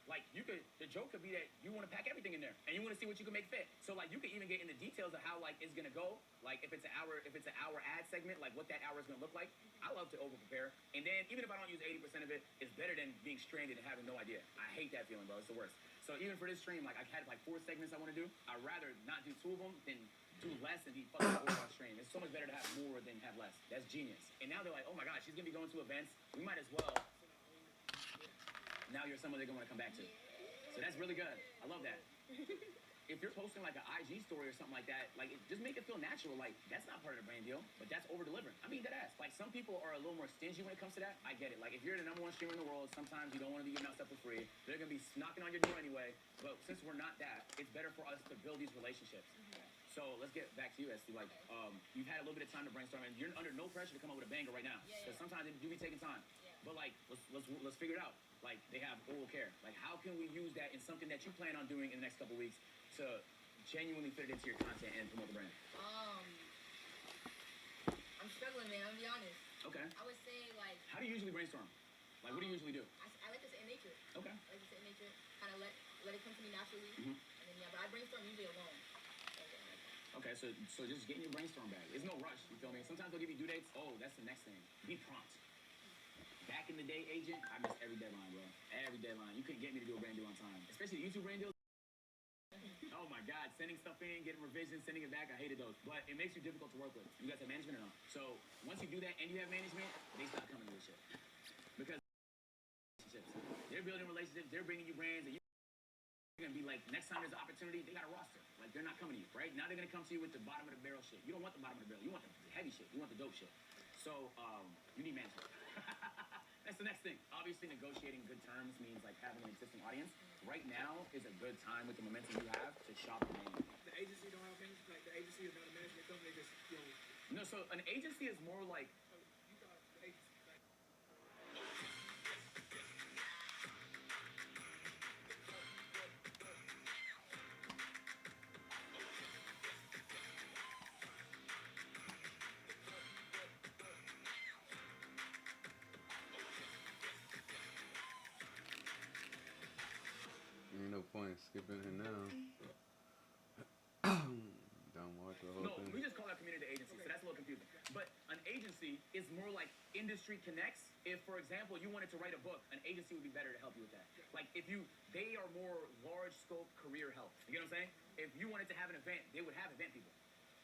Speaker 3: Like the joke could be that you want to pack everything in there and you want to see what you can make fit. So like you can even get in the details of how like it's gonna go. Like if it's an hour ad segment, like what that hour is gonna look like. I love to over prepare. And then even if I don't use 80% of it, it's better than being stranded and having no idea. I hate that feeling, bro. It's the worst. So even for this stream, like I had like 4 segments I want to do. I'd rather not do 2 of them than do less and be fucking bored on stream. It's so much better to have more than have less. That's genius. And now they're like, oh my god, she's gonna be going to events. We might as well. Now you're someone they're gonna want to come back to. So that's really good. I love that. If you're posting like an IG story or something like that, like just make it feel natural. Like that's not part of the brand deal, but that's over delivering. I mean that ass. Like some people are a little more stingy when it comes to that. I get it. Like if you're the #1 streamer in the world, sometimes you don't want to be giving out stuff for free. They're gonna be knocking on your door anyway. But since we're not that, it's better for us to build these relationships. So let's get back to you, Esty. Like you've had a little bit of time to brainstorm, and you're under no pressure to come up with a banger right now. Because sometimes it do be taking time. But like let's figure it out. Like they have oral care. Like how can we use that in something that you plan on doing in the next couple weeks to genuinely fit it into your content and promote the brand?
Speaker 9: I'm struggling, man. I'm gonna be honest.
Speaker 3: Okay.
Speaker 9: I would say like.
Speaker 3: How do you usually brainstorm? Like what do you usually do?
Speaker 9: I like to sit in nature.
Speaker 3: Okay.
Speaker 9: I like to sit in nature, kind of let it come to me naturally, and then but I brainstorm usually alone.
Speaker 3: Okay, so just get in your brainstorm bag. There's no rush. You feel me? Sometimes they'll give you due dates. Oh, that's the next thing. Be prompt. Back in the day, agent, I missed every deadline, bro. Every deadline. You couldn't get me to do a brand deal on time. Especially the YouTube brand deals. Oh my God, sending stuff in, getting revisions, sending it back. I hated those. But it makes you difficult to work with. You guys have management or no? So once you do that and you have management, they stop coming to this shit. Because they're building relationships, they're bringing you brands, and you're gonna be like, next time there's an opportunity, they got a roster. Like they're not coming to you, right? Now they're gonna come to you with the bottom of the barrel shit. You don't want the bottom of the barrel. You want the heavy shit. You want the dope shit. So you need management. That's the next thing. Obviously, negotiating good terms means like having an existing audience. Right now is a good time with the momentum you have to shop the name.
Speaker 5: The agency don't have management. Like the agency is not a management company. Just
Speaker 3: No, so an agency is more like.
Speaker 5: You got the agency. Like,
Speaker 1: Ain't no point skipping it now. Don't watch the whole thing.
Speaker 3: We just call that community the agency, so that's a little confusing. But an agency is more like industry connects. If, for example, you wanted to write a book, an agency would be better to help you with that. Like, they are more large scope career help. You get what I'm saying? If you wanted to have an event, they would have event people.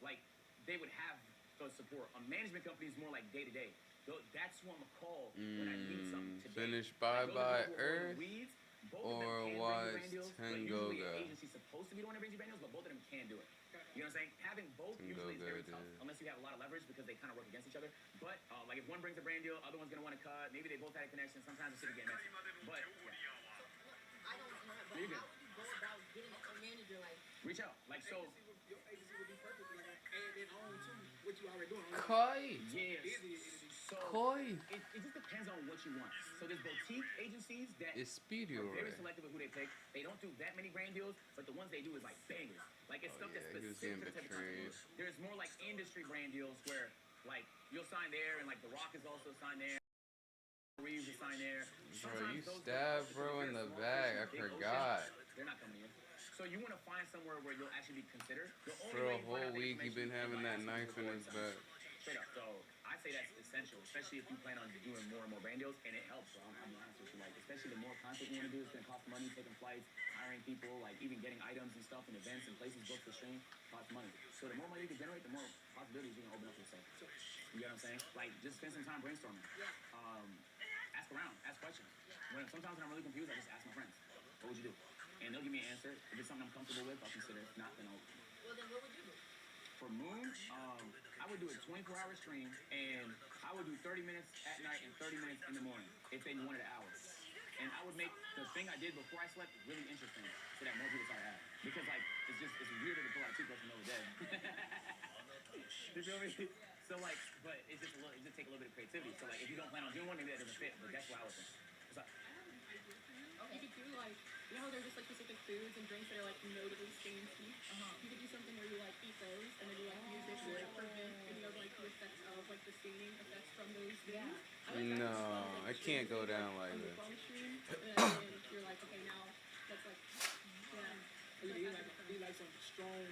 Speaker 3: Like, they would have the support. A management company is more like day to day. That's who I'm gonna call when I need something today.
Speaker 1: Finish Bye Bye Earth
Speaker 3: both
Speaker 1: or
Speaker 3: of them can
Speaker 1: watch
Speaker 3: bring you brand deals, but
Speaker 1: Tango
Speaker 3: usually
Speaker 1: Go.
Speaker 3: an agency's supposed to be the one that brings you brand deals, but both of them can do it. You know what I'm saying? Having both usually is very tough, unless you have a lot of leverage because they kind of work against each other. But like if one brings a brand deal, other one's gonna want to cut. Maybe they both had a connection. Sometimes it's getting messy. But
Speaker 9: I don't know, but how would you go about getting a manager like?
Speaker 3: Reach out, like so.
Speaker 5: your agency would be perfect. Like add it on to what you already doing.
Speaker 3: Yes. So
Speaker 1: Koi.
Speaker 3: It just depends on what you want. So there's boutique agencies that
Speaker 1: It's speedy
Speaker 3: are very
Speaker 1: already.
Speaker 3: selective with who they pick. They don't do that many brand deals, but the ones they do is like bangers. Like it's stuff that's
Speaker 1: he was
Speaker 3: specific
Speaker 1: getting
Speaker 3: to the type of
Speaker 1: betrayed.
Speaker 3: content. There's more like industry brand deals where like you'll sign there and like The Rock is also signed there. Reeves is signed there.
Speaker 1: Bro, you stabbed bro in the back. I forgot.
Speaker 3: They're not coming in. So you want to find somewhere where you'll actually be considered.
Speaker 1: For a whole week, he been having that knife in his back.
Speaker 3: Straight up. So I say that's essential, especially if you plan on doing more and more brand deals, and it helps. Bro. I'm honest with you, like especially the more content you want to do, it's gonna cost money. Taking flights, hiring people, like even getting items and stuff and events and places booked for stream costs money. So the more money you can generate, the more possibilities you can open up for yourself. You get what I'm saying? Like just spend some time brainstorming. Ask around, ask questions. Sometimes when I'm really confused, I just ask my friends, "What would you do?" And they'll give me an answer. If it's something I'm comfortable with, I'll consider. If not, then I'll.
Speaker 9: Well, then what would you do?
Speaker 3: For Moon, I would do a 24-hour stream, and I would do 30 minutes at night and 30 minutes in the morning if they wanted an hour. And I would make the thing I did before I slept is really interesting so that more people start having. Because like it's weirder to pull out a toothbrush in the middle of the day. You feel me? So like, but it just take a little bit of creativity. So like, if you don't plan on doing one, maybe that doesn't fit. But that's what I was thinking. So,
Speaker 7: You could do like, you know how there's just like specific foods and drinks that are like notably stained teeth? You could do something where you like eat those and then you like use it to like prevent any of like the effects of like the staining effects from those things.
Speaker 1: No, I can't go down like this.
Speaker 7: And then you're like, okay, now that's like,
Speaker 5: Do you like some strong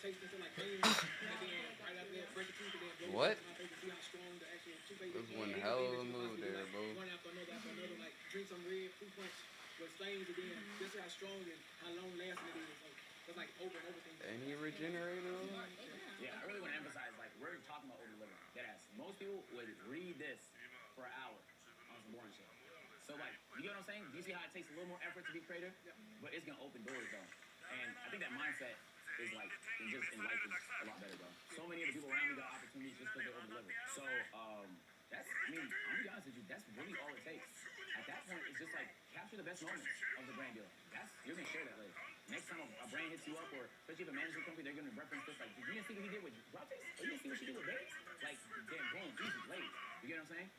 Speaker 5: taste and like cream? And then right after that, brush your teeth and then blow
Speaker 1: What?
Speaker 5: your toothpaste to see how strong the actual toothpaste is.
Speaker 1: That's one hell of a move there, bro.
Speaker 5: One after another, like drink some red fruit punch with stains again. Just see how strong and how long lasting it is. So it's like over things.
Speaker 1: And he regenerated?
Speaker 3: yeah, I really want to emphasize like we're talking about over the liver. Deadass. Most people would read this for an hour on some boring shit. So like, you get what I'm saying? Do you see how it takes a little more effort to be creative? But it's gonna open doors though. And I think that mindset is like, in life is a lot better though. So many of the people around me got opportunities just because they over-deliver. So, that's, I mean, I'm gonna be honest with you, that's really all it takes. At that point, it's just like, capture the best moments of the brand deal. You're gonna share that later. Next time a brand hits you up, or especially if a management company, they're gonna reference this, like, you didn't see what he did with Broadface? Or you didn't see what she did with Vegas? Like, then boom, easy, late. You get what I'm saying?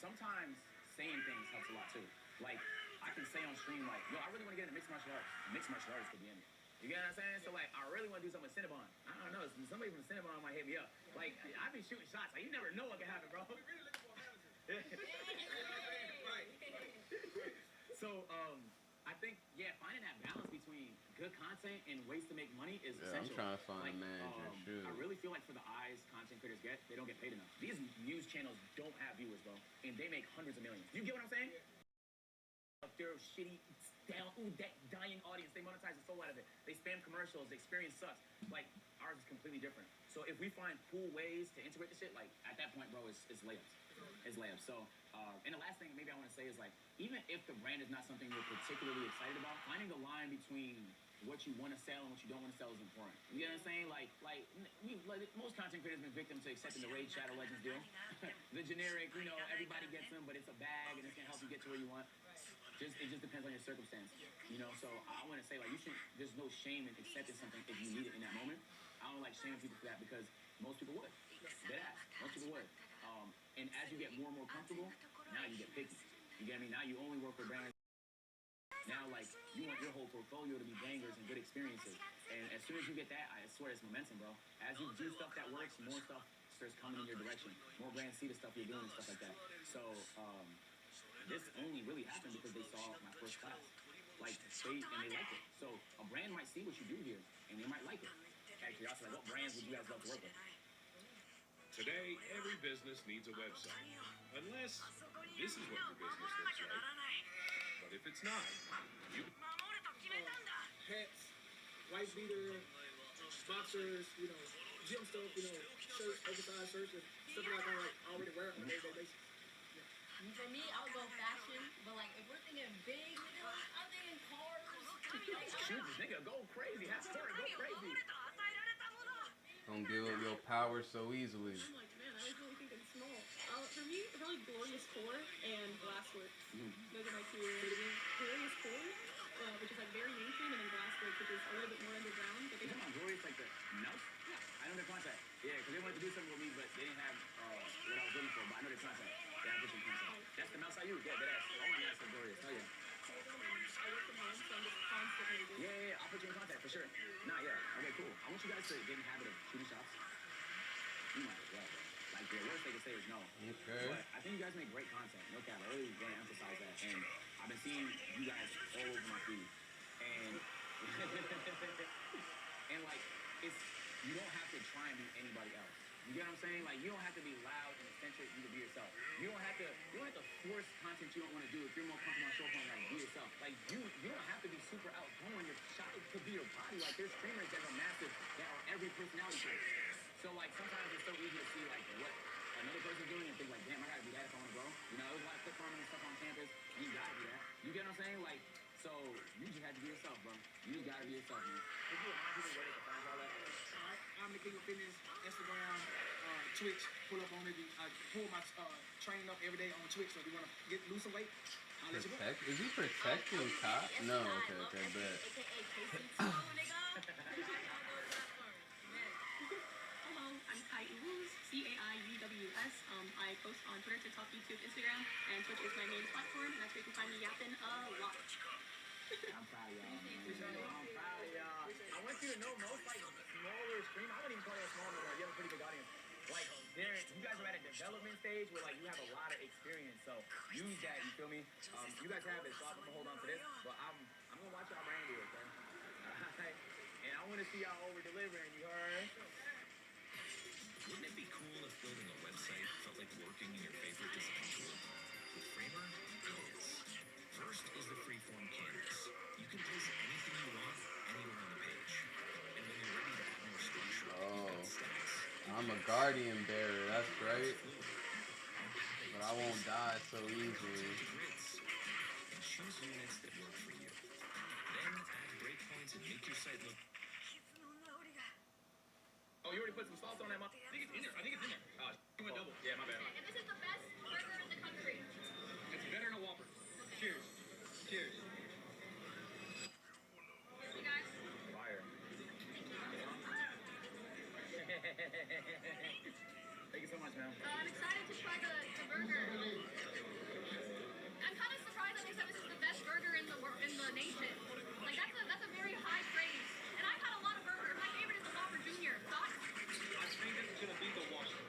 Speaker 3: Sometimes saying things helps a lot too. Like, I can say on stream, like, yo, I really wanna get into mixed martial arts. Mixed martial arts could be in it. You get what I'm saying? So like, I really want to do something with Cinnabon. I don't know. Somebody from Cinnabon might hit me up. Like, I be shooting shots. Like, you never know what can happen, bro. So, I think, finding that balance between good content and ways to make money is essential.
Speaker 1: I'm trying to find a manager.
Speaker 3: I really feel like for the eyes content creators get, they don't get paid enough. These news channels don't have viewers, bro, and they make hundreds of millions. You get what I'm saying? They're shitty, dying audience. They monetize the soul out of it. They spam commercials. The experience sucks. Like, ours is completely different. So if we find cool ways to integrate the shit, like, at that point, bro, it's layups. It's layups. So, and the last thing maybe I want to say is, like, even if the brand is not something you're particularly excited about, finding the line between what you want to sell and what you don't want to sell is important. You get what I'm saying? Like most content creators have been victims to accepting the Raid Shadow Legends deal. The generic, everybody gets them, but it's a bag and it's going to help you get to where you want. It just depends on your circumstance, so I want to say, like, there's no shame in accepting something if you need it in that moment. I don't like shaming people for that because most people would. Deadass. Most people would. And as you get more and more comfortable, now you get picky. You get me? Now you only work with brands. Now, like, you want your whole portfolio to be bangers and good experiences. And as soon as you get that, I swear it's momentum, bro. As you do stuff that works, more stuff starts coming in your direction. More brands see the stuff you're doing and stuff like that. So, this only really happened because they saw my first class. Like, they liked it. So a brand might see what you do here, and they might like it. Actually, also, like, what brands would you guys love to work with?
Speaker 2: Today, every business needs a website. Unless this is what your business looks like. But if it's not, you...
Speaker 5: Hats, white beater, boxers, gym stuff, shirts, oversized shirts, and stuff like that, like, already wear on a day-to-day basis.
Speaker 9: For me, I'll go fashion, but like if we're thinking big, I'm thinking cars.
Speaker 3: Shoot, nigga, go crazy. Have fun, go crazy.
Speaker 1: Don't give up your power so easily.
Speaker 7: I'm like, man, I was really thinking small. For me, really Glorious Core and Glassworks. Those are my two. Glorious Core, which is like very mainstream, and then Glassworks, which is a little bit more underground. But they
Speaker 3: have Glorious, like the nuts? Yeah. I know their contact. Yeah, because they wanted to do something with me, but they didn't have what I was looking for. But I know their contact. Yeah, I put your contact. That's the mouse I use. Yeah, that's. Oh my God, so Glorious. Oh yeah.
Speaker 7: I work from home, so I'm just constantly doing
Speaker 3: Yeah, I'll put you in contact for sure. Nah, yeah. Okay, cool. I want you guys to get in the habit of shooting shots. You might as well, bro. Like, the worst they can say is no.
Speaker 1: Okay.
Speaker 3: But I think you guys make great content. No cap. I really want to emphasize that. And I've been seeing you guys all over my feed. And, and like, you don't have to try and be anybody else. You get what I'm saying? Like, you don't have to be loud and eccentric. You can be yourself. You don't have to force content you don't want to do. If you're more comfortable on short form, like, be yourself. Like, you don't have to be super outgoing. Your shot could be your body. Like, there's streamers that are massive that are every personality trait. So, like, sometimes it's so easy to see, like, what another person's doing and think, like, damn, I gotta be that if I want to grow. There's a lot of clip farming and stuff on campus. You gotta do that. You get what I'm saying? Like, so you just have to be yourself, bro. You just gotta be yourself, man. Could you remind people where they can find all that?
Speaker 5: I'm the King of Fitness, Instagram, Twitch. Pull up on it. I pull my training up every day on Twitch. So if you want to lose some weight,
Speaker 1: Protect? Is he protecting cop? No, okay, bet.
Speaker 7: Hello, I'm Caius, Caiuws. I post on Twitter, TikTok, YouTube, Instagram, and Twitch is my main platform, and that's where you can find me yapping a lot.
Speaker 3: I'm proud of y'all, man. I'm proud of y'all. I want you to know most like smaller stream. I wouldn't even call you small no more. You have a pretty big audience. Like you guys are at a development stage where like you have a lot of experience. So use that. You feel me? You guys have it. So I'm gonna hold on to this. But I'm gonna watch y'all brand do it, okay? Alright? And I want to see y'all over delivering. You heard?
Speaker 6: Wouldn't it be cool if building a website felt like working in your favorite design tool? With Framer, it is. First is the freeform canvas. You can place anything you want anywhere on the page. And when you're ready to add more structure, stacks.
Speaker 1: I'm a guardian bearer, that's great. But I won't die so easily.
Speaker 6: And choose units that work for you. Then add breakpoints and make your site look.
Speaker 3: Oh, you already put some sauce on that, I think it's in there. You went double. Yeah, my bad.
Speaker 9: And this is the best burger in the country.
Speaker 3: It's better than a Whopper. Cheers. Cheers.
Speaker 9: You guys?
Speaker 3: Fire. Thank you so much, man.
Speaker 9: I'm excited to try the burger. I'm kind of surprised that they said this is the best burger in the nation. Like that's a very high praise. And I've had a lot of burgers. My favorite is the Whopper Jr. Thoughts?
Speaker 3: I think this is gonna beat the Whopper.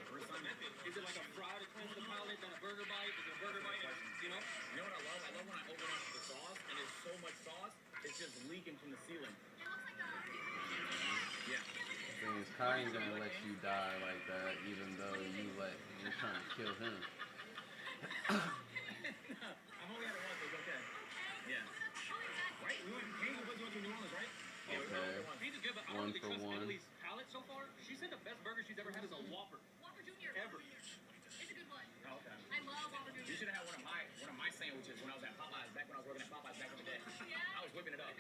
Speaker 3: Is it like a fry to cleanse the palate, then a burger bite? Is it a burger bite? You know? You know what I love? I love when I open up the sauce and there's so much sauce, it's just leaking from the ceiling.
Speaker 9: It looks like a...
Speaker 3: Yeah.
Speaker 1: The thing is, Kai ain't gonna let you die like that, even though you're trying to kill him.
Speaker 3: I've only had it once, it's okay. Yeah. Right? Hayes was with you in New Orleans, right?
Speaker 1: Okay.
Speaker 3: Hayes is good, but I don't really trust Emily's palate so far. She said the best burger she's ever had is a Whopper.
Speaker 9: Whopper Jr.
Speaker 3: Ever.
Speaker 9: It's a good one.
Speaker 3: Oh, okay.
Speaker 9: I love Whopper Jr.
Speaker 3: You should have had one of my sandwiches when I was at Popeyes, back when I was working at Popeyes back in the day.
Speaker 9: Yeah.
Speaker 3: I was whipping it up.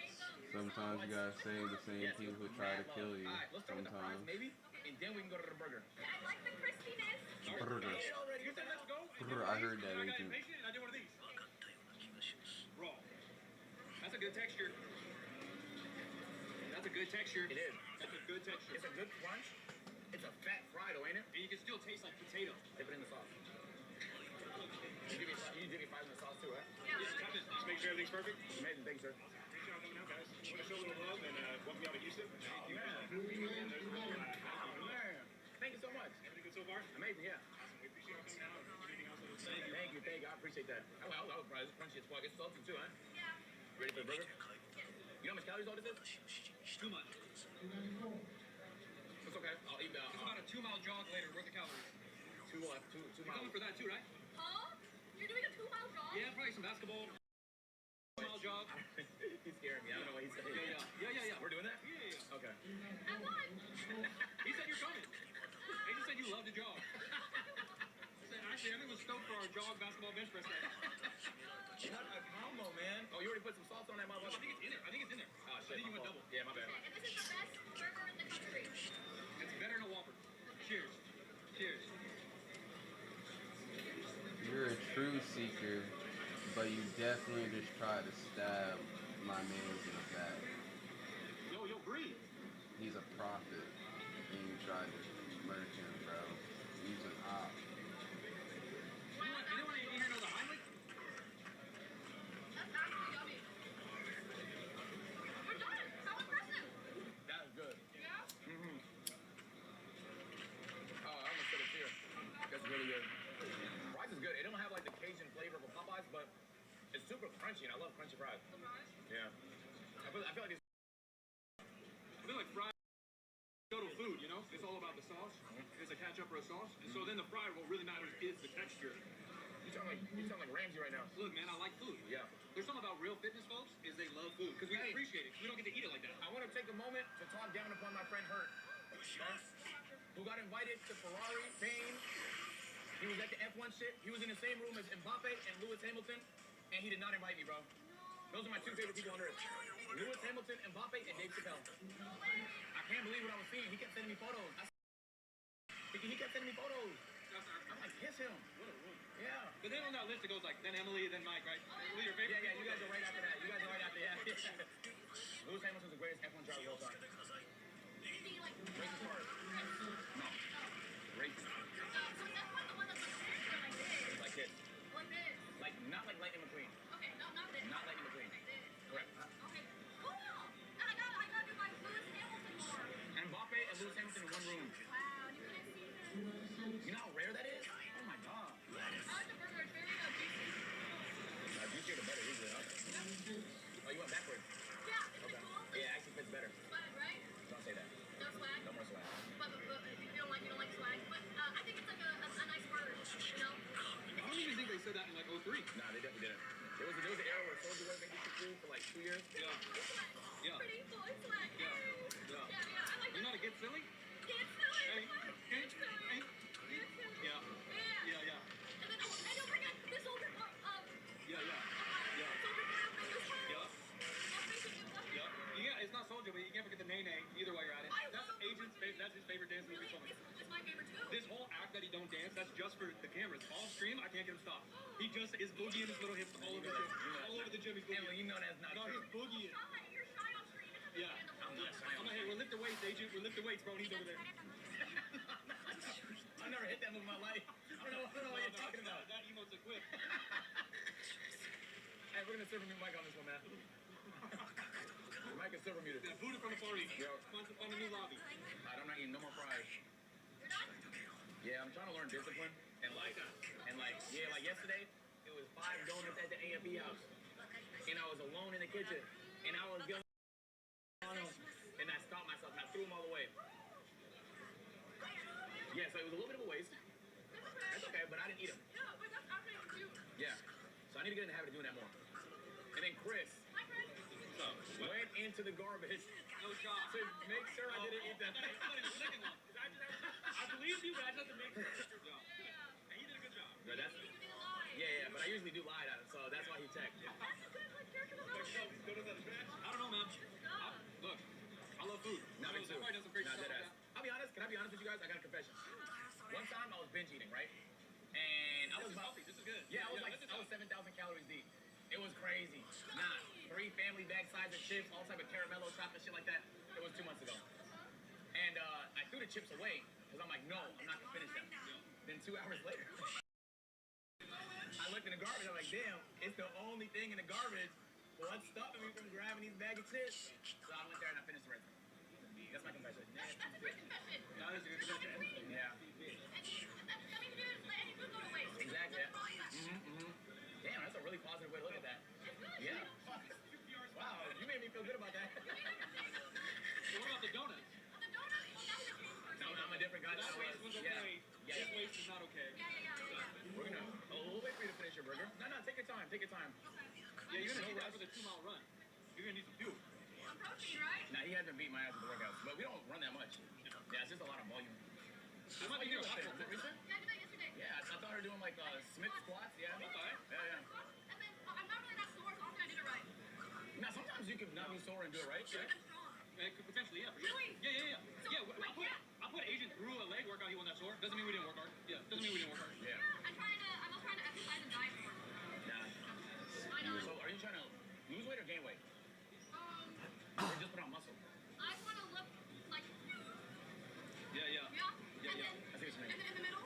Speaker 1: Sometimes you gotta save the same people who try to kill you.
Speaker 3: Alright, let's start with the fries, maybe, and then we can go to the burger.
Speaker 9: I like the crispiness.
Speaker 1: Burger.
Speaker 3: You said let's go.
Speaker 1: I heard that.
Speaker 3: I got impatient and I did one of these. Raw. That's a good texture. That's a good texture. It is. That's a good texture. It's a good crunch. It's a fat fry though, ain't it? And you can still taste like potato. Dip it in the sauce. You dip your fries in the sauce too, right?
Speaker 9: Yeah.
Speaker 3: Just make sure everything's perfect. Amazing, thanks, sir. Appreciate y'all coming out, guys. Want to show a little love and welcome y'all to Houston. Thank you. Thank you so much. Everything good so far? Amazing, yeah. Awesome. We appreciate y'all coming out. Anything else? Thank you. I appreciate that. I was surprised. It's crunchy as fuck. It's salty too, huh?
Speaker 9: Yeah.
Speaker 3: Ready for the burger? You know how much calories all this is? Too much. It's okay. I'll eat that. It's about a 2-mile jog later. Worth the calories. Two miles. You're coming for that too, right?
Speaker 9: Huh? You're doing a 2-mile jog?
Speaker 3: Yeah, probably some basketball. 2-mile jog. He's scaring me. I don't know what he's saying. Yeah. We're doing that? Yeah. Okay.
Speaker 9: At what?
Speaker 3: He said you're coming. He just said you love to jog. Actually, I think we're stoked for our jog basketball bench press. What a combo, man. Oh, you already put some sauce on that, motherfucker? I think it's in there. Oh, shit. I think you went double. Yeah, my bad.
Speaker 9: And this is the best burger in the country.
Speaker 3: It's better than a Whopper. Cheers. Cheers.
Speaker 1: You're a truth seeker, but you definitely just tried to stab my man's in the back.
Speaker 3: Yo, breathe.
Speaker 1: He's a prophet, and you tried to murder him, bro. He's an op.
Speaker 3: Anyone in here know the Heimlich?
Speaker 9: That's actually yummy. We're done. How impressive.
Speaker 3: That was good.
Speaker 9: Yeah?
Speaker 3: Mm-hmm. Oh, I almost said it here. That's really good. Fries is good. It don't have like the Cajun flavor of Popeyes, but it's super crunchy, and I love crunchy fries. Yeah. I feel like it's... I feel like fries total food, you know? It's all about the sauce. It's a ketchup or a sauce. And so then the fry, what really matters is the texture. You sound like Ramsey right now. Look, man, I like food. Yeah. There's something about real fitness folks is they love food. Because we appreciate it. We don't get to eat it like that. I want to take a moment to talk down upon my friend Hurt. Who got invited to Ferrari, Spain. He was at the F1 shit. He was in the same room as Mbappe and Lewis Hamilton. And he did not invite me, bro. Those are my 2 favorite people on earth. Lewis Hamilton, Mbappe, and Dave Chappelle. I can't believe what I was seeing. He kept sending me photos. He kept sending me photos. I'm like, kiss him. What a Yeah.
Speaker 5: But then on that list it goes like, then Emily, then Mike, right? Emily, your favorite?
Speaker 3: Yeah, you guys are right after that. You guys are right after that. Lewis Hamilton's the greatest F1 driver of all time. Racing cars. No. Racing. Like this. Like, not like Lightning McQueen.
Speaker 9: Okay, no, not this.
Speaker 3: Not Lightning McQueen.
Speaker 9: Like this.
Speaker 3: Correct.
Speaker 9: Okay, cool. And I gotta do my Lewis Hamilton more.
Speaker 3: And Mbappe and Lewis Hamilton in one room.
Speaker 9: Wow, you couldn't see this.
Speaker 3: You know how rare that is? Oh my god.
Speaker 9: I like the burger. It's very juicy.
Speaker 3: Juicier the better, usually, huh? Oh, you went backwards.
Speaker 9: Yeah, it's
Speaker 3: Okay.
Speaker 9: cool.
Speaker 3: Yeah, it actually fits better.
Speaker 9: Swag, right?
Speaker 3: Don't say that.
Speaker 9: No swag.
Speaker 3: No more swag.
Speaker 9: But you don't like swag. But I think it's like a nice word, you know?
Speaker 5: I don't even think they said that in like 03.
Speaker 3: Nah, they definitely didn't. There was an era where Soulja Boy made this cool for like 2 years.
Speaker 5: Yeah. Yeah.
Speaker 9: Pretty boy swag.
Speaker 5: Yeah.
Speaker 9: Yeah,
Speaker 5: Yeah.
Speaker 9: I like
Speaker 5: You know how to get silly?
Speaker 9: Get silly.
Speaker 5: Hey, hey,
Speaker 9: Get silly.
Speaker 5: hey.
Speaker 9: Get silly.
Speaker 5: Yeah.
Speaker 9: Yeah.
Speaker 5: Yeah, yeah.
Speaker 9: And then, and don't forget this older part of
Speaker 5: Yeah, yeah. Yeah.
Speaker 9: Soldier Boy up in this house.
Speaker 5: Yeah. Yeah. Yeah, it's not Soldier, but you can't forget the Nene either while you're at it.
Speaker 9: I
Speaker 5: That's
Speaker 9: love
Speaker 5: Agent's favorite. That's his favorite dance movie song.
Speaker 9: It's my favorite too.
Speaker 5: This whole act that he don't dance, that's just for the cameras. Off stream, I can't get him stopped. He just is boogieing his little hips all over the gym. All over the gym, he's
Speaker 3: Emily,
Speaker 5: boogieing.
Speaker 3: you know that's not
Speaker 5: No,
Speaker 3: true.
Speaker 5: he's boogieing.
Speaker 9: You're shy on screen. It doesn't
Speaker 5: Yeah.
Speaker 9: stand up.
Speaker 3: I'm not shy
Speaker 5: I'm
Speaker 3: on
Speaker 5: like, hey, we're lifting weights, Agent. We're lifting weights, bro, and he's over there.
Speaker 3: I've never hit that move in my life. I don't know what you're talking about.
Speaker 5: That emote's a quip.
Speaker 3: Hey, we're gonna serve a mic on this one, man. The mic is server muted.
Speaker 5: Yeah, booted from the far east.
Speaker 3: Yo.
Speaker 5: On the new lobby.
Speaker 3: Alright, I'm not eating no more fries. Yeah, I'm trying to learn discipline and like yesterday, it was 5 donuts at the AFE house, and I was alone in the kitchen, and I was going and I stopped myself and I threw them all away. Yeah, so it was a little bit of a waste. That's okay, but I didn't eat them.
Speaker 9: Yeah, but that's after you do.
Speaker 3: Yeah, so I need to get in the habit of doing that more. And then Chris
Speaker 9: Hi, Chris.
Speaker 3: went into the garbage
Speaker 5: No shot.
Speaker 3: to make sure I didn't eat that.
Speaker 5: I'm not even licking one. I believe you, but I just have to make sure. And he did a good job.
Speaker 3: No, that's,
Speaker 9: You did a lie.
Speaker 3: yeah, but I usually do lie at it, so that's why he checked.
Speaker 9: That's a good like character
Speaker 5: Like,
Speaker 9: development.
Speaker 5: go to the scratch. I don't know, man. Look, I love food.
Speaker 3: No, me too.
Speaker 5: I've done some crazy
Speaker 3: Nah,
Speaker 5: stuff
Speaker 3: dead
Speaker 5: like
Speaker 3: ass.
Speaker 5: that.
Speaker 3: I'll be honest. Can I be honest with you guys? I got a confession. One time I was binge eating, right? And I was
Speaker 5: This is
Speaker 3: about,
Speaker 5: healthy. This is good.
Speaker 3: yeah, I was
Speaker 5: this is
Speaker 3: 7,000 calories deep. It was crazy. Nah, 3 family bag size of chips, all type of caramello, chocolate, shit like that. It was 2 months ago. And I threw the chips away because I'm like, no, I'm not gonna finish them. Then 2 hours later, I looked in the garbage. I'm like, damn, it's the only thing in the garbage. What's stopping me from grabbing these bag of chips? So I went there and I finished the rest of them. That's my confession.
Speaker 9: That's a great confession.
Speaker 5: That is a good
Speaker 9: You're not
Speaker 5: confession.
Speaker 9: queen.
Speaker 3: Yeah.
Speaker 9: And that's nothing to do with let any food go to waste.
Speaker 3: Exactly.
Speaker 9: Let it process.
Speaker 3: Damn, that's a really positive way to look at that.
Speaker 9: It's good.
Speaker 3: Yeah.
Speaker 9: You know?
Speaker 3: Wow, you made me feel good about that.
Speaker 5: So what about the donuts?
Speaker 9: The donuts, well, that was a case for
Speaker 3: No, I'm a different guy.
Speaker 5: That
Speaker 3: than I
Speaker 5: waste
Speaker 3: was.
Speaker 5: was
Speaker 3: Yeah.
Speaker 5: okay.
Speaker 3: Yeah.
Speaker 5: This waste is not okay.
Speaker 9: Yeah.
Speaker 3: We're gonna. Oh, we'll wait for you to finish your burger. No, take your time. Take your time.
Speaker 5: Yeah, you're gonna
Speaker 3: No
Speaker 5: need that
Speaker 3: rush.
Speaker 5: for the 2-mile run. You're gonna need some fuel.
Speaker 9: Some protein, right?
Speaker 3: Nah, he has been beating my ass at the workouts, but we don't run that much. Yeah, it's just a lot of volume.
Speaker 5: I might be
Speaker 3: You
Speaker 5: doing
Speaker 3: do
Speaker 5: that.
Speaker 3: it recent?
Speaker 9: Yeah, I did that yesterday.
Speaker 3: Yeah, I thought her doing like Smith squats. Yeah.
Speaker 5: Okay.
Speaker 3: Yeah.
Speaker 9: And then I'm not really that sore, so often I did it right.
Speaker 3: Now sometimes you could not be sore and do it right.
Speaker 5: Okay.
Speaker 9: I'm strong.
Speaker 5: It could potentially, yeah. For sure.
Speaker 9: Really?
Speaker 5: Yeah.
Speaker 9: So,
Speaker 5: I put Agent through a leg workout. He won that sore. Doesn't mean we didn't work hard. Yeah. Doesn't mean we didn't work hard.
Speaker 3: Yeah.
Speaker 9: I'm also trying to exercise and diet more.
Speaker 3: Nah.
Speaker 9: I know.
Speaker 3: So are you trying to lose weight or gain weight?
Speaker 9: Um,
Speaker 3: Or just put on muscle?
Speaker 9: I want to look like,
Speaker 5: Yeah.
Speaker 9: yeah.
Speaker 5: Yeah.
Speaker 9: And then,
Speaker 3: I see what you mean.
Speaker 9: and then in the middle,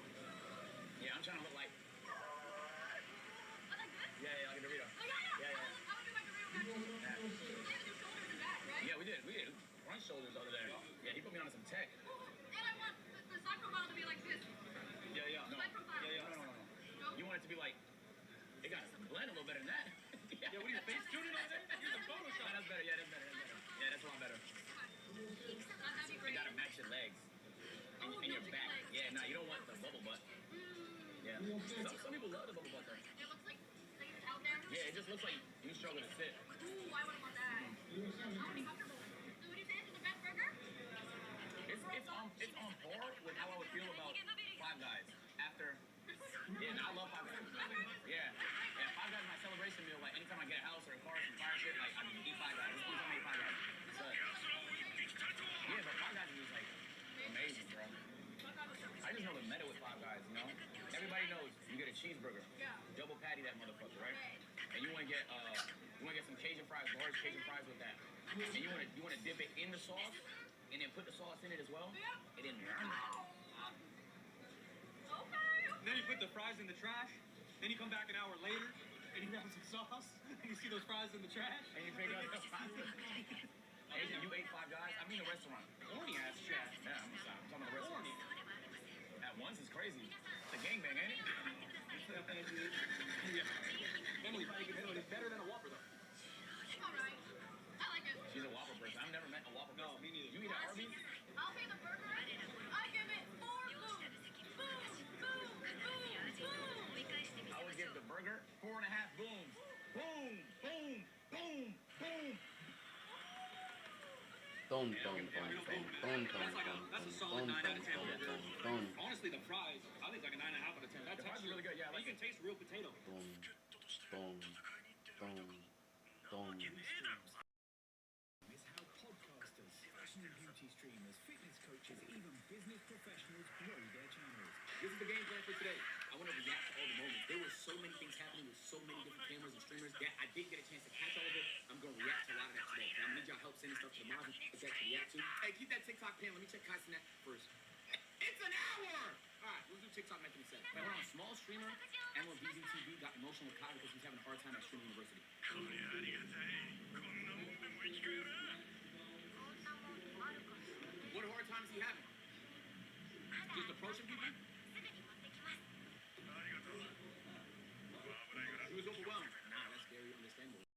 Speaker 3: Yeah, I'm trying to look like.
Speaker 9: I like this.
Speaker 3: Yeah, like a Dorito.
Speaker 9: Oh, yeah.
Speaker 3: Yeah.
Speaker 9: I would do my Dorito practice.
Speaker 3: Yeah.
Speaker 9: They have to do shoulders and back, right?
Speaker 3: Yeah, we did. Front shoulders over there. Yeah, he put me on some tech.
Speaker 9: And I want the side profile to be like this.
Speaker 5: Yeah.
Speaker 3: No.
Speaker 9: Side profile.
Speaker 3: No. You want it to be like, it got to blend a little better than that.
Speaker 5: Yeah. What are you face tuning over there? You're the
Speaker 3: No,
Speaker 5: Photoshop.
Speaker 3: that's better. Yeah, that's better. Yeah, that's a lot better.
Speaker 9: That'd be
Speaker 3: You
Speaker 9: great.
Speaker 3: gotta match your legs
Speaker 9: Oh,
Speaker 3: and your
Speaker 9: no,
Speaker 3: back.
Speaker 9: legs.
Speaker 3: Yeah, no, you don't want the bubble butt. Yeah. Some people love the bubble butt though.
Speaker 9: It looks like it's out there.
Speaker 3: Yeah, it just looks like you struggle to sit.
Speaker 9: Ooh, I wouldn't want that. I want to be comfortable. So what do you say is the best burger?
Speaker 3: It's on par with how I would feel about Five Guys after. Yeah, no, I love Five Guys. Yeah. Five Guys is my celebration meal. Like anytime I get a house or a car or some fire shit, like I can eat Five Guys. This one's only Five Guys. But, yeah, but Five Guys is like amazing, bro. I just know the meta with Five Guys, you know? Everybody knows you get a cheeseburger. Cajun fries, large Cajun fries with that. And you wanna dip it in the sauce, and then put the sauce in it as well, and then
Speaker 5: Then you put the fries in the trash. Then you come back an hour later, and you grab some sauce, and you see those fries in the trash.
Speaker 3: and you pick up the fries. You ate Five Guys? I mean the restaurant.
Speaker 5: Horny ass chat.
Speaker 3: Yeah, I'm talking about the restaurant.
Speaker 5: Horny.
Speaker 3: At once is crazy. It's a gangbang, ain't it?
Speaker 5: Yeah. Emily, it's better than a Whopper though.
Speaker 9: Alright. I like it.
Speaker 3: She's a Whopper person. I've never met a Whopper person.
Speaker 5: No, me neither.
Speaker 3: You eat at Arby's?
Speaker 9: I'll pay the burger. I give it 4 boom. Boom, boom, boom, boom.
Speaker 3: I would give the burger 4.5 booms. Boom, boom, boom, boom.
Speaker 5: That's a solid 9 out of 10 burger. Honestly, the fries, I think like a 9.5 out of 10. That
Speaker 3: The fries are really good. Yeah, I like
Speaker 5: you can taste real potato.
Speaker 8: Is how podcasters, fashion and beauty streamers, fitness coaches, even business professionals grow their channels.
Speaker 3: This is the game plan for today. I want to react to all the moments. There were so many things happening with so many different cameras and streamers that I didn't get a chance to catch all of it. I'm going to react to a lot of that today. I'm going to need y'all help sending stuff to the mods and that to react to. Hey, keep that TikTok pin. Let me check Kai Snap first. It's an hour! Alright, let's do TikTok Mechanism 7. We're on a small streamer, and when BZTV got emotional with Kai because he's having a hard time at Streaming University. What hard time is he having? Just approaching people? He was overwhelmed. Nah, that's very understandable.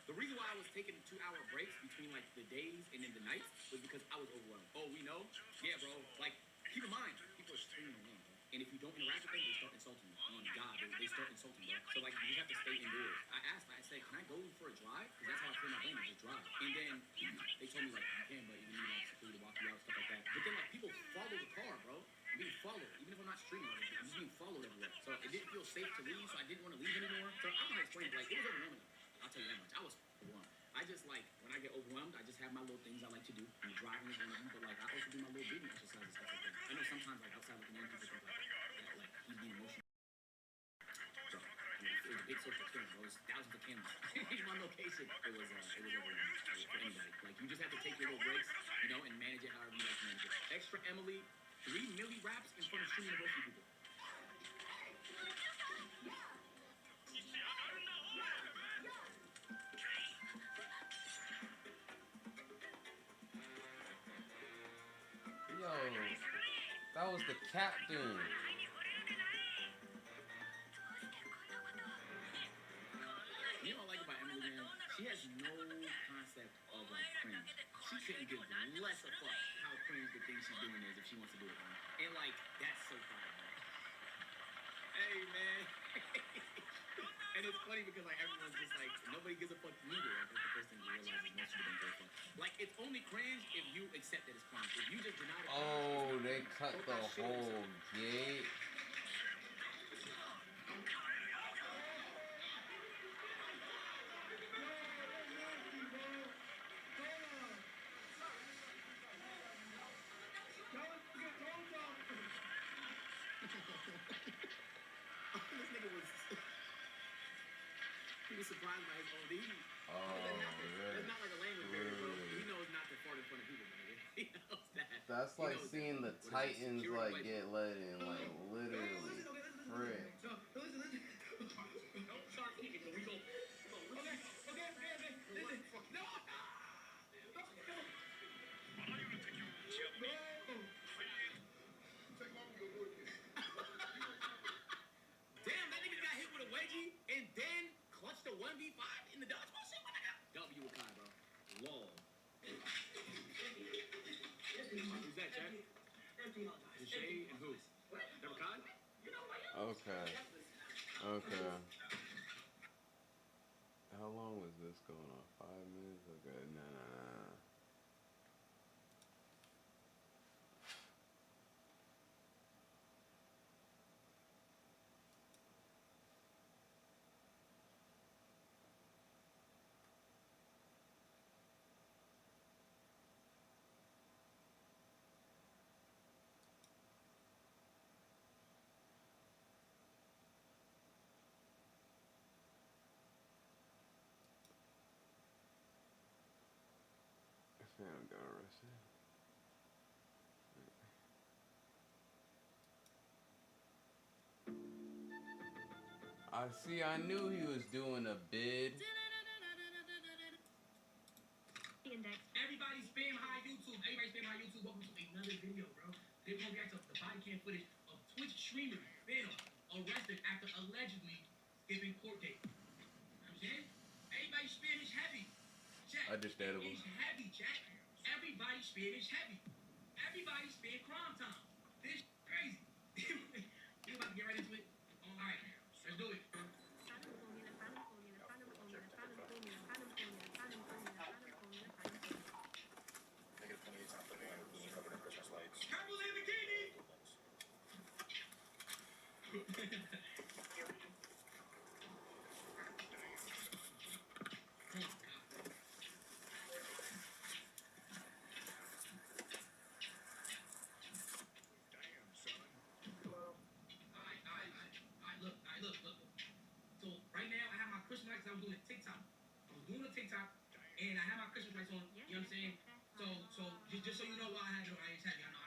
Speaker 3: The reason why I was taking 2-hour breaks between like the days and then the nights was because I was overwhelmed. Oh, we know? Yeah, bro. Like, keep in mind, people are streaming alone, bro. And if you don't interact with them, they start insulting you. Oh my God, they start insulting you, bro. So like, you just have to stay indoors. I said, can I go for a drive? Because that's how I feel my brain, just drive. And then they told me like, you can, but you need like security to walk you out, stuff like that. But then like, people follow the car, bro. I'm being followed, even if I'm not streaming. Like, I'm just being followed everywhere. So it didn't feel safe to leave, so I didn't want to leave anymore. So I'm gonna explain, like, it was overwhelming. I'll tell you that much. I was overwhelmed. I just like, when I get overwhelmed, I just have my little things I like to do. And driving is one of them, but like, I also do my little breathing exercises and stuff like that. I know sometimes, like, outside looking in, people think like he's being emotional. So, it was a big social experience, bro. It was thousands of cameras in one location. It was overwhelming for anybody. Like, you just have to take your little breaks, you know, and manage it however you like to manage it. Extra Emily, 3 milli raps in front of Streaming University people.
Speaker 1: Yo, that was the captain.
Speaker 3: You know what I like about Emily, man? She has no concept of like cringe. She couldn't give less a fuck how cringe the thing she's doing is if she wants to do it, man. And like, that's so fire, man. Hey, man. And it's funny because like everyone's just like, nobody gives a fuck neither. Like, that's the first thing you realize is most people don't give a fuck. Like, it's only cringe if you accept that it's cringe. If you just deny it.
Speaker 1: Oh, they cut the whole gate.
Speaker 3: This nigga was. He was surprised by his own deed.
Speaker 1: Oh,
Speaker 3: It's not like a language barrier, bro. He knows not to fart in front of people, man. He knows that.
Speaker 1: That's like seeing the Titans like get let in, like literally. Frick.
Speaker 3: Damn, that nigga got hit with a wedgie and then clutched a 1v5 in the dodgeball shit. What the hell? W with Kai, bro. Lol. Who's that, Chad? Deshae and who? Never Kai?
Speaker 1: Okay. Okay. How long was this going on? 5 minutes? Okay, nah. see. I knew he was doing a bid.
Speaker 3: Index. Everybody spam high YouTube. Everybody spam high YouTube. Welcome to another video, bro. They're gonna react to the body cam footage of Twitch streamer Phantom arrested after allegedly skipping court date. You know what I'm saying? Everybody spam is heavy. Jack.
Speaker 1: Understandable.
Speaker 3: It's heavy, Jack. Everybody spam is heavy. Everybody spam crime time. This is crazy. You about to get right into it? All right, let's do it. Couples in bikini. Look. So right now I have my Christmas lights. I was doing a TikTok. And I have my Christmas lights on. You know what I'm saying? So just so you know why I had it on. I ain't happy. I know.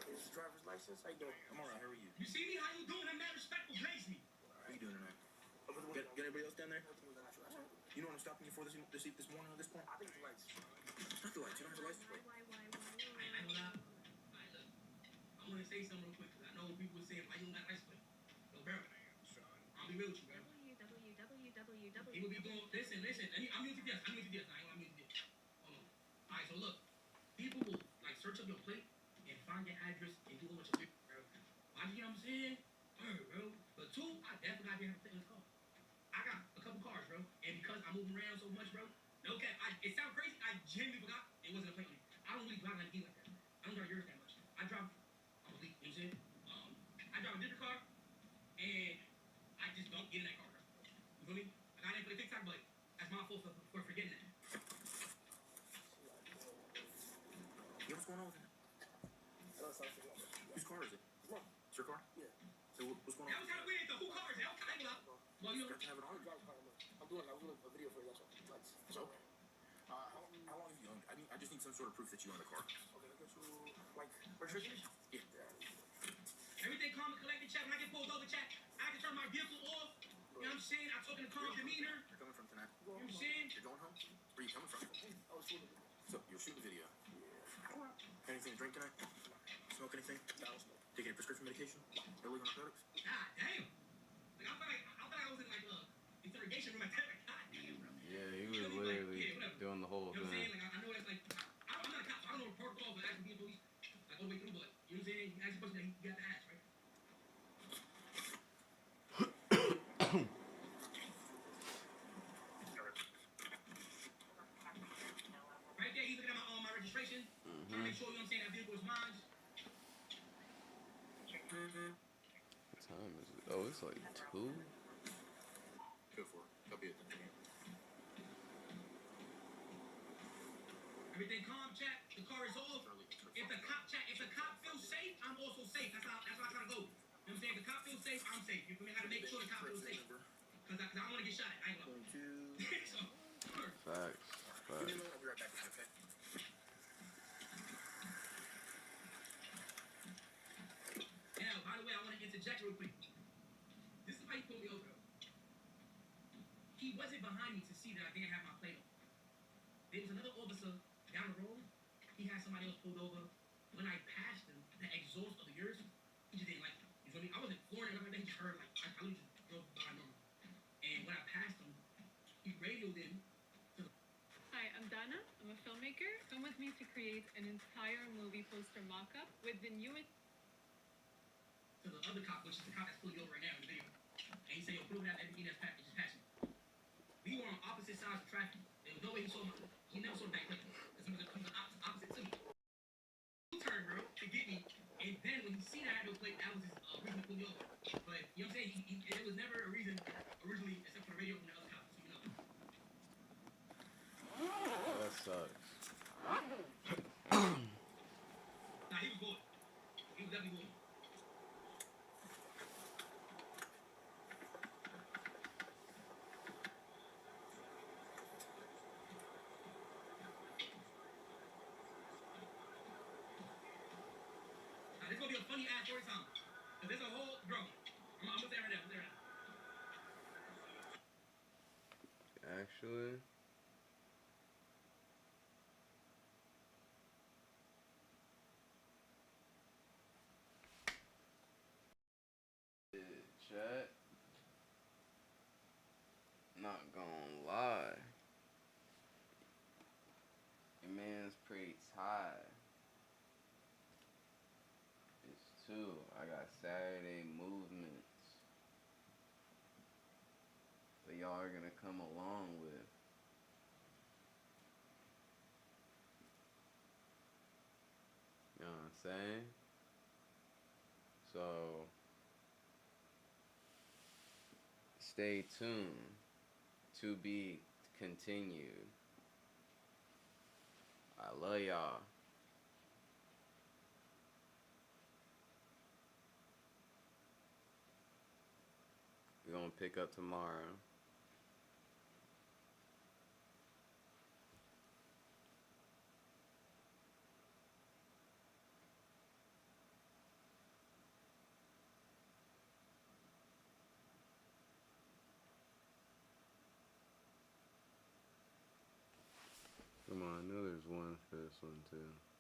Speaker 11: It's driver's license. How you doing? I'm alright. How are you?
Speaker 3: You see me? How you doing? I'm not respectful. Blaze me.
Speaker 11: How you doing tonight? Get anybody else down there? You know what I'm stopping you for this morning at this point? I think it's the lights. Not the lights. You don't have the license plate.
Speaker 3: I ain't gonna lie. Look, I want to say something real quick because I know people were saying, why you don't got license plate? Yo, bro, I'll be real with you, bro. He will be doing, listen. I'm new to this. I'm new to this. Hold on. Alright, so look. People will, like, search up your plate and find your address and do a bunch of shit, bro. Why, you know what I'm saying? Bro. But two, I definitely gotta be able to fit in this car. I got a couple cars, bro. And because I move around so much, bro. Okay, it sounds crazy. I genuinely forgot it wasn't a plate on me. I don't really drive like you like that. I don't drive yours that much. I'm elite, you know what I'm saying? I drive a different car, and I just don't get in that car, bro. You feel me? I got in for the TikTok, but that's my fault for forgetting that.
Speaker 11: Yo, what's going on with it? Whose car is it? It's your car? Yeah. So what's going on?
Speaker 3: That was kind of weird, though. Who car is it? Okay, well, you know.
Speaker 11: Got to have it on.
Speaker 5: I'm doing a video for you. That's all.
Speaker 11: It's okay. How long have you owned it? I just need some sort of proof that you own the car.
Speaker 5: Okay, I got you, like, registration?
Speaker 11: Yeah.
Speaker 3: Everything calm and collected, chat. When I get pulled over, chat, I can turn my vehicle off. You know what I'm saying? I talk in a calm demeanor.
Speaker 11: You're coming from tonight?
Speaker 3: You know what I'm saying?
Speaker 11: You're going home? Where are you coming from?
Speaker 5: I was shooting.
Speaker 11: So, you're shooting video? Yeah. Anything to drink tonight? Smoke anything?
Speaker 5: No, I don't smoke.
Speaker 11: Take any prescription medication? Illegal narcotics?
Speaker 3: God damn. Like, I felt like I was in, like, interrogation room at that. God damn, bro.
Speaker 1: Yeah, he was literally doing the whole
Speaker 3: You know what I'm saying?
Speaker 1: thing.
Speaker 3: Like, I know that's, like, I'm not a cop, so I don't know the protocol for actually being police, like, all the way through, but, you know what I'm saying? You ask a question that you got to ask, right? Right there, he's looking at my registration. Trying to make sure, you know what I'm saying, that vehicle is mine.
Speaker 1: What time is it? Oh, it's like 2?
Speaker 11: Go for it. I'll be at the game.
Speaker 3: Everything calm, chat. The car is off. If the cop feels safe, I'm also safe. That's how I gotta go. You know what I'm saying? If the cop feels safe, I'm safe. You feel me? I gotta make sure the cop feels safe. Cause I don't wanna get shot at. I ain't gonna. So,
Speaker 1: Facts.
Speaker 11: Give me a moment. I'll be right back with you, okay?
Speaker 3: yeah, by the way, I wanna interject real quick. This is why he pulled me over. He wasn't behind me to see that I didn't have my plate on. There was another officer down the road. He had somebody else pulled over. When I passed him, the exhaust of the Yurrrr, he just didn't like it. You feel me? I wasn't flooring it or anything. He just heard, like, I literally just drove by normal. And when I passed him, he radioed in to the...
Speaker 12: Hi, I'm Dana. I'm a filmmaker. Come with me to create an entire movie poster mock-up with the newest...
Speaker 3: To the other cop, which is the cop that's pulling me over right now in the video. And he said, yo, put over that everything that's packed, just pass me. We were on opposite sides of traffic. There was no way he never saw the back plate. Because he was opposite to me. He turned, bro, to get me. And then when he seen I had no plate, that was his reason to pull me over. But, you know what I'm saying? It was never a reason originally, except for the radio from the other cop, so you know.
Speaker 1: That sucks.
Speaker 3: Nah, he was good. He was definitely good. It's gonna be a funny ass story time. Cause there's a whole bro. I'm
Speaker 1: actually. Chat. Not gonna lie. Your man's pretty tired. It's 2. I got Saturday movements that y'all are gonna come along with. You know what I'm saying? So stay tuned. To be continued. I love y'all. We're gonna pick up tomorrow. Come on, I know there's one for this one too.